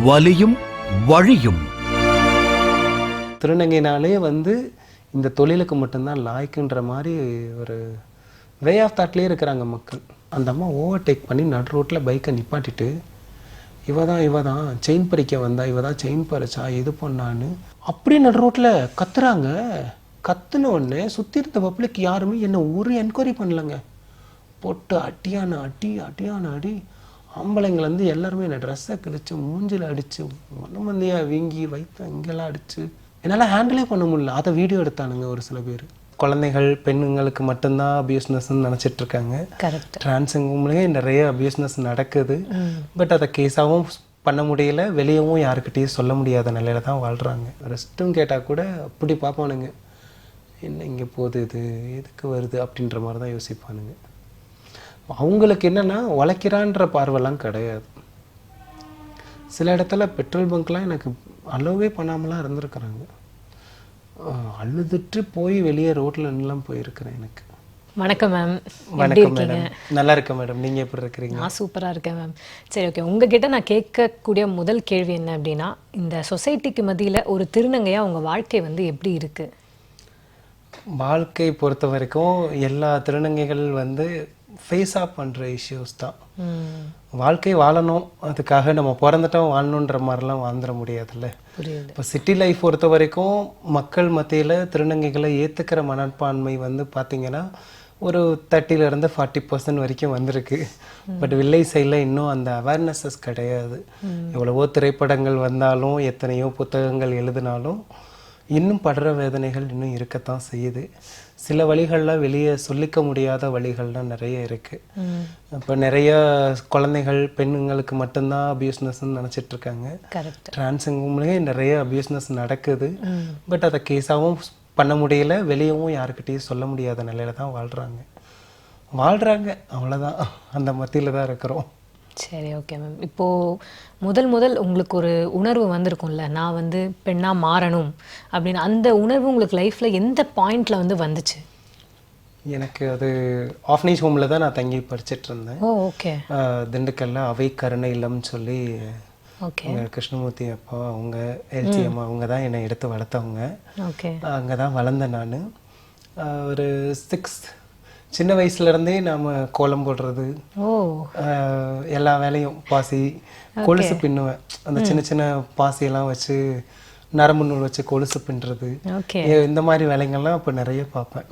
வலியும் வழியும். திருநங்கைனாலே இந்த தொழிலுக்கு மட்டும்தான் லாய்க்குன்ற மாதிரி ஒரு வே ஆஃப் தாட்லேயே இருக்கிறாங்க மக்கள். அந்த அம்மா ஓவர்டேக் பண்ணி நடு ரோட்டில் பைக்கை நிப்பாட்டிட்டு இவ தான் செயின் பறிக்க வந்தா, இவ தான் செயின் பறிச்சா, இது பண்ணான்னு அப்படியே நடு ரோட்டில் கத்துறாங்க. கத்துன உடனே சுற்றி இருந்த பப்ளிக் யாருமே என்னை ஒரு என்கொயரி பண்ணலங்க. போட்டு அடியான அடி. ஆம்பளைங்கலேருந்து எல்லாருமே என்னை ட்ரெஸ்ஸை கிழிச்சு, மூஞ்சில் அடித்து, மனமந்தியாக வீங்கி, வயிற்று இங்கெல்லாம் அடித்து என்னால் ஹேண்டிலே பண்ண முடியல. அதை வீடியோ எடுத்தானுங்க ஒரு சில பேர். குழந்தைகள் பெண்ணுங்களுக்கு மட்டும்தான் அபியூஸ்னஸ்ன்னு நினச்சிட்டு இருக்காங்க. டிரான்ஸுங்களே நிறைய அபியூஸ்னஸ் நடக்குது. பட் அதை கேஸாகவும் பண்ண முடியல, வெளியவும் யாருக்கிட்டையும் சொல்ல முடியாத நிலையில தான் வாழ்கிறாங்க. ரெஸ்ட்டும் கேட்டால் கூட அப்படி பார்ப்பானுங்க, என்ன இங்கே போகுது, இது எதுக்கு வருது அப்படின்ற மாதிரி தான் யோசிப்பானுங்க. அவங்களுக்கு என்னென்னா உழைக்கிறான்ற பார்வைலாம் கிடையாது. சில இடத்துல பெட்ரோல் பங்க்லாம் எனக்கு அலோவே பண்ணாமலாம் இருந்திருக்கிறாங்க. அழுதுட்டு போய் வெளியே ரோட்டில் நின்றுலாம் போயிருக்கிறேன். எனக்கு வணக்கம் மேம். வணக்கம் மேடம். நல்லா இருக்கேன் மேடம், நீங்கள் எப்படி இருக்கிறீங்க? நான் சூப்பராக இருக்கேன் மேம். சரி, ஓகே. உங்ககிட்ட நான் கேட்கக்கூடிய முதல் கேள்வி என்ன அப்படின்னா, இந்த சொசைட்டிக்கு மத்தியில் ஒரு திருநங்கையாக உங்கள் வாழ்க்கை எப்படி இருக்குது? வாழ்க்கை பொறுத்த வரைக்கும் எல்லா திருநங்கைகள் ஃபேஸ் ஆஃப் பண்ணுற இஷ்யூஸ் தான். வாழ்க்கை வாழணும், அதுக்காக நம்ம பிறந்துட்டோம் வாழணுன்ற மாதிரிலாம் வாழ்ந்துட முடியாதுல்ல. இப்போ சிட்டி லைஃப் பொறுத்த வரைக்கும் மக்கள் மத்தியில் திருநங்கைகளை ஏற்றுக்கிற மனப்பான்மை பார்த்திங்கன்னா ஒரு 30% 40% வரைக்கும் வந்திருக்கு. பட் வில்லேஜ் சைடில் இன்னும் அந்த அவேர்னஸஸ் கிடையாது. எவ்வளவோ திரைப்படங்கள் வந்தாலும், எத்தனையோ புத்தகங்கள் எழுதினாலும் இன்னும் படுற வேதனைகள் இன்னும் இருக்கத்தான் செய்யுது. சில வழிகளில் வெளியே சொல்லிக்க முடியாத வழிகள்லாம் நிறைய இருக்குது. இப்போ நிறைய குழந்தைகள் பெண்ணுங்களுக்கு மட்டும்தான் அபியூஸ்னஸ்ன்னு நினச்சிட்டு இருக்காங்க. டிரான்ஸுங்களே நிறைய அபியூஸ்னஸ் நடக்குது. பட் அதை கேஸாகவும் பண்ண முடியல, வெளியவும் யாருக்கிட்டையும் சொல்ல முடியாத நிலையில தான் வாழ்கிறாங்க. அவ்வளோதான், அந்த மத்தியில் தான் இருக்கிறோம். சரி, ஓகே மேம். இப்போது முதல் உங்களுக்கு ஒரு உணர்வு வந்திருக்கும்ல, நான் பெண்ணாக மாறணும் அப்படின்னு. அந்த உணர்வு உங்களுக்கு லைஃப்பில் எந்த பாயிண்டில் வந்துச்சு? எனக்கு அது ஆஃப்னேஜ் ஹோமில் தான் நான் தங்கி படிச்சுட்டு இருந்தேன். ஓகே. திண்டுக்கல்ல அவை கருணை இல்லம்னு சொல்லி கிருஷ்ணமூர்த்தி அப்பா அவங்க, எல்சி அம்மா அவங்க தான் என்னை எடுத்து வளர்த்தவங்க. அங்கே தான் வளர்ந்தேன் நான். ஒரு 6 சின்ன வயசுலேருந்தே நாம் கோலம் போடுறது, எல்லா வேலையும், பாசி கொலுசு பின்னுவேன். அந்த சின்ன சின்ன பாசியெல்லாம் வச்சு நரம்பு நூல் வச்சு கொலுசு பின்னுறது, இந்த மாதிரி வேலைங்கள்லாம் அப்போ நிறைய பார்ப்பேன்.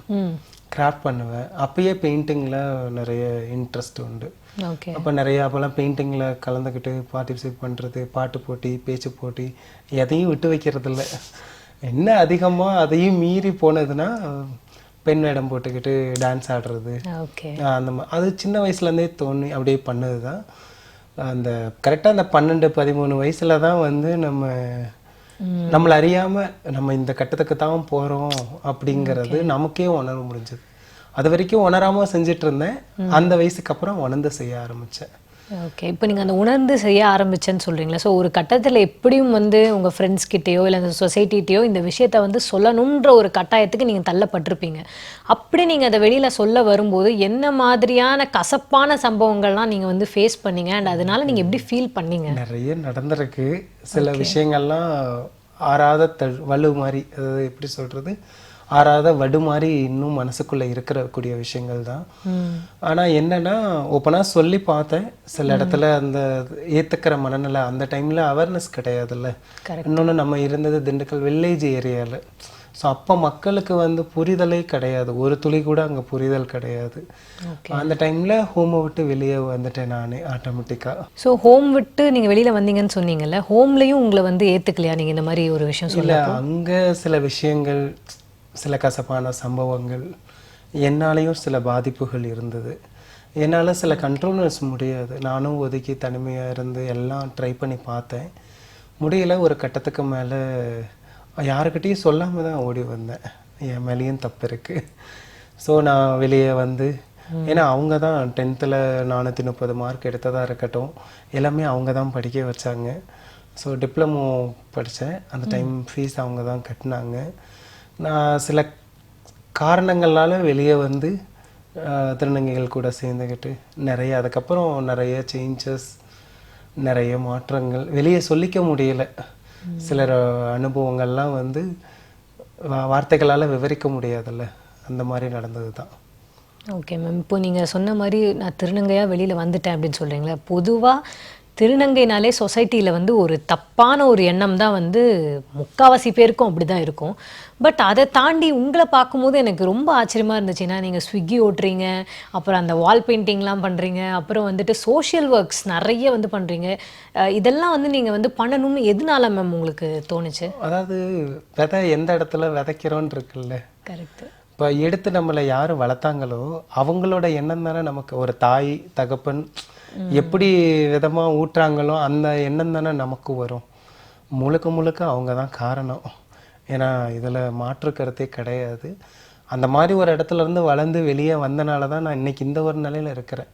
கிராஃப்ட் பண்ணுவேன். அப்பயே பெயிண்டிங்கில் நிறைய இன்ட்ரெஸ்ட் உண்டு. அப்போ அப்போல்லாம் பெயிண்டிங்கில் கலந்துக்கிட்டு பார்ட்டிசிபேட் பண்ணுறது, பாட்டு போட்டி, பேச்சு போட்டி, எதையும் விட்டு வைக்கிறதில்ல. என்ன அதிகமாக அதையும் மீறி போனதுன்னா பெண் வேடம் போட்டுக்கிட்டு டான்ஸ் ஆடுறது, அந்த மாதிரி. அது சின்ன வயசுலேருந்தே தோணி அப்படியே பண்ணது தான். அந்த கரெக்டாக அந்த 12-13 வயசில் தான் நம்மளை அறியாமல் நம்ம இந்த கட்டத்துக்கு தான் போகிறோம் அப்படிங்கிறது நமக்கே உணர முடிஞ்சது. அது வரைக்கும் உணராமல் செஞ்சிட்டு இருந்தேன். அந்த வயசுக்கு அப்புறம் உணர்ந்து செய்ய ஆரம்பித்தேன். ஓகே. இப்போ நீங்கள் அந்த உணர்ந்து செய்ய ஆரம்பிச்சேன்னு சொல்கிறீங்களா? ஸோ ஒரு கட்டத்தில் எப்படியும் உங்கள் ஃப்ரெண்ட்ஸ்கிட்டேயோ இல்லை அந்த சொசைட்டிகிட்டையோ இந்த விஷயத்தை சொல்லணுன்ற ஒரு கட்டாயத்துக்கு நீங்கள் தள்ளப்பட்டிருப்பீங்க. அப்படி நீங்கள் அதை வெளியில் சொல்ல வரும்போது என்ன மாதிரியான கசப்பான சம்பவங்கள்லாம் நீங்கள் ஃபேஸ் பண்ணீங்க? அண்ட் அதனால நீங்கள் எப்படி ஃபீல் பண்ணீங்க? நிறைய நடந்திருக்கு. சில விஷயங்கள்லாம் ஆறாத வலு மாதிரி, அதாவது எப்படி சொல்கிறது, ஆறாத வடு மாதிரி இன்னும் மனசுக்குள்ளே இருக்கக்கூடிய விஷயங்கள் தான். ஆனால் என்னென்னா ஓப்பனாக சொல்லி பார்த்தேன். சில இடத்துல அந்த ஏற்றுக்கிற மனநிலை, அந்த டைமில் அவேர்னஸ் கிடையாதுல்ல. இன்னொன்று நம்ம இருந்தது திண்டுக்கல் வில்லேஜ் ஏரியாவில். ஸோ அப்போ மக்களுக்கு புரிதலே கிடையாது, ஒரு துளி கூட அங்கே புரிதல் கிடையாது. அந்த டைமில் ஹோமை விட்டு வெளியே வந்துட்டேன் நானே ஆட்டோமேட்டிக்காக. ஸோ ஹோம் விட்டு நீங்கள் வெளியில் வந்தீங்கன்னு சொன்னீங்கல்ல, ஹோம்லேயும் உங்களை ஏற்றுக்கலையா நீங்கள் இந்த மாதிரி ஒரு விஷயம் சொல்ல? அங்கே சில விஷயங்கள், சில கசப்பான சம்பவங்கள், என்னாலேயும் சில பாதிப்புகள் இருந்தது. என்னால் சில கண்ட்ரோல்ஸ் முடியாது. நானும் ஒதுக்கி தனிமையாக இருந்து எல்லாம் ட்ரை பண்ணி பார்த்தேன், முடியல. ஒரு கட்டத்துக்கு மேலே யாருக்கிட்டையும் சொல்லாமல் தான் ஓடி வந்தேன். என் மேலேயும் தப்பு இருக்குது. ஸோ நான் வெளியே ஏன்னா அவங்க தான் 10th 430 மார்க் எடுத்ததாக இருக்கட்டும், எல்லாமே அவங்க தான் படிக்க வச்சாங்க. ஸோ டிப்ளமோ படித்தேன். அந்த டைம் ஃபீஸ் அவங்க தான் கட்டினாங்க. நான் சில காரணங்களால் வெளியே திருநங்கைகள் கூட சேர்ந்துக்கிட்டு அதுக்கப்புறம் நிறைய சேஞ்சஸ், நிறைய மாற்றங்கள் வெளியே சொல்லிக்க முடியல. சிலர் அனுபவங்கள்லாம் வந்து வார்த்தைகளால் விவரிக்க முடியாதுல்ல, அந்த மாதிரி நடந்தது தான். Okay ma'am. இப்போ நீங்கள் சொன்ன மாதிரி நான் திருநங்கையாக வெளியில் வந்துட்டேன் அப்படின்னு சொல்கிறீங்களே, பொதுவாக திருநங்கைனாலே சொசைட்டியில் வந்து ஒரு தப்பான ஒரு எண்ணம் தான் வந்து முக்காவாசி பேருக்கும் அப்படி தான் இருக்கும். பட் அதை தாண்டி உங்களை பார்க்கும்போது எனக்கு ரொம்ப ஆச்சரியமாக இருந்துச்சு. ஏன்னா நீங்கள் ஸ்விக்கி ஓட்டுறீங்க, அப்புறம் அந்த வால் பெயிண்டிங்லாம் பண்ணுறீங்க, அப்புறம் வந்துட்டு சோஷியல் ஒர்க்ஸ் நிறைய வந்து பண்ணுறீங்க. இதெல்லாம் வந்து நீங்கள் வந்து பண்ணணும்னு எதனால மேம் உங்களுக்கு தோணுச்சு? அதாவது விதை எந்த இடத்துல விதைக்கிறோன்னு இருக்குல்ல. கரெக்டு. இப்போ எடுத்து நம்மளை யார் வளர்த்தாங்களோ அவங்களோட எண்ணம் தானே நமக்கு. ஒரு தாய் தகப்பன் எப்படி விதமாக ஊட்டுறாங்களோ அந்த எண்ணம் தானே நமக்கு வரும். முழுக்க முழுக்க அவங்க தான் காரணம். ஏன்னா இதில் மாற்று கருத்தே கிடையாது. அந்த மாதிரி ஒரு இடத்துல இருந்து வளர்ந்து வெளியே வந்தனால தான் நான் இன்னைக்கு இந்த ஒரு நிலையில் இருக்கிறேன்.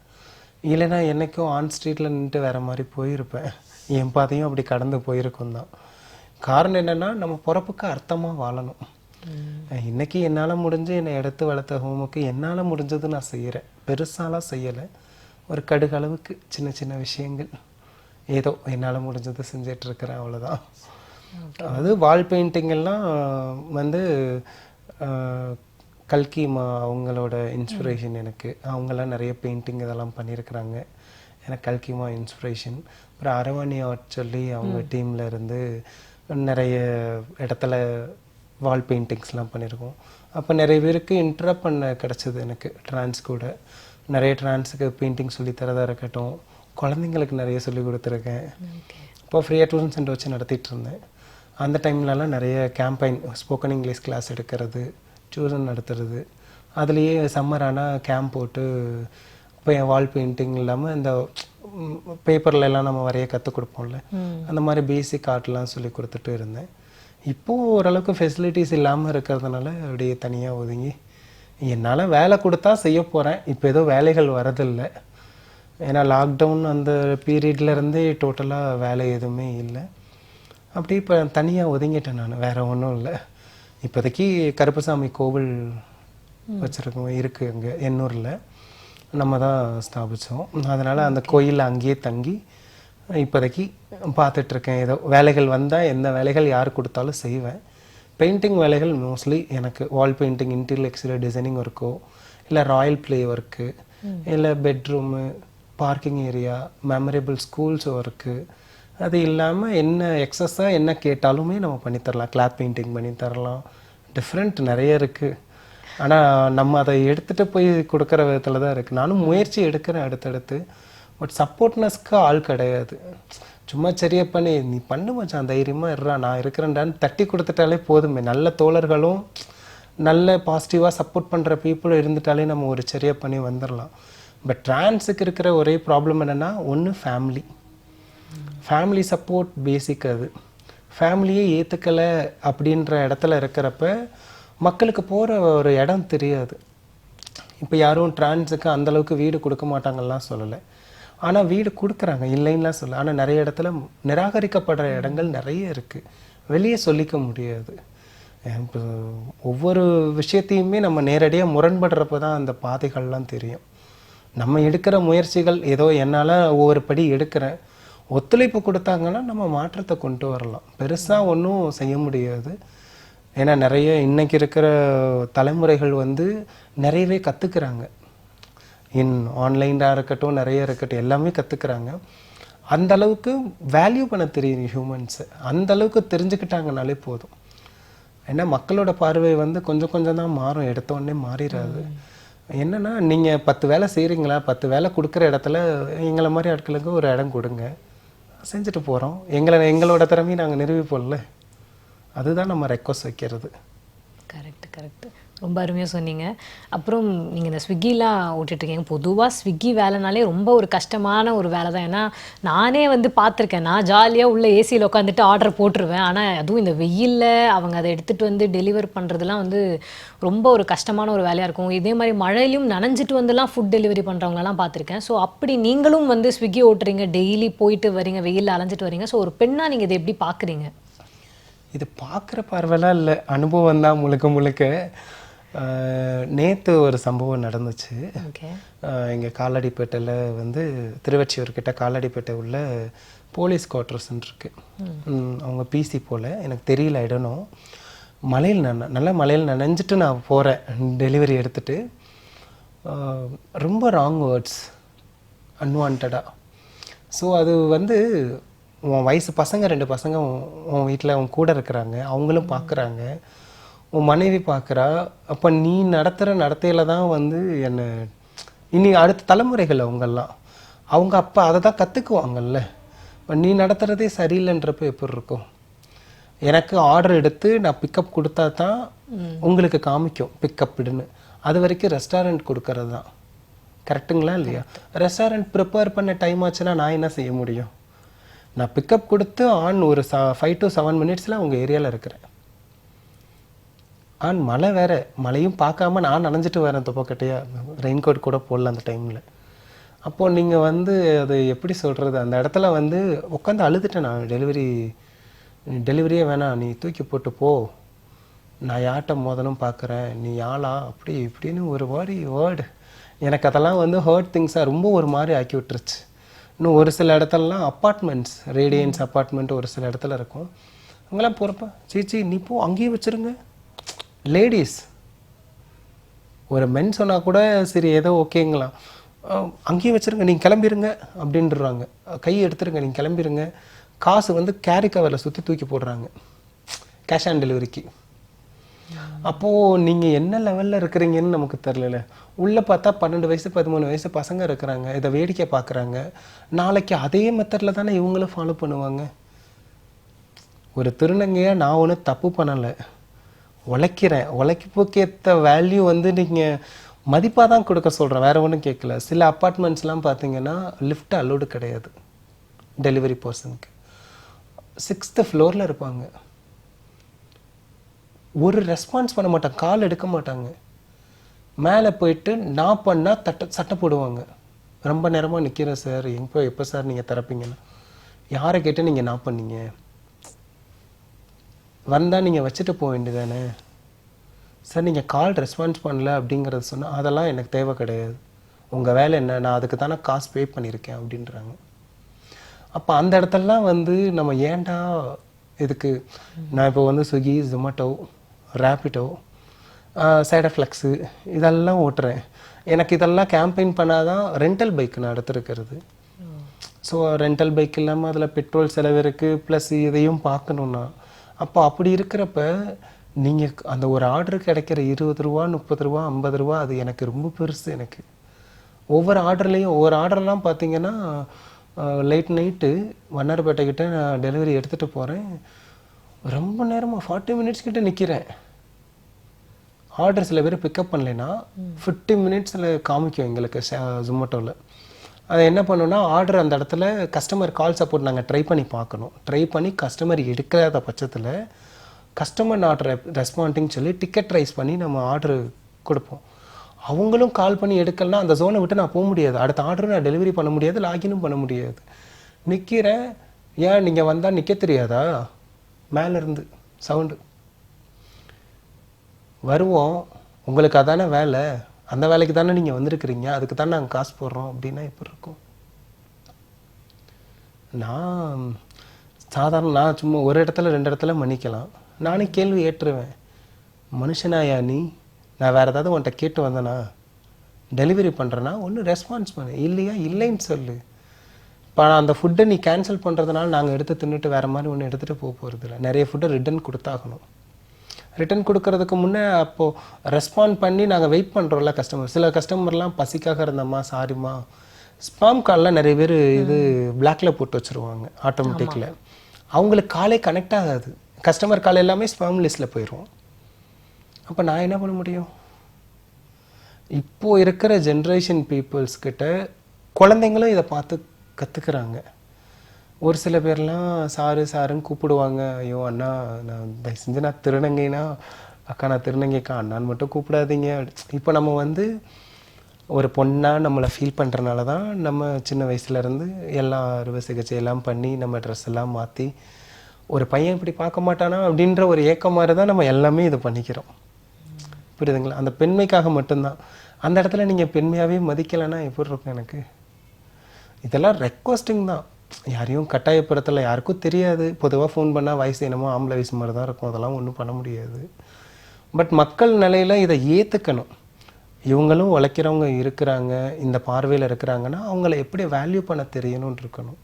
இல்லைன்னா என்றைக்கும் ஆன் ஸ்ட்ரீட்டில் நின்றுட்டு வேற மாதிரி போயிருப்பேன். என் பாதையும் அப்படி கடந்து போயிருக்கும் தான். காரணம் என்னென்னா நம்ம பிறப்புக்கு அர்த்தமாக வாழணும். இன்னைக்கு என்னால் முடிஞ்சு என்னை எடுத்து வளர்த்த ஹோமுக்கு என்னால் முடிஞ்சது நான் செய்கிறேன். பெருசாலாம் செய்யலை, ஒரு கடுகளவுக்கு சின்ன சின்ன விஷயங்கள் ஏதோ என்னால் முடிஞ்சதை செஞ்சிட்ருக்கிறேன், அவ்வளோதான். அதாவது வால் பெயிண்டிங்கெல்லாம் வந்து கல்கிமா அவங்களோட இன்ஸ்பிரேஷன் எனக்கு. அவங்கெல்லாம் நிறைய பெயிண்டிங் இதெல்லாம் பண்ணியிருக்கிறாங்க. எனக்கு கல்கிமா இன்ஸ்பிரேஷன். அப்புறம் அரவாணி ஆர்ட் சொல்லி அவங்க டீமில் இருந்து நிறைய இடத்துல வால் பெயிண்டிங்ஸ்லாம் பண்ணியிருக்கோம். அப்போ நிறைய பேருக்கு இன்ட்ராக்ட் பண்ண கிடச்சிது எனக்கு. ட்ரான்ஸ் கூட நிறைய ட்ரான்ஸுக்கு பெயிண்டிங் சொல்லித்தரதாக இருக்கட்டும், குழந்தைங்களுக்கு நிறைய சொல்லி கொடுத்துருக்கேன். இப்போ ஃப்ரீயாக டியூஷன் சென்டர் வச்சு நடத்திட்டு இருந்தேன். அந்த டைம்லலாம் நிறைய கேம்பெயின், ஸ்போக்கன் இங்கிலீஷ் கிளாஸ் எடுக்கிறது, டியூஷன் நடத்துறது, அதுலேயே சம்மர் ஆனால் கேம்ப் போட்டு இப்போ என் வால் பெயிண்டிங் இல்லாமல் இந்த பேப்பர்லலாம் நம்ம வரைய கற்றுக் கொடுப்போம்ல, அந்த மாதிரி பேசிக் ஆர்ட்லாம் சொல்லி கொடுத்துட்டு இருந்தேன். இப்போது ஓரளவுக்கு ஃபெசிலிட்டிஸ் இல்லாமல் இருக்கிறதுனால அப்படியே தனியாக ஒதுங்கி என்னால் வேலை கொடுத்தா செய்ய போகிறேன். இப்போ ஏதோ வேலைகள் வரதில்லை. ஏன்னா லாக்டவுன் அந்த பீரியட்லேருந்தே டோட்டலாக வேலை எதுவுமே இல்லை. அப்படி இப்போ தனியாக ஒதுங்கிட்டேன் நான், வேறு ஒன்றும் இல்லை. இப்போதைக்கு கருப்பசாமி கோவில் வச்சுருக்கோம், இருக்குது அங்கே எண்ணூரில், நம்ம தான் ஸ்தாபித்தோம். அதனால் அந்த கோயிலில் அங்கேயே தங்கி இப்போதைக்கு பார்த்துட்ருக்கேன். ஏதோ வேலைகள் வந்தால் எந்த வேலைகள் யார் கொடுத்தாலும் செய்வேன். பெயிண்டிங் வேலைகள் மோஸ்ட்லி எனக்கு wall painting, interior exterior designing ஒர்க்கோ, இல்லை ராயல் ப்ளே ஒர்க்கு, இல்லை bedroom, parking area, memorable schools work, அது இல்லாமல் என்ன எக்ஸஸாக என்ன கேட்டாலுமே நம்ம பண்ணித்தரலாம். கிளாத் பெயிண்டிங் பண்ணி தரலாம். டிஃப்ரெண்ட் நிறைய இருக்குது. ஆனால் நம்ம அதை எடுத்துகிட்டு போய் கொடுக்குற விதத்தில் தான் இருக்குது. நானும் முயற்சி எடுக்கிறேன் அடுத்தடுத்து. பட் சப்போர்ட்னஸ்க்கு ஆள் கிடையாது. சும்மா சரியா பண்ணி நீ பண்ணு மச்சான், தைரியமாக இருறா, நான் இருக்கிறேன்டான்னு தட்டி கொடுத்துட்டாலே போதுமே. நல்ல தோழர்களும் நல்ல பாசிட்டிவாக சப்போர்ட் பண்ணுற பீப்புளும் இருந்துட்டாலே நம்ம ஒரு சரியாக பண்ணி வந்துடலாம். பட் ட்ரான்ஸுக்கு இருக்கிற ஒரே ப்ராப்ளம் என்னென்னா, ஒன்று ஃபேமிலி சப்போர்ட் பேசிக். அது ஃபேமிலியே ஏற்றுக்கலை அப்படின்ற இடத்துல இருக்கிறப்ப மக்களுக்கு போகிற ஒரு இடம் தெரியாது. இப்போ யாரும் ட்ரான்ஸுக்கு அந்தளவுக்கு வீடு கொடுக்க மாட்டாங்கலாம் சொல்லலை. ஆனால் வீடு கொடுக்குறாங்க, இல்லைன்னுலாம் சொல்ல. ஆனால் நிறைய இடத்துல நிராகரிக்கப்படுற இடங்கள் நிறைய இருக்குது, வெளியே சொல்லிக்க முடியாது. இப்போ ஒவ்வொரு விஷயத்தையுமே நம்ம நேரடியாக முரண்படுறப்ப தான் அந்த பாதைகள்லாம் தெரியும். நம்ம எடுக்கிற முயற்சிகள் ஏதோ என்னால் ஒவ்வொரு படி எடுக்கிறேன், ஒத்துழைப்பு கொடுத்தாங்கன்னா நம்ம மாற்றத்தை கொண்டு வரலாம். பெருசாக ஒன்றும் செய்ய முடியாது. ஏன்னா நிறைய இன்றைக்கி இருக்கிற தலைமுறைகள் வந்து நிறையவே கற்றுக்குறாங்க. ஆன்லைனாக இருக்கட்டும், நிறைய இருக்கட்டும், எல்லாமே கற்றுக்குறாங்க. அந்தளவுக்கு வேல்யூ பண்ண தெரியும் ஹியூமன்ஸு. அந்தளவுக்கு தெரிஞ்சுக்கிட்டாங்கனாலே போதும். ஏன்னா மக்களோட பார்வை வந்து கொஞ்சம் கொஞ்சம் தான் மாறும், எடுத்தோடனே மாறிடாது. என்னென்னா, நீங்கள் 10 வேலை செய்கிறீங்களா, 10 வேலை கொடுக்குற இடத்துல எங்களை மாதிரி ஆட்களுக்கு ஒரு இடம் கொடுங்க, செஞ்சுட்டு போகிறோம். எங்களோட திறமையை நாங்கள் நிரூபிப்போம்ல, அதுதான் நம்ம ரெக்வஸ்ட் வைக்கிறது. கரெக்ட். ரொம்ப அருமையாக சொன்னீங்க. அப்புறம் நீங்கள் இந்த ஸ்விக்கிலாம் ஓட்டிகிட்ருக்கீங்க. பொதுவாக ஸ்விக்கி வேலைனாலே ரொம்ப ஒரு கஷ்டமான ஒரு வேலை தான். ஏன்னா நானே வந்து பார்த்துருக்கேன். நான் ஜாலியாக உள்ள ஏசியில் உட்காந்துட்டு ஆர்டர் போட்டுருவேன். ஆனால் அதுவும் இந்த வெயிலில் அவங்க அதை எடுத்துகிட்டு வந்து டெலிவர் பண்ணுறதுலாம் வந்து ரொம்ப ஒரு கஷ்டமான ஒரு வேலையாக இருக்கும். இதே மாதிரி மழையிலையும் நனைஞ்சிட்டு வந்துலாம் ஃபுட் டெலிவரி பண்ணுறவங்களெல்லாம் பார்த்துருக்கேன். ஸோ அப்படி நீங்களும் வந்து ஸ்விக்கி ஓட்டுறீங்க, டெய்லி போயிட்டு வரீங்க, வெயிலில் அலைஞ்சிட்டு வரீங்க. ஸோ ஒரு பெண்ணாக நீங்கள் இதை எப்படி பார்க்குறீங்க? இது பார்க்குற பார்வைலாம் இல்லை, அனுபவம் தான் முழுக்க முழுக்க. நேற்று ஒரு சம்பவம் நடந்துச்சு. ஓகே. இங்கே காலடிப்பேட்டையில் வந்து திருவொற்றியூர் கிட்ட காலடிப்பேட்டை உள்ள போலீஸ் குவார்ட்டர்ஸ்ன்னு இருக்கு. அவங்க பிசி போல் எனக்கு தெரியல இடனும். மலையில் நல்ல மலையில் நனைஞ்சிட்டு நான் போகிறேன் டெலிவரி எடுத்துகிட்டு. ரொம்ப ராங் வேர்ட்ஸ் அன்வான்டாக. ஸோ அது வந்து உன் வயசு பசங்க 2 பசங்க உன் வீட்டில் உன் கூட இருக்கிறாங்க, அவங்களும் பார்க்குறாங்க, உன் மனைவி பார்க்குறா. அப்போ நீ நடத்துகிற நடத்தையில் தான் வந்து என்னை இனி அடுத்த தலைமுறைகள் அவங்க அப்போ அதை தான் கற்றுக்குவாங்கல்ல. இப்போ நீ நடத்துகிறதே சரியில்லைன்றப்ப எப்படி இருக்கும்? எனக்கு ஆர்டர் எடுத்து நான் பிக்கப் கொடுத்தா தான் உங்களுக்கு காமிக்கும் பிக்கப்டுன்னு. அது வரைக்கும் ரெஸ்டாரண்ட் கொடுக்கறது தான். கரெக்டுங்களா இல்லையா? ரெஸ்டாரண்ட் ப்ரிப்பேர் பண்ண டைம் ஆச்சுன்னா நான் என்ன செய்ய முடியும்? நான் பிக்கப் கொடுத்து ஒரு 5 to 7 மினிட்ஸில் உங்கள் ஏரியாவில் இருக்கிறேன். மழை வேறு, மழையும் பார்க்காம நான் நனைஞ்சிட்டு வரேன் துப்பக்கட்டையா, ரெயின் கோட் கூட போடல அந்த டைமில். அப்போது நீங்கள் வந்து அது எப்படி சொல்கிறது, அந்த இடத்துல வந்து உட்காந்து அழுதுட்டேன் நான். டெலிவரியே வேணாம், நீ தூக்கி போட்டு போ, நான் யார்கிட்ட மோதலும் பார்க்குறேன், நீ யாழா அப்படி இப்படின்னு ஒரு வேர்டு எனக்கு அதெல்லாம் வந்து ஹர்ட் திங்ஸாக ரொம்ப ஒரு மாதிரி ஆக்கி விட்டுருச்சு. இன்னும் ஒரு சில இடத்துலலாம் அப்பார்ட்மெண்ட்ஸ், ரேடியன்ஸ் அப்பார்ட்மெண்ட் ஒரு சில இடத்துல இருக்கும். அங்கெல்லாம் போகிறப்ப சீச்சி நீ போ அங்கேயே வச்சுருங்க. லேடிஸ், ஒரு மென் சொன்னால் கூட சரி ஏதோ ஓகேங்களாம், அங்கேயே வச்சுருங்க, நீங்கள் கிளம்பிடுங்க அப்படின்றாங்க. கை எடுத்துருங்க, நீங்கள் கிளம்பிடுங்க. காசு வந்து கேரி கவரில் சுற்றி தூக்கி போடுறாங்க கேஷ் ஆன் டெலிவரிக்கு. அப்போது நீங்கள் என்ன லெவலில் இருக்கிறீங்கன்னு நமக்கு தெரியல. உள்ளே பார்த்தா 12 வயசு 13 வயசு பசங்க இருக்கிறாங்க, இதை வேடிக்கை பார்க்குறாங்க. நாளைக்கு அதே மெத்தடில் தானே இவங்களும் ஃபாலோ பண்ணுவாங்க. ஒரு திருநங்கையாக நான் ஒன்றும் தப்பு பண்ணலை, உழைக்கிறேன். உழைப்புக்கேற்ற வேல்யூ வந்து நீங்கள் மதிப்பாக தான் கொடுக்க சொல்கிறேன், வேறு ஒன்றும் கேட்கல. சில அப்பார்ட்மெண்ட்ஸ்லாம் பார்த்தீங்கன்னா லிஃப்ட் அலோடு கிடையாது டெலிவரி பர்சனுக்கு. 6th ஃப்ளோரில் இருப்பாங்க, ஒரு ரெஸ்பான்ஸ் பண்ண மாட்டாங்க, கால் எடுக்க மாட்டாங்க. மேலே போயிட்டு நான் பண்ணால் சட்டை போடுவாங்க. ரொம்ப நேரமாக நிற்கிறேன் சார், எப்போ சார் நீங்கள் திறப்பீங்கன்னா, யாரை கேட்டு நீங்கள் நான் பண்ணீங்க, வந்தால் நீங்கள் வச்சுட்டு போக வேண்டியதானே சார், நீங்கள் கால் ரெஸ்பான்ஸ் பண்ணல அப்படிங்கிறத சொன்னால் அதெல்லாம் எனக்கு தேவை கிடையாது, உங்கள் வேலை என்ன, நான் அதுக்கு தானே காசு பே பண்ணியிருக்கேன் அப்படின்றாங்க. அப்போ அந்த இடத்துலலாம் வந்து நம்ம ஏன்டா இதுக்கு, நான் இப்போ வந்து ஸ்விக்கி, ஜொமேட்டோ, ரேப்பிடோ, சைடஃப்ளெக்ஸு இதெல்லாம் ஓட்டுறேன். எனக்கு இதெல்லாம் கேம்பெயின் பண்ணாதான் ரெண்டல் பைக் நான் எடுத்துருக்கிறது. ஸோ ரெண்டல் பைக் இல்லாமல் அதில் பெட்ரோல் செலவு இருக்குது, ப்ளஸ் இதையும் பார்க்கணுன்னா. அப்போ அப்படி இருக்கிறப்ப நீங்கள் அந்த ஒரு ஆர்டர் கிடைக்கிற 20 ரூபா 30 ரூபா 50 ரூபா அது எனக்கு ரொம்ப பெருசு. எனக்கு ஒவ்வொரு ஆர்டர்லாம் பார்த்தீங்கன்னா லேட் நைட்டு வண்ணாரப்பேட்டைக்கிட்ட நான் டெலிவரி எடுத்துகிட்டு போகிறேன், ரொம்ப நேரமாக 40 மினிட்ஸ் கிட்ட நிற்கிறேன். ஆர்டர் சில பேர் பிக்கப் பண்ணலைன்னா 50 மினிட்ஸில் காமிக்கும் எங்களுக்கு ஜொமேட்டோவில். அதை என்ன பண்ணணும்னா, ஆர்டர் அந்த இடத்துல கஸ்டமர் கால் சப்போர்ட் நாங்கள் ட்ரை பண்ணி பார்க்கணும். ட்ரை பண்ணி கஸ்டமர் எடுக்காத பட்சத்தில் கஸ்டமர் நாட் ரெஸ்பாண்டிங் சொல்லி டிக்கெட் ரைஸ் பண்ணி நம்ம ஆர்டர் கொடுப்போம். அவங்களும் கால் பண்ணி எடுக்கலன்னா அந்த ஜோனை விட்டு நான் போக முடியாது, அடுத்த ஆர்டரும் நான் டெலிவரி பண்ண முடியாது, லாகினும் பண்ண முடியாது. நிற்கிறேன். ஏன் நீங்கள் வந்தால் நிற்க தெரியாதா? மேலேருந்து சவுண்டு வருவோம், உங்களுக்கு அதானே வேலை, அந்த வேலைக்கு தானே நீங்கள் வந்திருக்கிறீங்க, அதுக்கு தானே நாங்கள் காசு போடுறோம் அப்படின்னா எப்படி இருக்கும்? நான் சும்மா ஒரு இடத்துல 2 இடத்துல மன்னிக்கலாம், நானே கேள்வி ஏற்றுவேன். மனுஷனாயா நீ? நான் வேறு ஏதாவது உன்கிட்ட கேட்டு வந்தேனா? டெலிவரி பண்ணுறேன்னா ஒன்று ரெஸ்பான்ஸ் பண்ணு, இல்லையா இல்லைன்னு சொல்லு. இப்போ அந்த ஃபுட்டை நீ கேன்சல் பண்ணுறதுனால நாங்கள் எடுத்து தின்னுட்டு வேறு மாதிரி ஒன்று எடுத்துகிட்டு போக போகிறதில்ல. நிறைய ஃபுட்டை ரிட்டன் கொடுத்தாகணும். ரிட்டன் கொடுக்கறதுக்கு முன்னே அப்போது ரெஸ்பாண்ட் பண்ணி நாங்கள் வெயிட் பண்ணுறோம்ல கஸ்டமர். சில கஸ்டமர்லாம் பசிக்காக இருந்தம்மா சாரிம்மா, ஸ்பாம் கால்லாம் நிறைய பேர் இது பிளாக்ல போட்டு வச்சுருவாங்க ஆட்டோமேட்டிக்கில். அவங்களுக்கு காலே கனெக்ட் ஆகாது, கஸ்டமர் கால் எல்லாமே ஸ்பாம் லிஸ்ட்டில் போயிடும். அப்போ நான் என்ன பண்ண முடியும்? இப்போது இருக்கிற ஜென்ரேஷன் பீப்புள்ஸ்கிட்ட குழந்தைங்களும் இதை பார்த்து கற்றுக்குறாங்க. ஒரு சில பேர்லாம் சாருன்னு கூப்பிடுவாங்க. ஐயோ அண்ணா, நான் தயவு செஞ்சு நான் திருநங்கைனா, அக்கா நான் திருநங்கைக்கா, அண்ணான்னு மட்டும் கூப்பிடாதீங்க. இப்போ நம்ம வந்து ஒரு பொண்ணாக நம்மளை ஃபீல் பண்ணுறனால தான் நம்ம சின்ன வயசுலேருந்து எல்லாம் அறுவை சிகிச்சை எல்லாம் பண்ணி நம்ம ட்ரெஸ் எல்லாம் மாற்றி, ஒரு பையன் இப்படி பார்க்க மாட்டானா அப்படின்ற ஒரு ஏக்கம் மாதிரி தான் நம்ம எல்லாமே இது பண்ணிக்கிறோம். புரியுதுங்களா? அந்த பெண்மைக்காக மட்டும்தான். அந்த இடத்துல நீங்கள் பெண்மையாகவே மதிக்கலைன்னா எப்படி இருக்கும் எனக்கு? இதெல்லாம் ரெக்வஸ்டிங் தான், யாரையும் கட்டாயப்படுத்தலை. யாருக்கும் தெரியாது. பொதுவாக ஃபோன் பண்ணால் வயசு என்னமோ ஆம்பளை வயசு மாதிரி தான் இருக்கும். அதெல்லாம் ஒன்றும் பண்ண முடியாது. பட் மக்கள் நிலையில் இதை ஏற்றுக்கணும். இவங்களும் உழைக்கிறவங்க இருக்கிறாங்க, இந்த பார்வையில் இருக்கிறாங்கன்னா அவங்கள எப்படி வேல்யூ பண்ண தெரியணும்னு இருக்கணும்.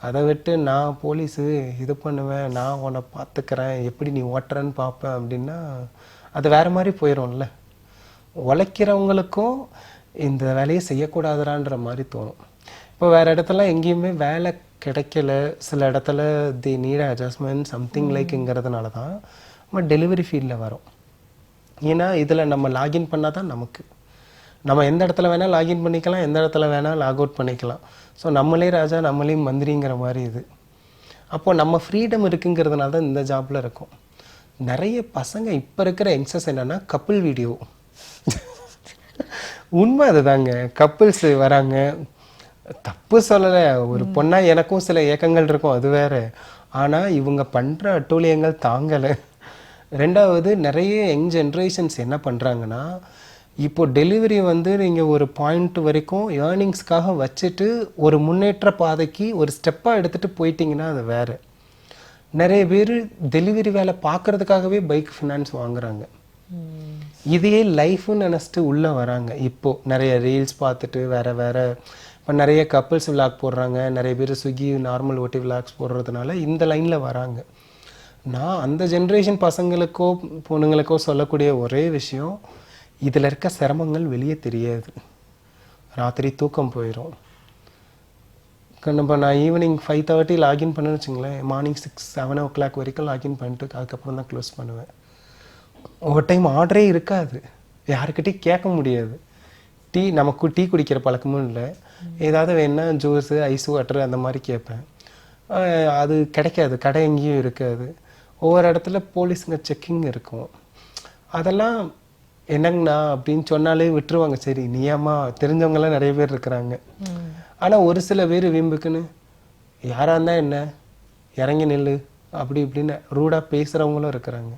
அதை விட்டு நான் போலீஸு இது பண்ணுவேன், நான் உன்னை பார்த்துக்கிறேன், எப்படி நீ ஓட்டுறன்னு பார்ப்பேன் அப்படின்னா அது வேறு மாதிரி போயிடும்ல. உழைக்கிறவங்களுக்கும் இந்த வேலையை செய்யக்கூடாதுறான்ற மாதிரி தோணும். இப்போ வேறு இடத்துல எங்கேயுமே வேலை கிடைக்கல, சில இடத்துல தி நீட் அட்ஜஸ்ட்மெண்ட் சம்திங் லைக்குங்கிறதுனால தான் நம்ம டெலிவரி ஃபீல்டில் வரோம். ஏன்னா இதில் நம்ம லாகின் பண்ணால் தான் நமக்கு, நம்ம எந்த இடத்துல வேணால் லாகின் பண்ணிக்கலாம், எந்த இடத்துல வேணால் லாக் அவுட் பண்ணிக்கலாம். ஸோ நம்மளே ராஜா நம்மளே மந்திரிங்கிற மாதிரி இது. அப்போது நம்ம ஃப்ரீடம் இருக்குங்கிறதுனால தான் இந்த ஜாப்பில் இருக்கும். நிறைய பசங்க இப்போ இருக்கிற யங்ஸ்டர்ஸ் என்னென்னா கப்புள் வீடியோ, உண்மை அதுதாங்க. கப்புள்ஸ் வராங்க, தப்பு சொல்லலை, ஒரு பொண்ணாக எனக்கும் சில ஏக்கங்கள் இருக்கும், அது வேறு. ஆனால் இவங்க பண்ணுற அட்டூழியங்கள் தாங்கலை. ரெண்டாவது, நிறைய யங் ஜென்ரேஷன்ஸ் என்ன பண்ணுறாங்கன்னா, இப்போ டெலிவரி வந்து நீங்கள் ஒரு பாயிண்ட் வரைக்கும் ஏர்னிங்ஸ்க்காக வச்சுட்டு ஒரு முன்னேற்ற பாதைக்கு ஒரு ஸ்டெப்பாக எடுத்துகிட்டு போயிட்டீங்கன்னா அது வேறு. நிறைய பேர் டெலிவரி வேலை பார்க்குறதுக்காகவே பைக் ஃபினான்ஸ் வாங்குறாங்க. இதையே லைஃப்னு நினச்சிட்டு உள்ளே வராங்க. இப்போது நிறைய ரீல்ஸ் பார்த்துட்டு வேறு இப்போ நிறைய கப்புள்ஸ் விளாக் போடுறாங்க, நிறைய பேர் ஸ்விக்கி நார்மல் ஓட்டி விளாக்ஸ் போடுறதுனால இந்த லைனில் வராங்க. நான் அந்த ஜென்ரேஷன் பசங்களுக்கோ பொண்ணுங்களுக்கோ சொல்லக்கூடிய ஒரே விஷயம், இதில் இருக்க சிரமங்கள் வெளியே தெரியாது. ராத்திரி தூக்கம் போயிடும். இப்போ நான் ஈவினிங் 5:30 லாகின் பண்ணுன்னு வச்சுங்களேன், மார்னிங் 6-7 o'clock வரைக்கும் லாகின் பண்ணிட்டு அதுக்கப்புறம் தான் க்ளோஸ் பண்ணுவேன். ஒவ்வொரு டைம் ஆர்டரே இருக்காது, யாருக்கிட்டையும் கேட்க முடியாது. நமக்கு டீ குடிக்கிற பழக்கமும் இல்லை. ஏதாவது வேணா ஜூஸு ஐஸ் வாட்டர் அந்த மாதிரி கேட்பேன். அது கிடைக்காது, கடை எங்கேயும் இருக்காது. ஒவ்வொரு இடத்துல போலீஸுங்க செக்கிங் இருக்கும். அதெல்லாம் என்னங்கண்ணா அப்படின்னு சொன்னாலே விட்டுருவாங்க. சரி நீயாம்மா, தெரிஞ்சவங்களாம் நிறைய பேர் இருக்கிறாங்க. ஆனால் ஒரு சில பேர் வீம்புக்குன்னு யாராக இருந்தால் என்ன, இறங்கி நெல்லு அப்படி இப்படின்னு ரூடாக பேசுகிறவங்களும் இருக்கிறாங்க.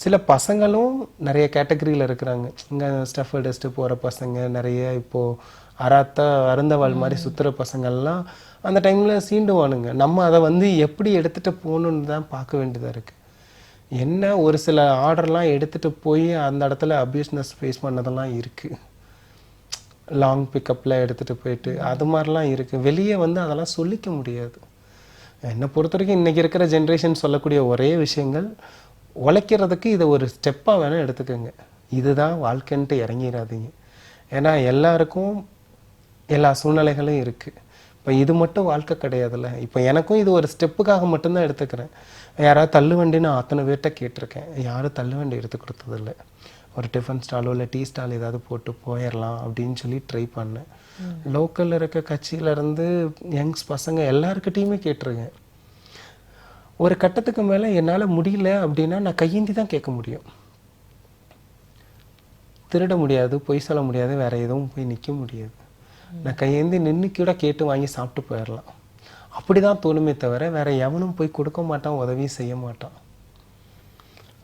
சில பசங்களும் நிறைய கேட்டகரியில் இருக்கிறாங்க. இங்கே ஸ்டஃப் டெஸ்ட்டு போகிற பசங்க நிறைய, இப்போது அருந்தவாள் மாதிரி சுற்றுற பசங்கள்லாம் அந்த டைமில் சீண்டுவானுங்க. நம்ம அதை வந்து எப்படி எடுத்துகிட்டு போகணுன்னு தான் பார்க்க வேண்டியதாக இருக்குது. என்ன ஒரு சில ஆர்டர்லாம் எடுத்துகிட்டு போய் அந்த இடத்துல அப்யூஸ்னஸ் ஃபேஸ் பண்ணதெல்லாம் இருக்குது. லாங் பிக்கப்பில் எடுத்துகிட்டு போயிட்டு அது மாதிரிலாம் இருக்குது. வெளியே வந்து அதெல்லாம் சொல்லிக்க முடியாது. என்னை பொறுத்த வரைக்கும் இன்றைக்கி இருக்கிற ஜென்ரேஷன் சொல்லக்கூடிய ஒரே விஷயங்கள், உழைக்கிறதுக்கு இதை ஒரு ஸ்டெப்பாக வேணால் எடுத்துக்கோங்க, இதுதான் வாழ்க்கைன்ட்டு இறங்கிடாதீங்க. ஏன்னா எல்லாருக்கும் எல்லா சூழ்நிலைகளும் இருக்குது. இப்போ இது மட்டும் வாழ்க்கை கிடையாதுல்ல. இப்போ எனக்கும் இது ஒரு ஸ்டெப்புக்காக மட்டும்தான் எடுத்துக்கிறேன். யாராவது தள்ளு வண்டி நான் அத்தனை பேர்கிட்ட கேட்டிருக்கேன், யாரும் தள்ளு வண்டி எடுத்து கொடுத்ததில்லை. ஒரு டிஃபன் ஸ்டாலோ இல்லை டீ ஸ்டால் ஏதாவது போட்டு போயிடலாம் அப்படின்னு சொல்லி ட்ரை பண்ணேன். லோக்கலில் இருக்க கட்சியிலேருந்து யங்ஸ் பசங்க எல்லாருக்கிட்டையுமே கேட்டிருக்கேன். ஒரு கட்டத்துக்கு மேலே என்னால் முடியல அப்படின்னா நான் கையேந்தி தான் கேட்க முடியும். திருட முடியாது, பொய் சொல்ல முடியாது, வேறு எதுவும் போய் நிற்க முடியாது. நான் கையேந்தி நின்று கூட கேட்டு வாங்கி சாப்பிட்டு போயிடலாம். அப்படி தான் தோணுமே தவிர வேறு எவனும் போய் கொடுக்க மாட்டான், உதவியும் செய்ய மாட்டான்.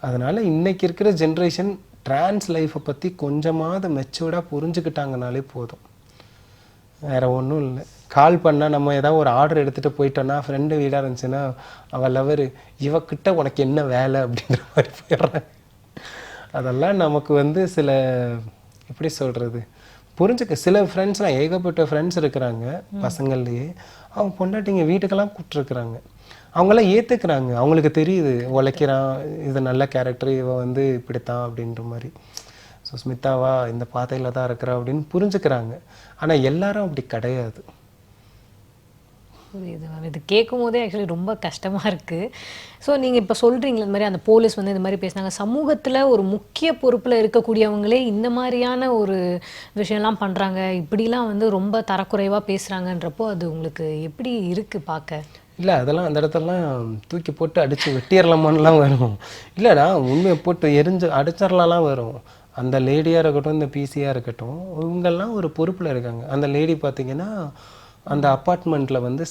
அதனால் இன்றைக்கி இருக்கிற ஜென்ரேஷன் ட்ரான்ஸ் லைஃப்பை பற்றி கொஞ்சமாவது மெச்சூர்டாக புரிஞ்சுக்கிட்டாங்கனாலே போதும். வேறு ஒன்றும் இல்லை. கால் பண்ணால் நம்ம ஏதாவது ஒரு ஆர்டர் எடுத்துகிட்டு போயிட்டோன்னா, ஃப்ரெண்டு வீடாக இருந்துச்சுன்னா அவள் லவர் இவக்கிட்ட உனக்கு என்ன வேலை அப்படின்ற மாதிரி போயிடுறாங்க. அதெல்லாம் நமக்கு வந்து சில எப்படி சொல்கிறது புரிஞ்சுக்க. சில ஃப்ரெண்ட்ஸ்லாம் ஏகப்பட்ட ஃப்ரெண்ட்ஸ் இருக்கிறாங்க பசங்கள்லேயே, அவங்க பொண்டாட்டிங்க வீட்டுக்கெல்லாம் கூப்பிட்ருக்குறாங்க. அவங்களாம் ஏற்றுக்கிறாங்க, அவங்களுக்கு தெரியுது உழைக்கிறான், இது நல்ல கேரக்டர், இவன் வந்து இப்படித்தான் அப்படின்ற மாதிரி. ஸோ ஸ்மிதாவா இந்த பாதையில் தான் இருக்கிறா அப்படின்னு புரிஞ்சுக்கிறாங்க. ஆனால் எல்லாரும் அப்படி கிடையாது. புரியுது மேம். இது கேட்கும் போதே ஆக்சுவலி ரொம்ப கஷ்டமாக இருக்குது. ஸோ நீங்கள் இப்போ சொல்கிறீங்களா இந்த மாதிரி அந்த போலீஸ் வந்து இந்த மாதிரி பேசினாங்க, சமூகத்தில் ஒரு முக்கிய பொறுப்பில் இருக்கக்கூடியவங்களே இந்த மாதிரியான ஒரு விஷயம்லாம் பண்ணுறாங்க, இப்படிலாம் வந்து ரொம்ப தரக்குறைவாக பேசுகிறாங்கன்றப்போ அது உங்களுக்கு எப்படி இருக்குது பார்க்க? இல்லை அதெல்லாம் அந்த இடத்துலலாம் தூக்கி போட்டு அடித்து வெட்டிடலாமான்லாம் வரும். இல்லைடா உண்மையை போட்டு எரிஞ்சு அடிச்சிடலாம் வரும். அந்த லேடியாக இருக்கட்டும், இந்த பிசியாக இருக்கட்டும், இவங்கெல்லாம் ஒரு பொறுப்பில் இருக்காங்க. அந்த லேடி பார்த்திங்கன்னா அந்த அப்பார்ட்மெண்ட்டில் வந்து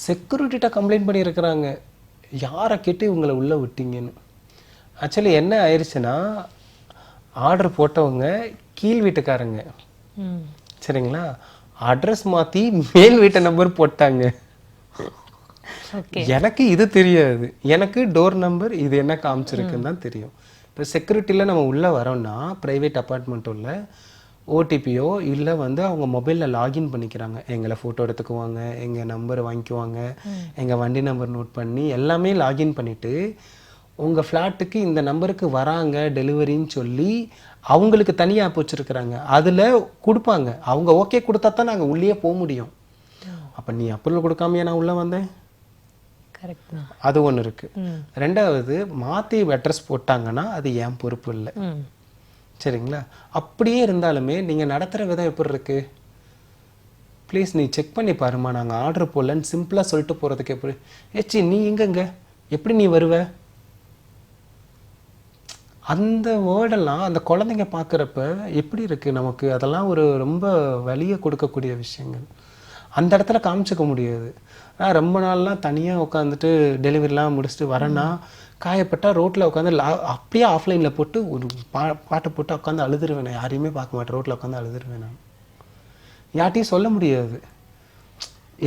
செக்யூரிட்டிகிட்ட கம்ப்ளைண்ட் பண்ணியிருக்கிறாங்க, யாரை கேட்டு இவங்களை உள்ளே விட்டீங்கன்னு. ஆக்சுவலி என்ன ஆயிடுச்சுன்னா, ஆர்டர் போட்டவங்க கீழ் வீட்டுக்காரங்க. ம். சரிங்களா? அட்ரஸ் மாத்தி மேல் வீட்டு நம்பர் போட்டாங்க. ஓகே. எனக்கு இது தெரியாது. எனக்கு டோர் நம்பர் இது என்ன காமிச்சிருக்குன்னு தான் தெரியும். இப்போ செக்யூரிட்டியில் நம்ம உள்ளே வரோம்னா ப்ரைவேட் அப்பார்ட்மெண்ட் உள்ள ஓடிபியோ இல்லை வந்து அவங்க மொபைலில் லாகின் பண்ணிக்கிறாங்க. எங்களை ஃபோட்டோ எடுத்துக்குவாங்க, எங்கள் நம்பரை வாங்கிக்குவாங்க, எங்கள் வண்டி நம்பர் நோட் பண்ணி எல்லாமே லாகின் பண்ணிவிட்டு உங்கள் ஃப்ளாட்டுக்கு இந்த நம்பருக்கு வராங்க டெலிவரின்னு சொல்லி அவங்களுக்கு தனியாக ஆப் வச்சுருக்குறாங்க. அதில் கொடுப்பாங்க. அவங்க ஓகே கொடுத்தா தான் நாங்கள் உள்ளே போக முடியும். அப்போ நீ அப்ரூவல் கொடுக்காமையா நான் உள்ளே வந்தேன்? கரெக்ட் தான். அது ஒன்று இருக்குது. ரெண்டாவது, மாற்றி அட்ரஸ் போட்டாங்கன்னா அது என் பொறுப்பு இல்லை. ம். சரிங்களா? அப்படியே இருந்தாலுமே நீங்கள் நடத்துகிற விதம் எப்படி இருக்குது? ப்ளீஸ் நீ செக் பண்ணி பாருமா, நாங்கள் ஆர்டர் போடலன்னு சிம்பிளாக சொல்லிட்டு போகிறதுக்கு எப்படி? ஏச்சி நீ எங்கங்க எப்படி நீ வருவ? அந்த வேர்டெல்லாம் அந்த குழந்தைங்க பார்க்குறப்ப எப்படி இருக்குது நமக்கு? அதெல்லாம் ஒரு ரொம்ப வலியை கொடுக்கக்கூடிய விஷயங்கள். அந்த இடத்துல காமிச்சிக்க முடியாது. ரொம்ப நாள்லாம் தனியாக உட்காந்துட்டு டெலிவரிலாம் முடிச்சுட்டு வரேன்னா காயப்பட்டால் ரோட்டில் உட்காந்து அப்படியே ஆஃப்லைனில் போட்டு ஒரு பாட்டை போட்டு உட்காந்து அழுதுருவேன். யாரையுமே பார்க்க மாட்டேன், ரோட்டில் உட்காந்து அழுதுருவேன். நான் யார்ட்டையும் சொல்ல முடியாது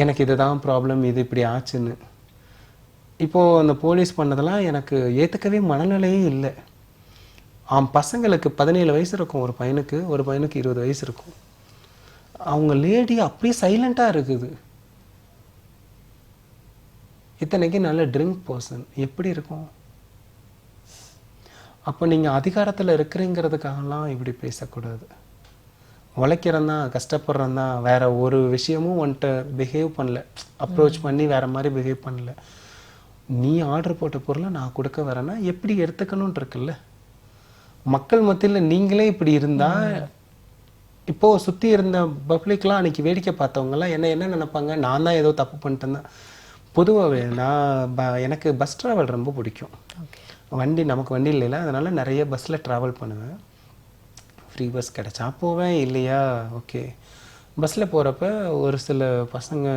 எனக்கு இதுதான் ப்ராப்ளம், இது இப்படி ஆச்சுன்னு. இப்போது அந்த போலீஸ் பண்ணதெல்லாம் எனக்கு ஏற்றுக்கவே மனநிலையே இல்லை. பசங்களுக்கு 17 வயசு இருக்கும் ஒரு பையனுக்கு, ஒரு பையனுக்கு 20 வயசு இருக்கும். அவங்க லேடி அப்படியே சைலண்ட்டாக இருக்குது. இத்தனைக்கு நல்ல ட்ரிங்க் பர்சன் எப்படி இருக்கும்? அப்போ நீங்கள் அதிகாரத்தில் இருக்கிறீங்கிறதுக்காகலாம் இப்படி பேசக்கூடாது. உழைக்கிறேன் தான், கஷ்டப்படுறேன் தான், வேற ஒரு விஷயமும் வந்துட்டு பிஹேவ் பண்ணல, அப்ரோச் பண்ணி வேற மாதிரி பிஹேவ் பண்ணல. நீ ஆர்டர் போட்ட பொருளை நான் கொடுக்க வரேன்னா எப்படி எடுத்துக்கணும்னு இருக்குல்ல? மக்கள் மத்தியில் நீங்களே இப்படி இருந்தால் இப்போது சுற்றி இருந்த பப்ளிக்லாம் அன்றைக்கி வேடிக்கை பார்த்தவங்கலாம் என்ன நினைப்பாங்க? நான் தான் ஏதோ தப்பு பண்ணிட்டேன் தான். பொதுவாகவே நான் எனக்கு பஸ் ட்ராவல் ரொம்ப பிடிக்கும். வண்டி நமக்கு வண்டி இல்லைல்ல, அதனால் நிறைய பஸ்ஸில் ட்ராவல் பண்ணுவேன். ஃப்ரீ பஸ் கிடச்சா போவேன், இல்லையா ஓகே. பஸ்ஸில் போகிறப்ப ஒரு சில பசங்க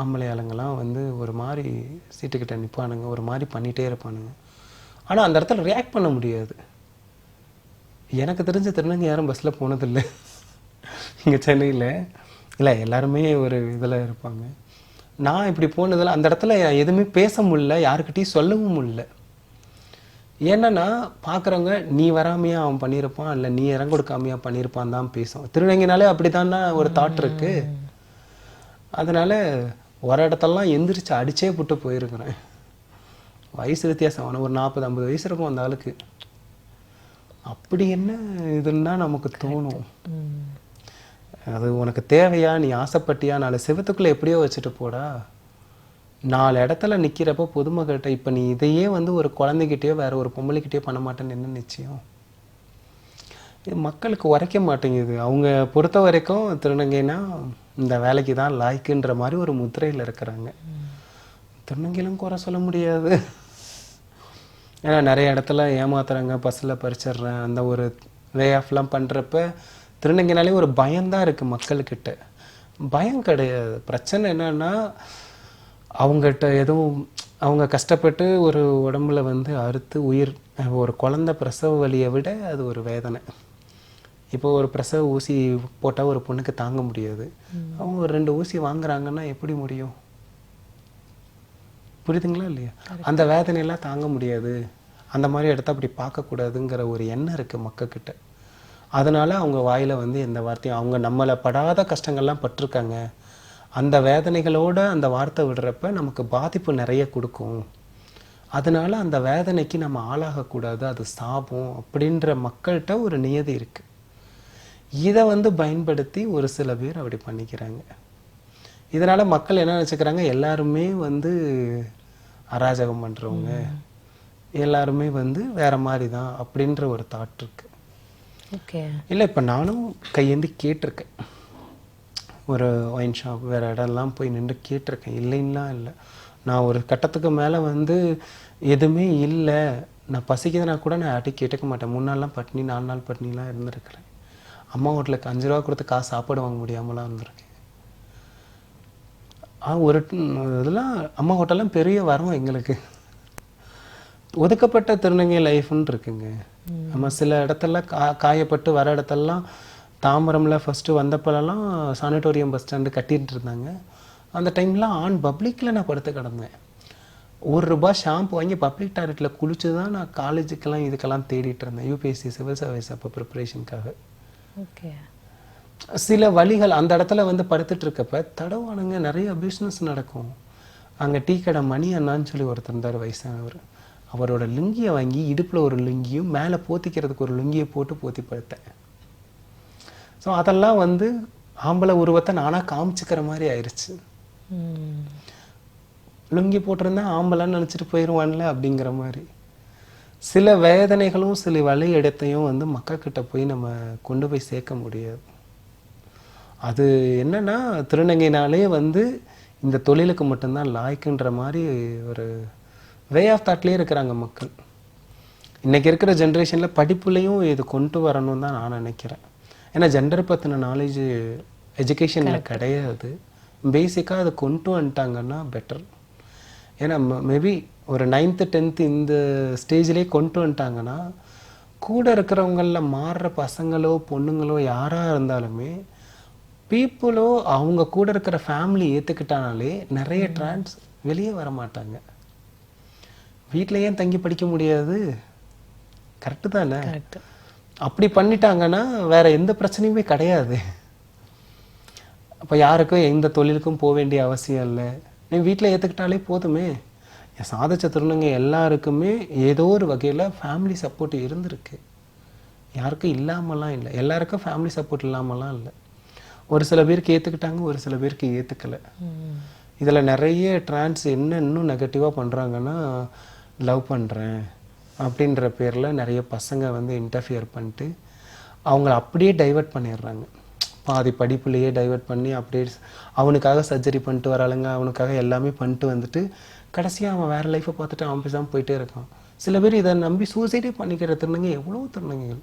ஆம்பளை ஆளுங்கெல்லாம் வந்து ஒரு மாதிரி சீட்டுக்கிட்ட நிற்பானுங்க, ஒரு மாதிரி பண்ணிகிட்டே இருப்பானுங்க. ஆனால் அந்த இடத்துல ரியாக்ட் பண்ண முடியாது. எனக்கு தெரிஞ்ச திருநங்கை யாரும் பஸ்ஸில் போனதில்லை இங்கே சென்னையில். இல்லை எல்லாருமே ஒரு இதில் இருப்பாங்க. நான் இப்படி போனதில் அந்த இடத்துல எதுவுமே பேச முடியல, யாருக்கிட்டையும் சொல்லவும் முடியல. ஏன்னா பார்க்குறவங்க நீ வராமையா அவன் பண்ணியிருப்பான், இல்லை நீ இடம் கொடுக்காமையா பண்ணியிருப்பான் தான் பேசும். திருநங்கைனாலே அப்படி தானே ஒரு தாட் இருக்குது. அதனால் ஒரு இடத்தெல்லாம் எந்திரிச்சு அடிச்சே போட்டு போயிருக்கிறேன். வயசு வித்தியாசம், அவனை ஒரு 40-50 வயசு இருக்கும் அந்த ஆளுக்கு. அப்படி என்ன இதுன்னா நமக்கு தோணும். அது உனக்கு தேவையா? நீ ஆசைப்பட்டியா? 4 செவத்துக்குள்ளே எப்படியோ வச்சுட்டு போடா. 4 இடத்துல நிற்கிறப்போ பொதுமக்கள்கிட்ட இப்போ நீ இதையே வந்து ஒரு குழந்தைகிட்டயோ வேற ஒரு பொம்பளைக்கிட்டேயோ பண்ண மாட்டேன்னு என்ன நிச்சயம்? இது மக்களுக்கு உரைக்க மாட்டேங்குது. அவங்க பொறுத்த வரைக்கும் திருநங்கைனா இந்த வேலைக்கு தான் லாய்க்குன்ற மாதிரி ஒரு முத்திரையில் இருக்கிறாங்க. திருநங்கையிலும் குறை சொல்ல முடியாது. ஏன்னா நிறைய இடத்துல ஏமாத்துறாங்க, பஸ்ஸில் பறிச்சிடுறேன், அந்த ஒரு வே ஆஃப்லாம் பண்ணுறப்ப திருநங்கைனாலே ஒரு பயம்தான் இருக்குது மக்கள்கிட்ட. பயம் கிடையாது. பிரச்சனை என்னன்னா அவங்ககிட்ட எதுவும் அவங்க கஷ்டப்பட்டு ஒரு உடம்புல வந்து அறுத்து உயிர், ஒரு குழந்தை பிரசவ வலியை விட அது ஒரு வேதனை. இப்போ ஒரு பிரசவ ஊசி போட்டால் ஒரு பொண்ணுக்கு தாங்க முடியாது. அவங்க ஒரு 2 ஊசி வாங்குறாங்கன்னா எப்படி முடியும்? புரியுதுங்களா இல்லையா? அந்த வேதனையெல்லாம் தாங்க முடியாது, அந்த மாதிரி இடத்த அப்படி பார்க்கக்கூடாதுங்கிற ஒரு எண்ணம் இருக்குது மக்கள்கிட்ட. அதனால் அவங்க வாயில் வந்து எந்த வார்த்தையும், அவங்க நம்மளை படாத கஷ்டங்கள்லாம் பட்டிருக்காங்க, அந்த வேதனைகளோட அந்த வார்த்தை விடுறப்ப நமக்கு பாதிப்பு நிறைய கொடுக்கும். அதனால் அந்த வேதனைக்கு நம்ம ஆளாகக்கூடாது, அது சாபம் அப்படின்ற மக்கள்கிட்ட ஒரு நியதி இருக்குது. இதை வந்து பயன்படுத்தி ஒரு சில பேர் அப்படி பண்ணிக்கிறாங்க. இதனால் மக்கள் என்ன நினச்சிக்கிறாங்க? எல்லாருமே வந்து அராஜகம் பண்ணுறவங்க, எல்லாருமே வந்து வேற மாதிரி தான் அப்படின்ற ஒரு தாட் இருக்கு. ஓகே. இல்லை இப்போ நானும் கையேந்தி கேட்டிருக்கேன். ஒரு ஒயின் ஷாப் வேறு இடம்லாம் போய் நின்று கேட்டிருக்கேன். இல்லைன்னா இல்லை. நான் ஒரு கட்டத்துக்கு மேலே வந்து எதுவுமே இல்லை, நான் பசிக்குதுன்னா கூட நான் யார்ட்டையும் கேட்டுக்க மாட்டேன். 3 நாள்லாம் பட்னி, 4 நாள் பட்னிலாம் இருந்திருக்கிறேன். அம்மா ஹோட்டலுக்கு 5 ரூபா கொடுத்து காசு சாப்பாடு வாங்க முடியாமலாம் இருந்திருக்கேன். ஒரு இதெல்லாம் அம்மா ஹோட்டல்லாம் பெரிய வரம் எங்களுக்கு. ஒதுக்கப்பட்ட திருநங்கை லைஃப்னு இருக்குங்க. நம்ம சில இடத்துல காயப்பட்டு வர இடத்தெல்லாம் தாம்பரம்ல ஃபஸ்ட்டு வந்தப்பெல்லாம் சானிட்டோரியம் பஸ் ஸ்டாண்டு கட்டிட்டு இருந்தாங்க. அந்த டைம்லாம் ஆன் பப்ளிக்கில் நான் படுத்து கிடந்தேன். ₹1 ஷாம்பு வாங்கி பப்ளிக் டாய்லெட்டில் குளிச்சு தான் நான் காலேஜுக்கெல்லாம் இதுக்கெல்லாம் தேடிட்டு இருந்தேன். யூபிஎஸ்சி சிவில் சர்வீஸ் அப்போ ப்ரிப்பரேஷனுக்காக. ஓகே. சில வழிகள் அந்த இடத்துல வந்து படுத்துட்டு இருக்கப்ப தடவானுங்க, நிறைய பிஸ்னஸ் நடக்கும். அங்கே டீ கடை மணி அண்ணான்னு சொல்லி ஒருத்தர் இருந்தார், வயசானவர். அவரோட லுங்கியை வாங்கி இடுப்பில் ஒரு லுங்கியும் மேலே போத்திக்கிறதுக்கு ஒரு லுங்கியை போட்டு போத்தி படுத்தேன். ஸோ அதெல்லாம் வந்து ஆம்பளை உருவத்தை நானாக காமிச்சிக்கிற மாதிரி ஆயிடுச்சு. லுங்கி போட்டிருந்தா ஆம்பளைன்னு நினச்சிட்டு போயிடுவான்ல அப்படிங்கிற மாதிரி. சில வேதனைகளும் சில வழி இடத்தையும் வந்து மக்கள்கிட்ட போய் நம்ம கொண்டு போய் சேர்க்க முடியாது. அது என்னன்னா திருநங்கைனாலே வந்து இந்த தொழிலுக்கு மட்டும்தான் லாய்க்குன்ற மாதிரி ஒரு வே ஆஃப் தாட்லேயே இருக்கிறாங்க மக்கள். இன்றைக்கி இருக்கிற ஜென்ரேஷனில் படிப்புலேயும் இது கொண்டு வரணும்னு தான் நான் நினைக்கிறேன். ஏன்னா ஜெண்டர் பற்றின நாலேஜ் எஜுகேஷனில் கிடையாது. பேசிக்காக அதை கொண்டு வந்துட்டாங்கன்னா பெட்டர். ஏன்னா மேபி ஒரு 9th 10th இந்த ஸ்டேஜ்லேயே கொண்டு வந்துட்டாங்கன்னா கூட இருக்கிறவங்களில் மாறுற பசங்களோ பொண்ணுங்களோ யாராக இருந்தாலுமே பீப்புளோ அவங்க கூட இருக்கிற ஃபேமிலி ஏற்றுக்கிட்டானாலே நிறைய ட்ரான்ஸ் வெளியே வர மாட்டாங்க. வீட்டில் ஏன் தங்கி படிக்க முடியாது? கரெக்டு தானே? அப்படி பண்ணிட்டாங்கன்னா வேற எந்த பிரச்சனையுமே கிடையாது. அப்போ யாருக்கும் எந்த தொழிலுக்கும் போக வேண்டிய அவசியம் இல்லை. நீ வீட்டில் ஏற்றுக்கிட்டாலே போதுமே. என் சாதிச்ச திருநங்கை எல்லாருக்குமே ஏதோ ஒரு வகையில் ஃபேமிலி சப்போர்ட் இருந்திருக்கு. யாருக்கும் இல்லாமலாம் இல்லை, எல்லாருக்கும் ஃபேமிலி சப்போர்ட் இல்லாமலாம் இல்லை. ஒரு சில பேருக்கு ஏற்றுக்கிட்டாங்க, ஒரு சில பேருக்கு ஏற்றுக்கலை. இதில் நிறைய ட்ரான்ஸ் என்ன இன்னும் நெகட்டிவாக பண்ணுறாங்கன்னா, லவ் பண்ணுறேன் அப்படின்ற பேரில் நிறைய பசங்க வந்து இன்டர்ஃபியர் பண்ணிட்டு அவங்கள அப்படியே டைவர்ட் பண்ணிடுறாங்க. பாதி படிப்புலையே டைவர்ட் பண்ணி அப்படியே அவனுக்காக சர்ஜரி பண்ணிட்டு வராளுங்க, அவனுக்காக எல்லாமே பண்ணிட்டு வந்துட்டு கடைசியாக அவன் வேறு லைஃப்பை பார்த்துட்டு அவன் பேசாமல் போயிட்டே இருக்கான். சில பேர் இதை நம்பி சூசைடே பண்ணிக்கிற திருநங்கை எவ்வளோ திருநங்கைகள்,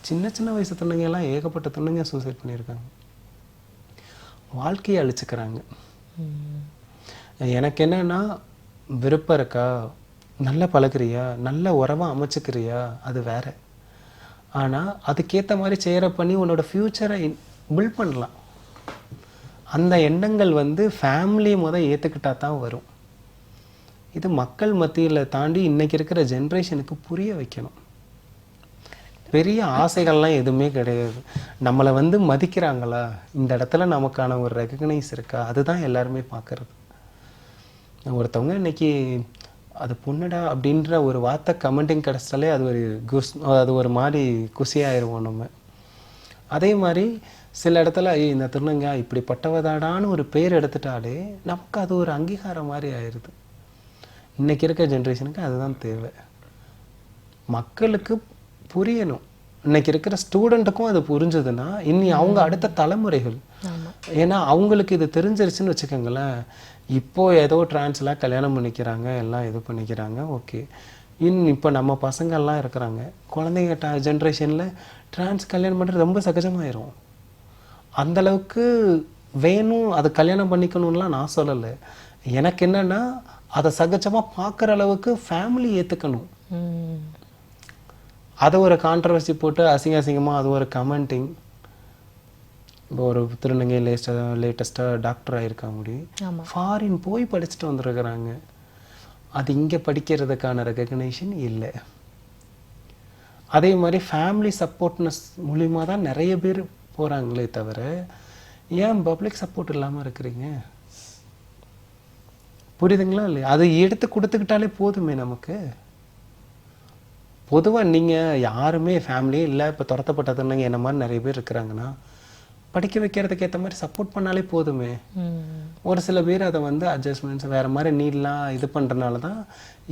சின்ன சின்ன வயசு திருநங்கையெல்லாம் ஏகப்பட்ட திருநங்கை சூசைட் பண்ணியிருக்காங்க. வாழ்க்கையை அழிச்சுக்கிறாங்க. எனக்கு என்னன்னா, விருப்பம் இருக்கா, நல்லா பழகுறியா, நல்ல உறவாக அமைச்சுக்கிறியா, அது வேற. ஆனால் அதுக்கேற்ற மாதிரி சேர பண்ணி உன்னோட ஃப்யூச்சரை பில்ட் பண்ணலாம். அந்த எண்ணங்கள் வந்து ஃபேமிலி ஏற்றுக்கிட்டா தான் வரும். இது மக்கள் மத்தியில் தாண்டி இன்றைக்கி இருக்கிற ஜென்ரேஷனுக்கு புரிய வைக்கணும். பெரிய ஆசைகள்லாம் எதுவுமே கிடையாது. நம்மளை வந்து மதிக்கிறாங்களா, இந்த இடத்துல நமக்கான ஒரு ரெகக்னைஸ் இருக்கா, அதுதான் எல்லாருமே பார்க்குறது. ஒருத்தவங்க இன்னைக்கு அது பொண்ணுடா அப்படின்ற ஒரு வார்த்தை கமெண்டிங் கிடச்சிட்டாலே அது ஒரு அது ஒரு மாதிரி குசியாயிருவோம் நம்ம. அதே மாதிரி சில இடத்துல இந்த திருநங்கை இப்படிப்பட்டவதாடான்னு ஒரு பேர் எடுத்துட்டாலே நமக்கு அது ஒரு அங்கீகாரம் மாதிரி ஆயிடுது. இன்றைக்கி இருக்க ஜென்ரேஷனுக்கு அதுதான் தேவை. மக்களுக்கு புரியணும். இன்னைக்கு இருக்கிற ஸ்டூடெண்ட்டுக்கும் அது புரிஞ்சதுன்னா இனி அவங்க அடுத்த தலைமுறைகள், ஏன்னா அவங்களுக்கு இது தெரிஞ்சிருச்சுன்னு வச்சுக்கோங்களேன். இப்போ ஏதோ டிரான்ஸ்லாம் கல்யாணம் பண்ணிக்கிறாங்க, எல்லாம் இது பண்ணிக்கிறாங்க, ஓகே. இப்போ நம்ம பசங்கள்லாம் இருக்கிறாங்க, குழந்தைங்க ஜென்ரேஷனில் டிரான்ஸ் கல்யாணம் பண்ணுறது ரொம்ப சகஜமாயிரும். அந்தளவுக்கு வேணும், அது கல்யாணம் பண்ணிக்கணும்லாம் நான் சொல்லலை. எனக்கு என்னென்னா அதை சகஜமாக பார்க்குற அளவுக்கு ஃபேமிலி ஏற்றுக்கணும். அதை ஒரு கான்ட்ரவர்சி போட்டு அசிங்கமாக அது ஒரு கமெண்டிங். இப்போ ஒரு திருநங்கை லேட்டஸ்ட்டாக டாக்டர் ஆகிருக்கா முடியும், ஃபாரின் போய் படிச்சுட்டு வந்துருக்குறாங்க. அது இங்கே படிக்கிறதுக்கான ரெகக்னேஷன் இல்லை. அதே மாதிரி ஃபேமிலி சப்போர்ட்னஸ் மூலிமா தான் நிறைய பேர் போகிறாங்களே தவிர ஏன் பப்ளிக் சப்போர்ட் இல்லாமல் இருக்கிறீங்க? புரியுதுங்களா இல்லையா? அது எடுத்து கொடுத்துக்கிட்டாலே போதுமே நமக்கு. பொதுவாக நீங்கள் யாருமே ஃபேமிலியே இல்லை, இப்போ துரத்தப்பட்டதுன்னு என்ன மாதிரி நிறைய பேர் இருக்கிறாங்கன்னா படிக்க வைக்கிறதுக்கு ஏற்ற மாதிரி சப்போர்ட் பண்ணாலே போதுமே. ஒரு சில பேர் அதை வந்து அட்ஜஸ்ட்மெண்ட்ஸ் வேறு மாதிரி நீட்லாம் இது பண்ணுறதுனால தான்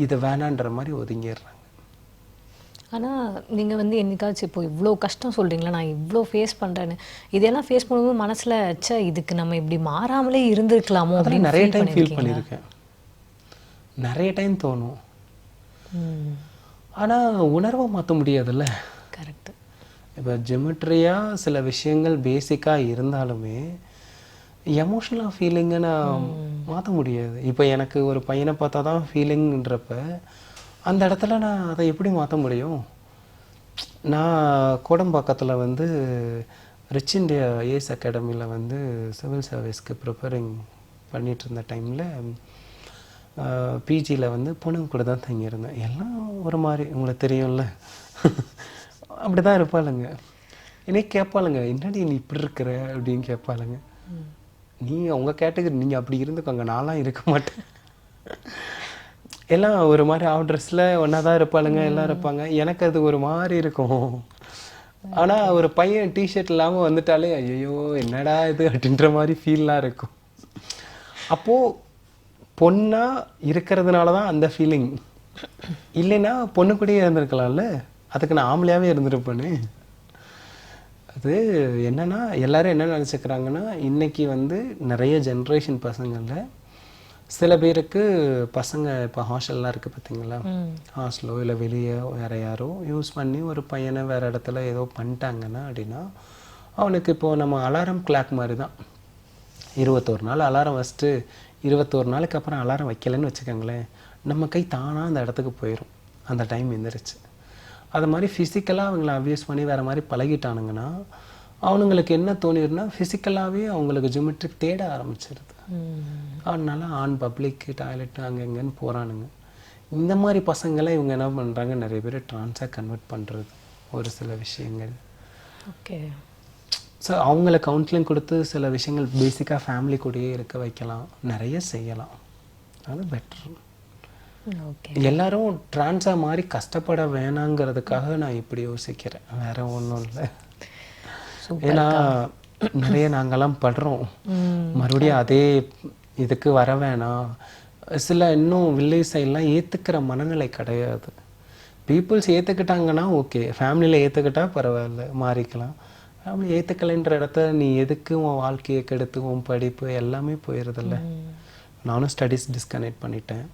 இதை வேணான்ற மாதிரி ஒதுங்கிடுறாங்க. ஆனால் நீங்கள் வந்து என்னைக்காச்சும் இப்போ இவ்வளோ கஷ்டம் சொல்கிறீங்களா, நான் இவ்வளோ ஃபேஸ் பண்ணுறேன்னு, இதெல்லாம் ஃபேஸ் பண்ணும்போது மனசில் ச்சே இதுக்கு நம்ம இப்படி மாறாமலே இருந்திருக்கலாமோ அப்படின்னு நிறைய டைம் ஃபீல் பண்ணியிருக்கேன். நிறைய டைம் தோணும். ஆனால் உணர்வை மாற்ற முடியாதுல்ல. கரெக்டு. இப்போ ஜெமெட்ரியாக சில விஷயங்கள் பேசிக்காக இருந்தாலுமே எமோஷ்னலாக ஃபீலிங்கை நான் மாற்ற முடியாது. இப்போ எனக்கு ஒரு பையனை பார்த்தா தான் ஃபீலிங்ன்றப்ப அந்த இடத்துல நான் அதை எப்படி மாற்ற முடியும்? நான் கோடம்பாக்கத்தில் வந்து ரிச் இண்டியா ஏஸ் அகாடமியில் வந்து சிவில் சர்வீஸ்க்கு ப்ரிப்பேரிங் பண்ணிகிட்டு இருந்த டைமில் பிஜியில் வந்து பொண்ணுங்க கூட தான் தங்கியிருந்தேன். எல்லாம் ஒரு மாதிரி உங்களுக்கு தெரியும்ல, அப்படி தான் இருப்பாளுங்க. என்னை கேட்பாளுங்க, என்னடி நீ இப்படி இருக்கிற அப்படின்னு கேட்பாளுங்க. நீ உங்கள் கேட்டகரி, நீங்கள் அப்படி இருந்துக்கோங்க, நான்லாம் இருக்க மாட்டேன். எல்லாம் ஒரு மாதிரி அவுட் ட்ரெஸ்ஸில் ஒன்றா தான் இருப்பாளுங்க, எல்லாம் இருப்பாங்க. எனக்கு அது ஒரு மாதிரி இருக்கும். ஆனால் ஒரு பையன் டிஷர்ட் இல்லாமல் வந்துட்டாலே ஐயோ என்னடா இது அப்படின்ற மாதிரி ஃபீல்லாம் இருக்கும். அப்போது பொண்ணாக இருக்கிறதுனால தான் அந்த ஃபீலிங். இல்லைன்னா பொண்ணு கூடயே இருந்திருக்கலாம்ல, அதுக்கு நான் ஆம்பளையாகவே இருந்திருப்பேன்னு. அது என்னென்னா எல்லாரும் என்ன நினச்சிக்கிறாங்கன்னா, இன்றைக்கி வந்து நிறைய ஜென்ரேஷன் பசங்களில் சில பேருக்கு பசங்க இப்போ ஹாஸ்டல்லாம் இருக்குது பார்த்தீங்களா, ஹாஸ்டலோ இல்லை வெளியே வேறு யாரோ யூஸ் பண்ணி ஒரு பையனை வேறு இடத்துல ஏதோ பண்ணிட்டாங்கன்னா அப்படின்னா, அவனுக்கு இப்போது நம்ம அலாரம் கிளாக் மாதிரி தான். 21 நாள் அலாரம் வச்சுட்டு 21 நாளுக்கு அப்புறம் அலாரம் வைக்கலைன்னு வச்சுக்கோங்களேன், நம்ம கை தானாக அந்த இடத்துக்கு போயிடும், அந்த டைம் எந்திரிச்சு. அது மாதிரி ஃபிசிக்கலாக அவங்கள அப்யூஸ் பண்ணி வேறு மாதிரி பழகிட்டானுங்கன்னா, அவனுங்களுக்கு என்ன தோணிடுனா ஃபிசிக்கலாகவே அவங்களுக்கு ஜியோமெட்ரிக் தேட ஆரம்பிச்சிருது. அதனால ஆன் பப்ளிக்கு டாய்லெட்டு அங்கே இங்கேன்னு போகிறானுங்க. இந்த மாதிரி பசங்களை இவங்க என்ன பண்ணுறாங்க, நிறைய பேர் ட்ரான்ஸாக கன்வெர்ட் பண்ணுறது ஒரு சில விஷயங்கள். ஓகே. ஸோ அவங்கள கவுன்சிலிங் கொடுத்து சில விஷயங்கள் பேசிக்காக ஃபேமிலி கூடயே இருக்க வைக்கலாம், நிறைய செய்யலாம், அது பெட்ரு. ஓகே. எல்லாரும் ட்ரான்ஸாக மாதிரி கஷ்டப்பட வேணாங்கிறதுக்காக நான் இப்படி யோசிக்கிறேன், வேற ஒன்றும் இல்லை. ஏன்னா நிறைய நாங்கள்லாம் படுறோம், மறுபடியும் அதே இதுக்கு வர வேணாம். சில இன்னும் வில்லேஜ் சைட்லாம் ஏற்றுக்கிற மனநிலை கிடையாது. பீப்புள்ஸ் ஏற்றுக்கிட்டாங்கன்னா ஓகே, ஃபேமிலியில் ஏற்றுக்கிட்டா பரவாயில்ல, மாறிக்கலாம். ஃபேமிலி ஏற்றுக்கலைன்ற இடத்த நீ எதுக்கு உன் வாழ்க்கையை கெடுத்து உன் படிப்பு எல்லாமே போயிடுறதில்ல. நானும் ஸ்டடீஸ் டிஸ்கனெக்ட் பண்ணிட்டேன்,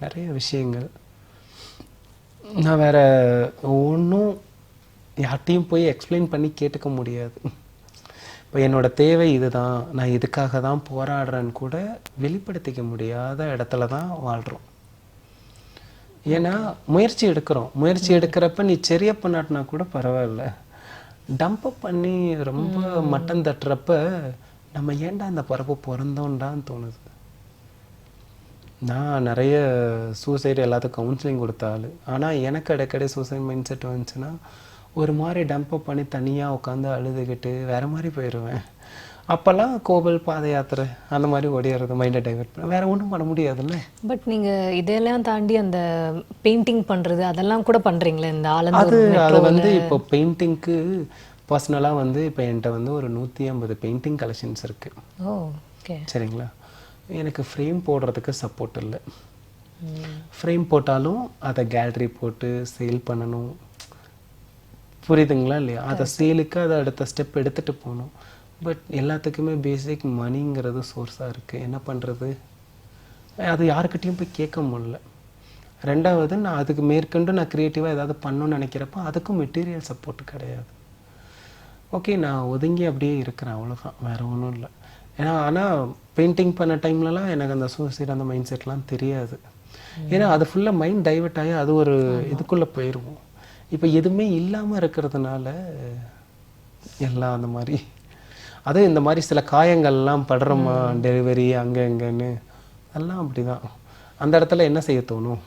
நிறைய விஷயங்கள். நான் வேற ஒன்றும் யார்ட்டையும் போய் எக்ஸ்பிளைன் பண்ணி கேட்டுக்க முடியாது. இப்போ என்னோட தேவை இதுதான், நான் இதுக்காக தான் போராடுறேன்னு கூட வெளிப்படுத்திக்க முடியாத இடத்துல தான் வாழ்கிறோம். ஏன்னா முயற்சி எடுக்கிறோம், முயற்சி எடுக்கிறப்ப நீ சரியா பண்ணாட்டினா கூட பரவாயில்ல, டம்பப் பண்ணி ரொம்ப மட்டம் தட்டுறப்ப நம்ம ஏன்டா அந்த பரப்பு பிறந்தோண்டான்னு தோணுது. நான் நிறைய சூசைடு எல்லாத்துக்கும் கவுன்சிலிங் கொடுத்தாள். ஆனால் எனக்கு அடிக்கடி சூசைட் மைண்ட் செட் வந்துச்சுன்னா ஒரு மாதிரி டம்பப் பண்ணி தனியாக உட்காந்து அழுதுகிட்டு வேறு மாதிரி போயிடுவேன். அப்போல்லாம் கோவில் பாத யாத்திரை அந்த மாதிரி ஓடிடுறது, மைண்டை டைவெர்ட் பண்ண, வேறு ஒன்றும் பண்ண முடியாதுல்ல. பட் நீங்கள் இதெல்லாம் தாண்டி அந்த பெயிண்டிங் பண்ணுறது அதெல்லாம் கூட பண்ணுறீங்களே இந்த அது அது வந்து இப்போ பெயிண்டிங்க்கு பர்சனலாக வந்து இப்போ என்கிட்ட வந்து ஒரு 150 பெயிண்டிங் கலெக்ஷன்ஸ் இருக்குது. ஓ ஓகே. சரிங்களா. எனக்கு ஃப்ரேம் போடுறதுக்கு சப்போர்ட் இல்லை. ஃப்ரேம் போட்டாலும் அதை கேலரி போட்டு சேல் பண்ணணும், புரியுதுங்களா இல்லையா? அதை சேலுக்கு அதை அடுத்த ஸ்டெப் எடுத்துகிட்டு போகணும். பட் எல்லாத்துக்குமே பேசிக் மணிங்கிறது சோர்ஸாக இருக்குது, என்ன பண்ணுறது? அது யாருக்கிட்டையும் போய் கேட்க முடியல. ரெண்டாவது நான் அதுக்கு மேற்கொண்டு நான் க்ரியேட்டிவாக ஏதாவது பண்ணணும்னு நினைக்கிறப்போ அதுக்கும் மெட்டீரியல் சப்போர்ட் கிடையாது. ஓகே, நான் ஒதுங்கி அப்படியே இருக்கிறேன், அவ்வளோதான், வேறு ஒன்றும் இல்லை. ஏன்னா ஆனால் பெயிண்டிங் பண்ண டைம்லலாம் எனக்கு அந்த சூசைட் அந்த மைண்ட் செட்லாம் தெரியாது. ஏன்னா அது ஃபுல்லாக மைண்ட் டைவெர்ட் ஆகி அது ஒரு இதுக்குள்ளே போயிடுவோம். இப்போ எதுவுமே இல்லாமல் இருக்கிறதுனால எல்லாம் அந்த மாதிரி, அதுவும் இந்த மாதிரி சில காயங்கள்லாம் படுறோமா டெலிவரி அங்கே இங்கேன்னு, அதெல்லாம் அப்படி தான். அந்த இடத்துல என்ன செய்ய தோணும்,